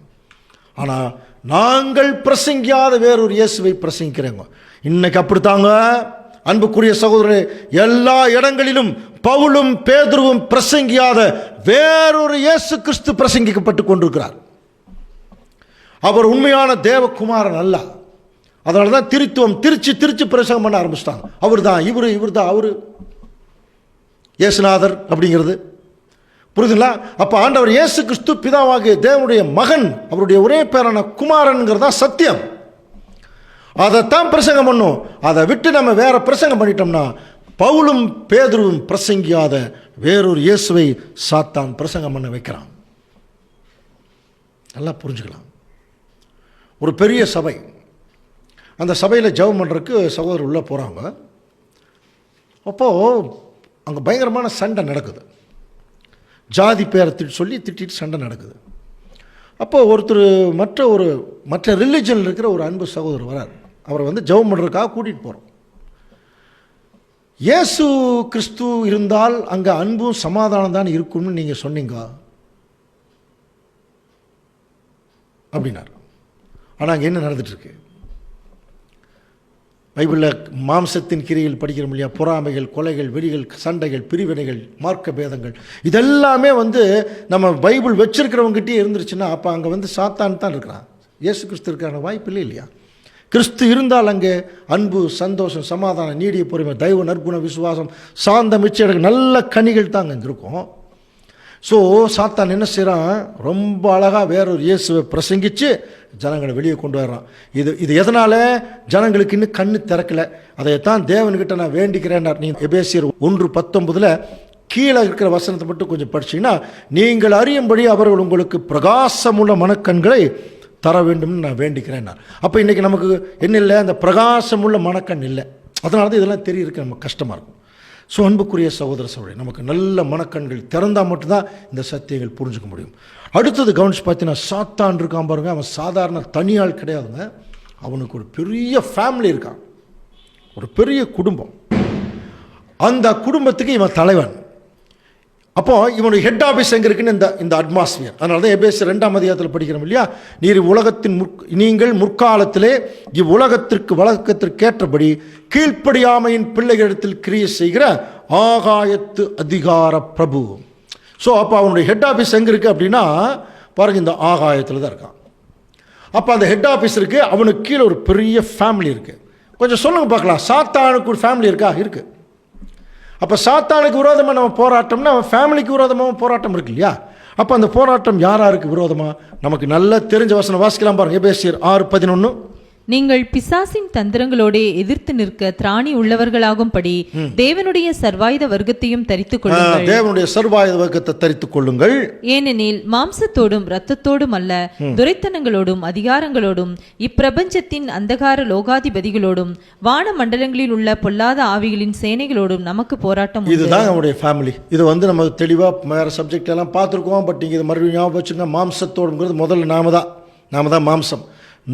ஆனால் நாங்கள் பிரசங்கியாத வேறொரு இயேசுவை பிரசங்கிக்கிறேங்க. இன்னைக்கு அப்படித்தாங்க அன்புக்குரிய சகோதரரே, எல்லா இடங்களிலும் பவுலும் பேதுருவும் பிரசங்கியாத வேறொரு இயேசு கிறிஸ்து பிரசங்கிக்கப்பட்டு கொண்டிருக்கிறார். அவர் உண்மையான தேவகுமாரன் அல்ல. அதனால தான் திருச்சி பிரசங்கம் பண்ண ஆரம்பிச்சிட்டாங்க. அவர் தான் இவர் தான் அவர் இயேசுநாதர் அப்படிங்கிறது புரியுதுங்களா? அப்போ ஆண்டவர் இயேசு கிறிஸ்து பிதாவாகிய தேவனுடைய மகன், அவருடைய ஒரே பேரான குமாரன்கிறது தான் சத்தியம். அதைத்தான் பிரசங்கம் பண்ணும். அதை விட்டு நம்ம வேற பிரசங்கம் பண்ணிட்டோம்னா பவுலும் பேதுருவும் பிரசங்கியாத வேறொரு இயேசுவை சாத்தான் பிரசங்கம் பண்ண வைக்கிறான். நல்லா புரிஞ்சுக்கலாம். ஒரு பெரிய சபை, அந்த சபையில் ஜெபம் பண்ணுறதுக்கு சகோதரர் உள்ளே போகிறாங்க. அப்போது அங்கே பயங்கரமான சண்டை நடக்குது. ஜாதி பேரை திட்டிட்டு சண்டை நடக்குது. அப்போது ஒருத்தர் மற்ற ரிலிஜனில் இருக்கிற ஒரு அன்பு சகோதரர் வரார். அவரை வந்து ஜெபம் பண்ணுறதுக்காக கூட்டிகிட்டு போகிறோம். இயேசு கிறிஸ்து இருந்தால் அங்கே அன்பும் சமாதானம் தான் இருக்கும்னு நீங்கள் சொன்னீங்க அப்படின்னார். ஆனால் அங்கே என்ன நடந்துட்டுருக்கு? பைபிளில் மாம்சத்தின் கிரியில் படிக்கிறோம் இல்லையா? பொறாமைகள், கொலைகள், வெறிகள், சண்டைகள், பிரிவினைகள், மார்க்க பேதங்கள், இதெல்லாமே வந்து நம்ம பைபிள் வச்சிருக்கிறவங்ககிட்டே இருந்துருச்சுன்னா அப்போ அங்கே வந்து சாத்தான் தான் இருக்கிறான். இயேசு கிறிஸ்து இருக்கிற வாய்ப்பு இல்லை இல்லையா? கிறிஸ்து இருந்தால் அங்கே அன்பு, சந்தோஷம், சமாதானம், நீடிய பொறுமை, தயவு, நற்குண, விசுவாசம், சாந்தம், இச்சைகள், நல்ல கனிகள் தான் அங்கே இருக்கும். ஸோ சாத்தான் என்ன செய்கிறான்? ரொம்ப அழகாக வேறொரு இயேசுவை பிரசங்கித்து ஜனங்களை வெளியே கொண்டு வர்றான். இது எதனால்? ஜனங்களுக்கு இன்னும் கண்ணு திறக்கலை. அதைத்தான் தேவன்கிட்ட நான் வேண்டிக்கிறேன்னார். நீங்கள் எபேசியர் 1:19 கீழே இருக்கிற வசனத்தை மட்டும் கொஞ்சம் படிச்சிங்கன்னா, நீங்கள் அறியும்படி அவர்கள் உங்களுக்கு பிரகாசமுள்ள மனக்கண்களை தர வேண்டும்னு நான் வேண்டிக்கிறேன்னார். அப்போ இன்றைக்கி நமக்கு என்ன இல்லை? அந்த பிரகாசமுள்ள மனக்கண் இல்லை. அதனால தான் இதெல்லாம் தெரியறதுக்கு நமக்கு கஷ்டமாக இருக்கும். ஸோ அன்புக்குரிய சகோதர சகோதரி, நமக்கு நல்ல மனக்கண்கள் திறந்தால் மட்டும்தான் இந்த சத்தியங்கள் புரிஞ்சுக்க முடியும். அடுத்தது கவனிச்சு பார்த்தீங்கன்னா, சாத்தான் இருக்கான் பாருங்க. அவன் சாதாரண தனியாள் கிடையாதுங்க. அவனுக்கு ஒரு பெரிய ஃபேமிலி இருக்கான், ஒரு பெரிய குடும்பம். அந்த குடும்பத்துக்கு இவன் தலைவன். அப்போ இவனுடைய ஹெட் ஆஃபீஸ் எங்கே இருக்குன்னு இந்த அட்மாஸ்பியர். அதனால தான் எபேசியர் 2ஆம் அதிகாரத்தில் படிக்கிறோம் இல்லையா, நீங்கள் முற்காலத்திலே இவ்வுலகத்திற்கு வழக்கத்திற்கேற்றபடி கீழ்ப்படியாமையின் பிள்ளைகளிடத்தில் கிரியை செய்கிற ஆகாயத்து அதிகார பிரபு. ஸோ அப்போ அவனுடைய ஹெட் ஆஃபீஸ் எங்கே இருக்குது அப்படின்னா பாருங்கள், இந்த ஆகாயத்தில் தான் இருக்கான். அப்போ அந்த ஹெட் ஆஃபீஸ் இருக்குது, அவனுக்கு கீழே ஒரு பெரிய ஃபேமிலி இருக்குது. கொஞ்சம் சொல்லுங்க பார்க்கலாம், சாத்தானுக்கு ஒரு ஃபேமிலி இருக்கா? இருக்குது. அப்போ சாத்தானுக்கு விரோதமாக நம்ம போராட்டம்னா அவன் ஃபேமிலிக்கு விரோதமாக போராட்டம் இருக்கு இல்லையா? அப்போ அந்த போராட்டம் யாராருக்கு விரோதமாக? நமக்கு நல்லா தெரிஞ்ச வசனம் வாசிக்கலாம் பாருங்க, எபேசியர் 6:11. நீங்கள் பிசாசின் தந்திரங்களோடே எதிர்த்து நிற்க திராணி உள்ளவர்களாகும்படி தேவனுடைய சர்வாயுத வர்க்கத்தையும் தரித்துக் கொள்ளுங்கள். தேவனுடைய சர்வாயுத வர்க்கத்தை தரித்துக் கொள்ளுங்கள். ஏனெனில் மாம்சத்தோடும் இரத்தத்தோடும் அல்ல, துரைத்தனங்களோடும் அதிகாரங்களோடும் இப்பிரபஞ்சத்தின் அந்தகார லோகாதிபதிகளோடும் வான மண்டலங்களில் உள்ள பொல்லாத ஆவிகளின் சேனைகளோடும் நமக்கு போராட்டம். இதுதான் நம்முடைய ஃபேமிலி. இது நம்ம தெளிவாக வேற சப்ஜெக்ட் எல்லாம் பார்த்துருக்கோம். பட் இங்கே இது மறுபடியும் ஞாபகம் வச்சுங்க, மாம்சத்தோடுங்கிறது முதல்ல நாம தான் மாம்சம்,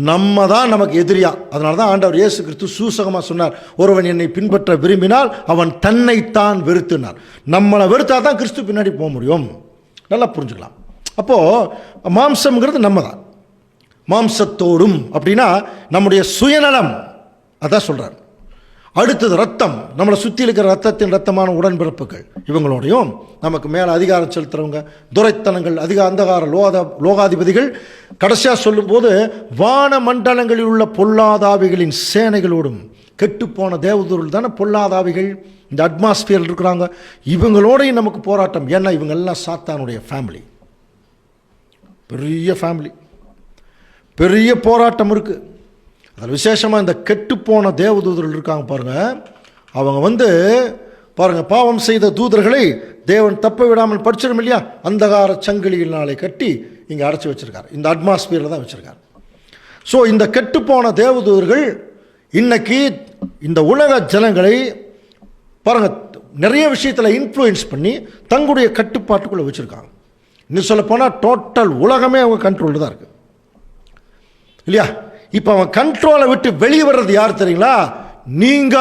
நம்ம தான் நமக்கு எதிரியா. அதனால தான் ஆண்டவர் இயேசு கிறிஸ்து சூசகமாக சொன்னார், ஒருவன் என்னை பின்பற்ற விரும்பினால் அவன் தன்னைத்தான் வெறுத்துனார். நம்மளை வெறுத்தா தான் கிறிஸ்து பின்னாடி போக முடியும். நல்லா புரிஞ்சுக்கலாம். அப்போது மாம்சம்ங்கிறது நம்ம தான். மாம்சத்தோடும் அப்படின்னா நம்முடைய சுயநலம், அதான் சொல்கிறார். அடுத்தது ரத்தம், நம்மளை சுற்றி இருக்கிற ரத்தத்தின் ரத்தமான உடன்பிறப்புகள், இவங்களோடையும் நமக்கு மேலே அதிகாரம் செலுத்துகிறவங்க, துரைத்தனங்கள், அந்தகார லோகாதிபதிகள். கடைசியாக சொல்லும்போது வான மண்டலங்களில் உள்ள பொல்லாதாவிகளின் சேனைகளோடும். கெட்டுப்போன தேவதூர்கள் தானே பொல்லாதாவிகள், இந்த அட்மாஸ்பியர் இருக்கிறாங்க, இவங்களோடையும் நமக்கு போராட்டம். ஏன்னா இவங்கெல்லாம் சாத்தானுடைய ஃபேமிலி, பெரிய ஃபேமிலி, பெரிய போராட்டம் இருக்குது. அதில் விசேஷமாக இந்த கெட்டுப்போன தேவதூதர்கள் இருக்காங்க பாருங்கள். அவங்க பாருங்கள், பாவம் செய்த தூதர்களை தேவன் தப்ப விடாமல் படிச்சிடும் இல்லையா, அந்தகார சங்கிலியினாலே கட்டி இங்கே அடைச்சி வச்சுருக்கார். இந்த அட்மாஸ்பியரில் தான் வச்சுருக்கார். ஸோ இந்த கெட்டுப்போன தேவதூதர்கள் இன்னைக்கு இந்த உலக ஜனங்களை பாருங்கள் நிறைய விஷயத்தில் இன்ஃப்ளூயன்ஸ் பண்ணி தங்களுடைய கட்டுப்பாட்டுக்குள்ளே வச்சுருக்காங்க. இன்னும் சொல்ல போனால் டோட்டல் உலகமே அவங்க கண்ட்ரோலில் தான் இருக்குது இல்லையா? இப்போ அவன் கண்ட்ரோலை விட்டு வெளியே வர்றது யார் தெரியுங்களா? நீங்க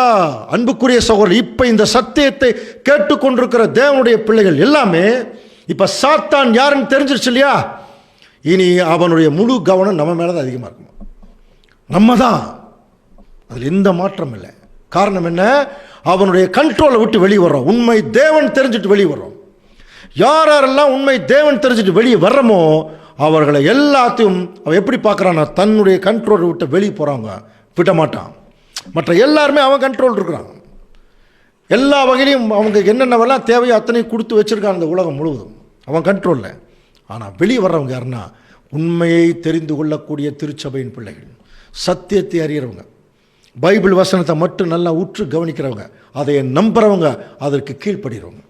அன்புக்குரிய சகோதரர், இப்போ இந்த சத்தியத்தை கேட்டுக்கொண்டிருக்கிற தேவனுடைய பிள்ளைகள் எல்லாமே இப்போ சாத்தான் யாருன்னு தெரிஞ்சிருச்சு இல்லையா? இனி அவனுடைய முழு கவனம் நம்ம மேலே தான் அதிகமாக இருக்குமா, நம்ம தான். அதில் எந்த மாற்றம் இல்லை. காரணம் என்ன? அவனுடைய கண்ட்ரோலை விட்டு வெளியே வர்றோம், உண்மை தேவன் தெரிஞ்சுட்டு வெளியே வர்றோம். யாரெல்லாம் உண்மை தேவன் தெரிஞ்சுட்டு வெளியே வர்றோமோ அவர்களை எல்லாத்தையும் அவன் எப்படி பார்க்குறான்னா, தன்னுடைய கண்ட்ரோலை விட்டு வெளியே போகிறாங்க விட மாட்டான். மற்ற எல்லாருமே அவன் கண்ட்ரோல் இருக்கிறாங்க. எல்லா வகையிலையும் அவங்க என்னென்னவெல்லாம் தேவையோ அத்தனையும் கொடுத்து வச்சுருக்காங்க அந்த உலகம் முழுவதும் அவன் கண்ட்ரோலில். ஆனால் வெளியே வர்றவங்க யாருன்னா, உண்மையை தெரிந்து கொள்ளக்கூடிய திருச்சபையின் பிள்ளைகள், சத்தியத்தை அறிகிறவங்க, பைபிள் வசனத்தை மட்டும் நல்லா உற்று கவனிக்கிறவங்க, அதை நம்புறவங்க, அதற்கு கீழ்ப்படுகிறவங்க.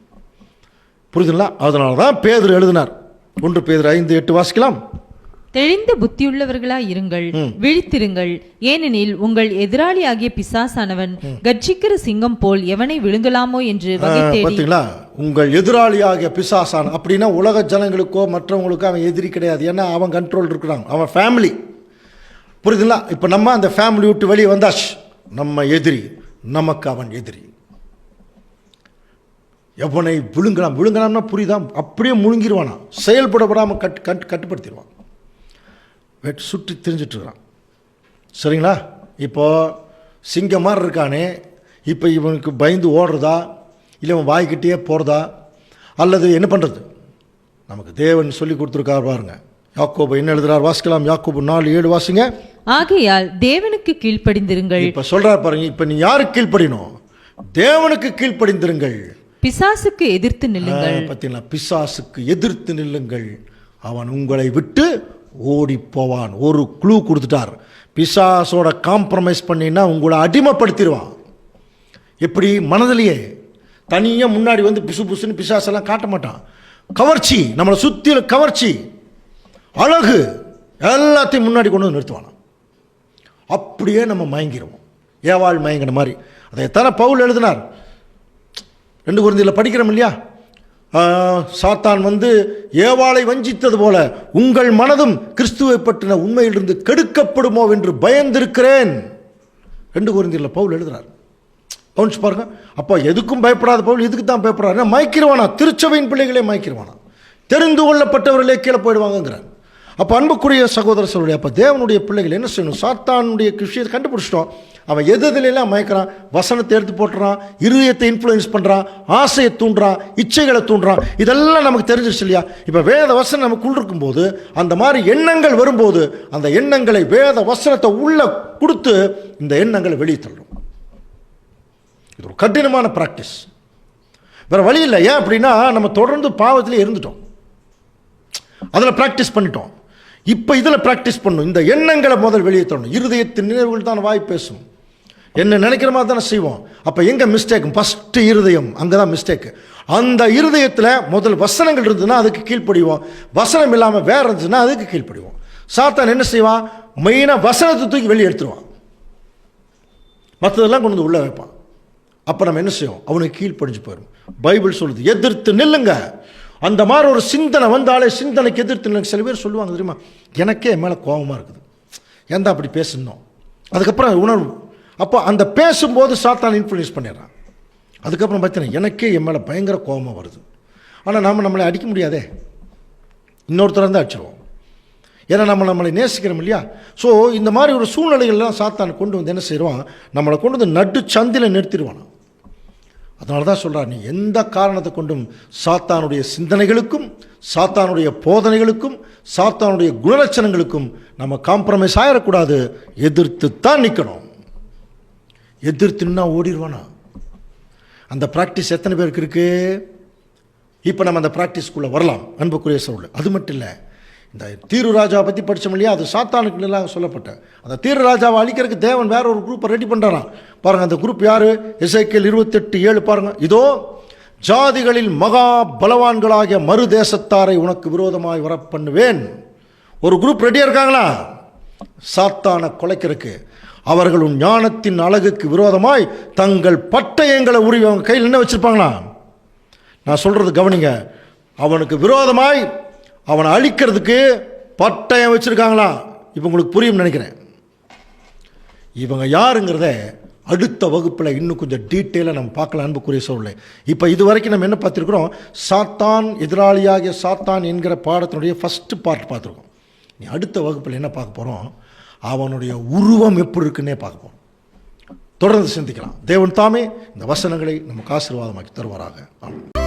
புரியுதுங்களா? அதனால தான் பேதுரு எழுதினார், 1 பேதுரு 5:8 வாசிக்கலாம். தெளிந்த புத்தியுள்ளவர்களாய் இருங்கள், விழித்திருங்கள், ஏனெனில் உங்கள் எதிராளி ஆகிய பிசாசானவன் கர்ஜிக்கிற சிங்கம் போல் எவனை விழுங்கலாமோ என்று வகை தேடி. பார்த்தீங்களா? உங்கள் எதிராளி ஆகிய பிசாசான அப்படின்னா உலக ஜனங்களுக்கோ மற்றவங்களுக்கோ அவன் எதிரி கிடையாது. ஏன்னா அவன் கண்ட்ரோல் இருக்கிறான், அவன் ஃபேமிலி. புரியுதுங்களா? இப்போ நம்ம அந்த ஃபேமிலி விட்டு வெளியே வந்தாச்சு, நம்ம எதிரி, நமக்கு அவன் எதிரி. எவனை விழுங்கலாம்னா புரியுதா? அப்படியே முழுங்கிடுவானா, செயல்படப்படாமல் கட்டுப்படுத்திடுவான், சுற்றி திரிஞ்சிட்ருக்கிறான். சரிங்களா? இப்போது சிங்கம் மாதிரி இருக்கானே, இப்போ இவனுக்கு பயந்து ஓடுறதா, இல்லை இவன் வாய்க்கிட்டே போகிறதா, அல்லது என்ன பண்ணுறது? நமக்கு தேவன் சொல்லி கொடுத்துருக்கார் பாருங்க. யாக்கோபு என்ன எழுதுறார் வாசிக்கலாம், யாக்கோபு 4:7 வாசிங்க. ஆகையால் தேவனுக்கு கீழ்ப்படிந்திருங்கள். இப்போ சொல்கிறார் பாருங்க, இப்போ நீ யாருக்கு கீழ்ப்படினோம்? தேவனுக்கு கீழ்ப்படிந்திருங்கள். பிசாசுக்கு எதிர்த்து நில்லுங்கள். பார்த்தீங்களா? பிசாசுக்கு எதிர்த்து நில்லுங்கள், அவன் உங்களை விட்டு ஓடி போவான். ஒரு க்ளூ கொடுத்துட்டார். பிசாசோட காம்ப்ரமைஸ் பண்ணினா உங்களை அடிமைப்படுத்திடுவான். எப்படி? மனதிலேயே தனியாக முன்னாடி பிசு புசுன்னு பிசாசெல்லாம் காட்ட மாட்டான். கவர்ச்சி, நம்மளை சுற்றி கவர்ச்சி, அழகு, எல்லாத்தையும் முன்னாடி கொண்டு வந்து நிறுத்துவான். அப்படியே நம்ம மயங்கிடுவோம், ஏவாள் மயங்கின மாதிரி. அதைத்தானே பவுல் எழுதினார், 2 கொரிந்தியரில் படிக்கிறோம் இல்லையா? சாத்தான் ஏவாளை வஞ்சித்தது போல உங்கள் மனதும் கிறிஸ்துவை பற்றின உண்மையிலிருந்து கெடுக்கப்படுமோ என்று பயந்திருக்கிறேன். 2 கொரிந்தியரில் பவுல் எழுதுறார். கவனிச்சு பாருங்க. அப்போ எதுக்கும் பயப்படாத பவுல் இதுக்கு தான் பயப்படுறாரு. மயக்கிடுவானா, திருச்சபையின் பிள்ளைகளே மயக்கிடுவானா, தெரிந்து கொள்ளப்பட்டவர்களே கீழே போயிடுவாங்கிறார். அப்போ அன்புக்குரிய சகோதர சொல்லுடைய, அப்போ தேவனுடைய பிள்ளைகள் என்ன செய்யணும்? சாத்தானுடைய விஷயத்தை கண்டுபிடிச்சிட்டோம். அவன் எதுலாம் மயக்கிறான், வசனத்தை எடுத்து போட்டுறான், இருதயத்தை இன்ஃப்ளூயன்ஸ் பண்ணுறான், ஆசையை தூண்டுறான், இச்சைகளை தூண்டுறான், இதெல்லாம் நமக்கு தெரிஞ்சிருச்சு இல்லையா? இப்போ வேத வசனம் நமக்குள் இருக்கும்போது அந்த மாதிரி எண்ணங்கள் வரும்போது அந்த எண்ணங்களை வேத வசனத்தை உள்ள கொடுத்து இந்த எண்ணங்களை வெளியே தள்ளும். இது ஒரு கடினமான ப்ராக்டிஸ், வேற வழி இல்லை. ஏன் அப்படின்னா நம்ம தொடர்ந்து பாவத்திலே இருந்துட்டோம், அதில் ப்ராக்டிஸ் பண்ணிட்டோம். இப்போ இதில் ப்ராக்டிஸ் பண்ணணும். இந்த எண்ணங்களை முதல் வெளியே தரணும். இருதயத்தின் நினைவுகள் தான் வாய் பேசும். என்ன நினைக்கிற மாதிரி தானே செய்வோம். அப்போ எங்கே மிஸ்டேக்? ஃபஸ்ட்டு இருதயம், அங்கே தான் மிஸ்டேக்கு. அந்த இருதயத்தில் முதல் வசனங்கள் இருந்ததுன்னா அதுக்கு கீழ்ப்படிவோம், வசனம் இல்லாமல் வேற இருந்துச்சுன்னா அதுக்கு கீழ்ப்படிவோம். சாத்தான் என்ன செய்வான்? மெயினாக வசனத்தை தூக்கி வெளியே எடுத்துருவான், மற்றதெல்லாம் கொண்டு வந்து உள்ளே வைப்பான். அப்போ நம்ம என்ன செய்வோம்? அவனுக்கு கீழ்ப்படிஞ்சு போயிடும். பைபிள் சொல்லுது, எதிர்த்து நில்லுங்க. அந்த மாதிரி ஒரு சிந்தனை வந்தாலே சிந்தனைக்கு எதிர்த்து நில்லுங்க. சில பேர் சொல்லுவாங்க தெரியுமா, எனக்கே என் மேலே கோபமாக இருக்குது, ஏன்டா அப்படி பேசணும், அதுக்கப்புறம் உணர்வு. அப்போ அந்த பேசும்போது சாத்தான் இன்ஃப்ளூயன்ஸ் பண்ணிடுறான். அதுக்கப்புறம் பார்த்தீங்கன்னா எனக்கே என் மேலே பயங்கர கோபமாக வருது, ஆனால் நம்மளை அடிக்க முடியாதே, இன்னொருத்தர் தான் அடிச்சிருவோம். ஏன்னா நம்மளை நேசிக்கிறோம் இல்லையா? ஸோ இந்த மாதிரி ஒரு சூழ்நிலைகள்லாம் சாத்தான் கொண்டு வந்து என்ன செய்வான்? நம்மளை கொண்டு வந்து நடு சந்தில் நிறுத்திடுவான். அதனால தான் சொல்கிறார், நீ எந்த காரணத்தை கொண்டும் சாத்தானுடைய சிந்தனைகளுக்கும் சாத்தானுடைய போதனைகளுக்கும் சாத்தானுடைய குணலட்சணங்களுக்கும் நம்ம காம்ப்ரமைஸ் ஆகிடக்கூடாது, எதிர்த்து தான் நிற்கணும். எதிர்த்துன்னா ஓடிடுவானா? அந்த ப்ராக்டிஸ் எத்தனை பேருக்கு இருக்குது? இப்போ நம்ம அந்த ப்ராக்டிஸ்க்குள்ளே வரலாம் அன்புக்குரிய சூழல். அது மட்டும் இல்லை, இந்த தீரு ராஜாவை பற்றி படித்தோம் இல்லையா, அது சாத்தானுக்கு எல்லாம் சொல்லப்பட்ட அந்த தீரு ராஜாவை அழிக்கிறதுக்கு தேவன் வேற ஒரு குரூப்பை ரெடி பண்ணுறான். பாருங்கள், அந்த குரூப் யார்? எசேக்கியேல் 28:7 பாருங்கள். இதோ ஜாதிகளில் மகா பலவான்களாகிய மறு தேசத்தாரை உனக்கு விரோதமாய் வர பண்ணுவேன். ஒரு குரூப் ரெடியாக இருக்காங்களா சாத்தானை குலைக்கிறதுக்கு? அவர்கள் உன் ஞானத்தின் அழகுக்கு விரோதமாய் தங்கள் பட்டயங்களை உருவி அவங்க கையில் என்ன வச்சுருப்பாங்களா? நான் சொல்கிறது கவனிங்க. அவனுக்கு விரோதமாய் அவனை அழிக்கிறதுக்கு பட்டயம் வச்சுருக்காங்களா? இப்போ உங்களுக்கு புரியும் நினைக்கிறேன். இவங்க யாருங்கிறத அடுத்த வகுப்பில் இன்னும் கொஞ்சம் டீட்டெயிலாக நம்ம பார்க்கலாம் அன்புக்குரிய சூழலை. இப்போ இது வரைக்கும் நம்ம என்ன பார்த்துருக்குறோம்? சாத்தான், எதிராளியாகிய சாத்தான் என்கிற பாடத்தினுடைய ஃபஸ்ட்டு பார்ட் பார்த்துருக்கோம். நீ அடுத்த வகுப்பில் என்ன பார்க்க போகிறோம்? அவனுடைய உருவம் எப்படி இருக்குன்னே பார்க்க போகிறோம். தொடர்ந்து சிந்திக்கலாம். தேவன் தாமே இந்த வசனங்களை நமக்கு ஆசீர்வாதமாக்கி தருவாராக. ஆமாம்.